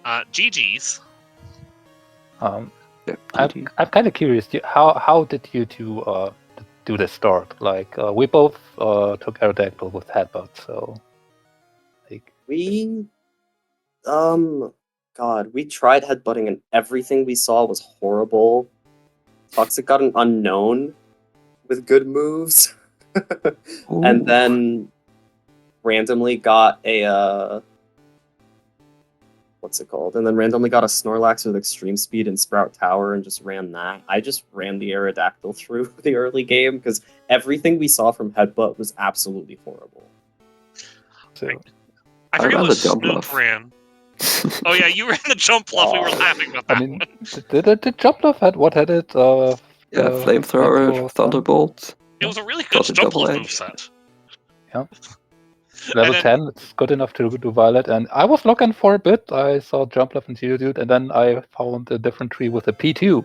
[SPEAKER 2] GG's.
[SPEAKER 4] I'm kind of curious. How did you two do the start? Like we both took Aerodactyl with headbutt, so like
[SPEAKER 5] we we tried headbutting and everything we saw was horrible. Toxic got an unknown with good moves. And then randomly got a what's it called? And then randomly got a Snorlax with extreme speed and Sprout Tower and just ran that. I just ran the Aerodactyl through the early game because everything we saw from Headbutt was absolutely horrible.
[SPEAKER 4] So
[SPEAKER 2] I forget what
[SPEAKER 3] the jump
[SPEAKER 2] Snoop
[SPEAKER 3] bluff.
[SPEAKER 2] ran. Oh yeah, you ran the jump bluff. We were laughing about that.
[SPEAKER 4] I mean, the jump bluff had it?
[SPEAKER 3] Flamethrower, Thunderbolt.
[SPEAKER 2] It was a really good jump bluff moveset.
[SPEAKER 4] Yeah. Level 10, it's good enough to do Violet, and I was looking for a bit. I saw Jump Bluff and Geodude, and then I found a different tree with a P2,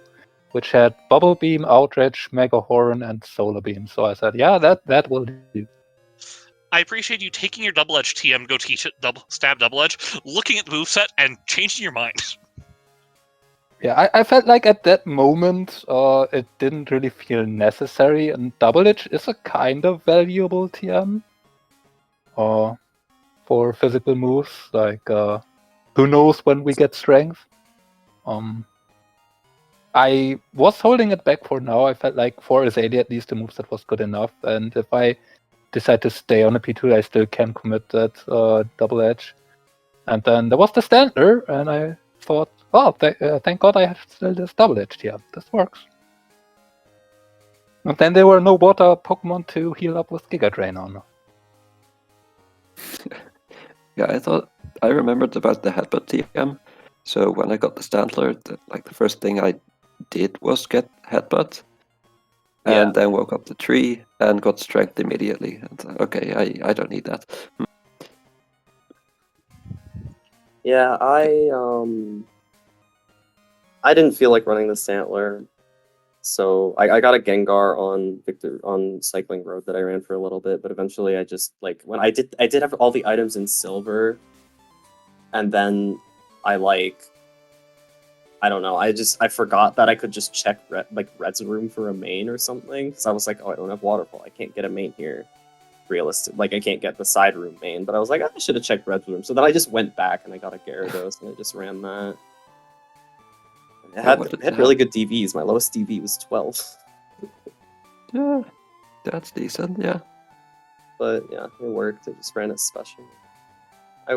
[SPEAKER 4] which had Bubble Beam, Outrage, Mega Horn, and Solar Beam. So I said, yeah, that will do.
[SPEAKER 2] I appreciate you taking your Double Edge TM, go teach it, stab Double Edge, looking at the moveset, and changing your mind.
[SPEAKER 4] Yeah, I felt like at that moment, it didn't really feel necessary, and Double Edge is a kind of valuable TM. For physical moves, like who knows when we get strength. I was holding it back for now. I felt like for Azalea at least the moveset was good enough, and if I decide to stay on a P2, I still can commit that Double Edge. And then there was the Standler, and I thought, oh, thank God I have still this Double Edge here. This works. And then there were no water Pokemon to heal up with Giga Drain on.
[SPEAKER 3] Yeah, I remembered about the Headbutt TM. So when I got the Standler, the first thing I did was get Headbutt. And then woke up the tree and got Strength immediately. And okay, I don't need that.
[SPEAKER 5] Yeah, I didn't feel like running the Stantler. So I got a Gengar on Cycling Road that I ran for a little bit, but eventually I just when I did have all the items in silver, and then I don't know, I forgot that I could just check Red's room for a main or something, because I was like, oh, I don't have Waterfall, I can't get a main here. realistic. Like I can't get the side room main, but I was like, I should have checked red room. So then I just went back and I got a Gyarados and I just ran that. It had really good DVs. My lowest DV was 12.
[SPEAKER 3] Yeah, that's decent. Yeah.
[SPEAKER 5] But yeah, it worked. I just ran it special. I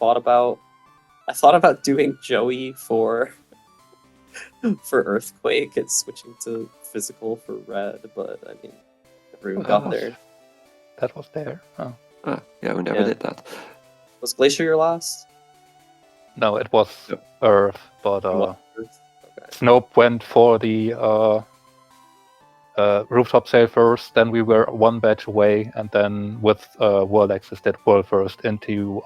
[SPEAKER 5] thought about doing Joey for Earthquake and switching to physical for red, but I mean, never even got there.
[SPEAKER 4] That was there. Oh.
[SPEAKER 3] Yeah, we never did that.
[SPEAKER 5] Was Glacier your last?
[SPEAKER 4] No, it was Earth, but
[SPEAKER 5] Earth? Okay.
[SPEAKER 4] Snope went for the rooftop sale first, then we were one batch away, and then with World Access did World first into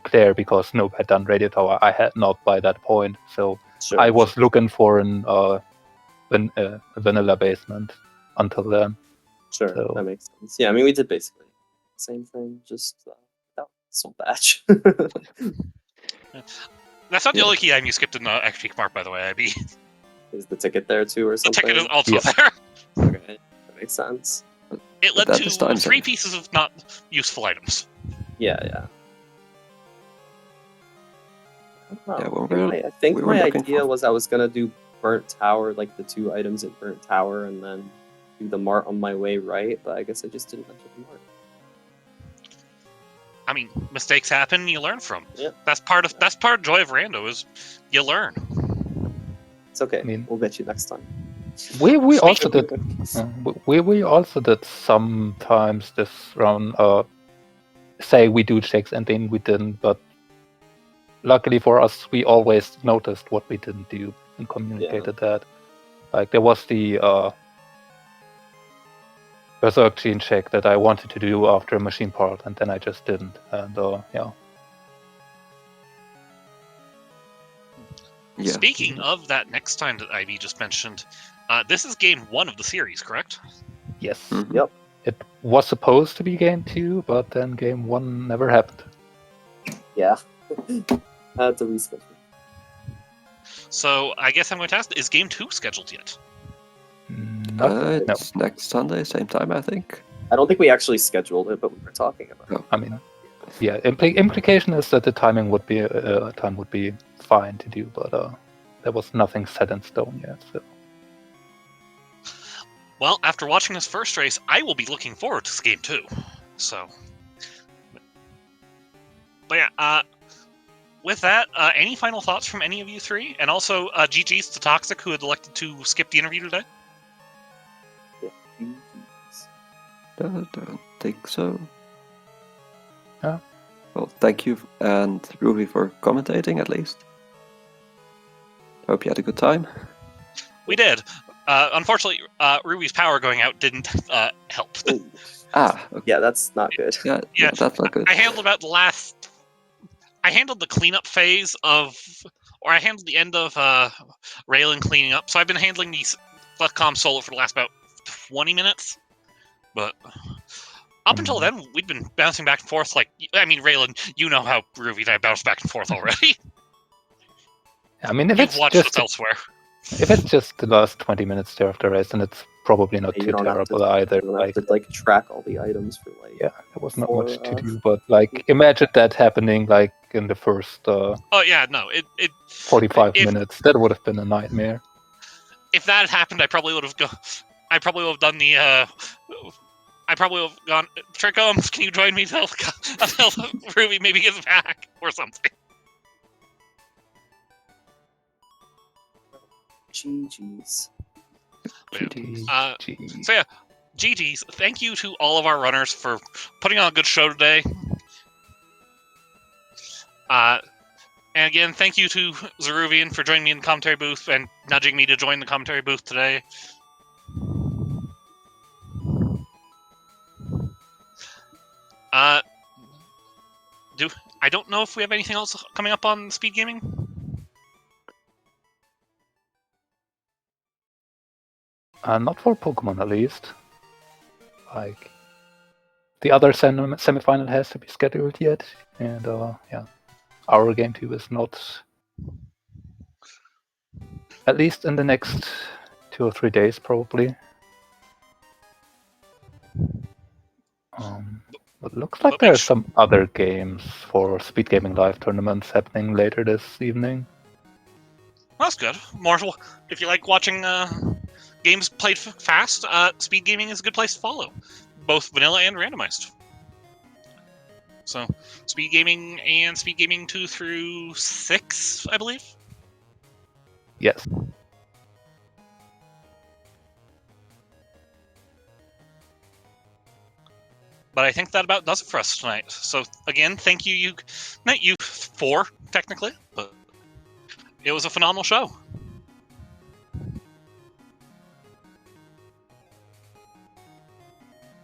[SPEAKER 4] Claire because Snope had done Radio Tower. I had not by that point, so I was looking for a vanilla basement until then.
[SPEAKER 5] Sure,
[SPEAKER 4] So.
[SPEAKER 5] that makes sense. Yeah, I mean, we did basically the same thing, just without Soul Batch.
[SPEAKER 2] That's not the only key item you skipped in the XP Mark, by the way, IB.
[SPEAKER 5] Is the ticket there too, or
[SPEAKER 2] The
[SPEAKER 5] something?
[SPEAKER 2] ticket is also there.
[SPEAKER 5] Okay, that makes sense.
[SPEAKER 2] It led
[SPEAKER 3] that
[SPEAKER 2] to
[SPEAKER 3] is time
[SPEAKER 2] 3
[SPEAKER 3] saving.
[SPEAKER 2] pieces of not useful items.
[SPEAKER 5] Yeah.
[SPEAKER 3] well,
[SPEAKER 5] I think
[SPEAKER 3] we were
[SPEAKER 5] my
[SPEAKER 3] looking
[SPEAKER 5] idea
[SPEAKER 3] for-
[SPEAKER 5] was I was gonna do Burnt Tower, like the 2 items at Burnt Tower, and then do the Mart on my way right, but I guess I just didn't enter the Mart.
[SPEAKER 2] I mean, mistakes happen, you learn from.
[SPEAKER 5] Yep.
[SPEAKER 2] That's part of joy of Rando is you learn.
[SPEAKER 5] It's okay.
[SPEAKER 4] I mean-
[SPEAKER 5] We'll get you next time.
[SPEAKER 4] We also did we also did sometimes this round say we do checks and then we didn't, but luckily for us we always noticed what we didn't do and communicated that. Like there was the Berserk gene check that I wanted to do after a machine part and then I just didn't, and
[SPEAKER 3] Yeah.
[SPEAKER 2] Speaking of that next time that IB just mentioned, this is game 1 of the series, correct?
[SPEAKER 4] yes.
[SPEAKER 3] Mhm.
[SPEAKER 5] Yep.
[SPEAKER 4] It was supposed to be game 2, but then game 1 never happened.
[SPEAKER 5] Yeah. That's a reschedule.
[SPEAKER 2] So I guess I'm going to ask, is game 2 scheduled yet?
[SPEAKER 4] No.
[SPEAKER 3] It's next Sunday, same time, I think.
[SPEAKER 5] I don't think we actually scheduled it, but we were talking about it.
[SPEAKER 4] I mean, yeah. Implication is that the timing would be fine to do, but there was nothing set in stone yet. So.
[SPEAKER 2] Well, after watching this first race, I will be looking forward to game 2. So, but yeah. With that, any final thoughts from any of you 3? And also, GG's to Toxic, who had elected to skip the interview today.
[SPEAKER 3] Don't think so.
[SPEAKER 4] Yeah.
[SPEAKER 3] Well, thank you, and Ruby for commentating at least. Hope you had a good time.
[SPEAKER 2] We did. Unfortunately, Ruby's power going out didn't help.
[SPEAKER 5] Ooh.
[SPEAKER 3] Okay.
[SPEAKER 5] Yeah, that's not good.
[SPEAKER 3] Yeah,
[SPEAKER 2] Yeah,
[SPEAKER 3] that's not good.
[SPEAKER 2] I handled about I handled the cleanup phase I handled the end of Raylan cleaning up. So I've been handling these Lefcom solo for the last about 20 minutes. But up until then, we'd been bouncing back and forth. Like, I mean, Raylan, you know how Ruby and I bounce back and forth already.
[SPEAKER 4] I mean, if
[SPEAKER 2] You've
[SPEAKER 4] it's
[SPEAKER 2] watched
[SPEAKER 4] just
[SPEAKER 2] us elsewhere.
[SPEAKER 4] if it's just the last 20 minutes there after race, then it's probably not
[SPEAKER 5] You
[SPEAKER 4] too
[SPEAKER 5] don't have
[SPEAKER 4] terrible
[SPEAKER 5] to-
[SPEAKER 4] either.
[SPEAKER 5] You don't have to track all the items for
[SPEAKER 4] Yeah, there was not
[SPEAKER 5] for,
[SPEAKER 4] much to do, but like imagine that happening like in the first
[SPEAKER 2] Oh yeah, no, it
[SPEAKER 4] 45
[SPEAKER 2] if-
[SPEAKER 4] minutes. That would have been a nightmare.
[SPEAKER 2] if that had happened, I probably would have done the I probably would have gone, Trico, can you join me until Ruby maybe gets back or something.
[SPEAKER 5] GG's.
[SPEAKER 4] GG.
[SPEAKER 2] So yeah, GG's. Thank you to all of our runners for putting on a good show today. And again, thank you to Zeruvian for joining me in the commentary booth and nudging me to join the commentary booth today. I don't know if we have anything else coming up on SpeedGaming.
[SPEAKER 4] Not for Pokemon, at least. Like, the other semifinal has to be scheduled yet, and yeah, our game 2 is not. At least in the next 2 or 3 days, probably. like
[SPEAKER 2] But
[SPEAKER 4] there are
[SPEAKER 2] make
[SPEAKER 4] some other games for SpeedGaming Live tournaments happening later this evening.
[SPEAKER 2] That's good. More, if you like watching games played fast, Speed Gaming is a good place to follow, both vanilla and randomized. So, Speed Gaming and Speed Gaming 2 through 6, I believe.
[SPEAKER 4] Yes.
[SPEAKER 2] But I think that about does it for us tonight. So again, thank you, not you four technically, but it was a phenomenal show.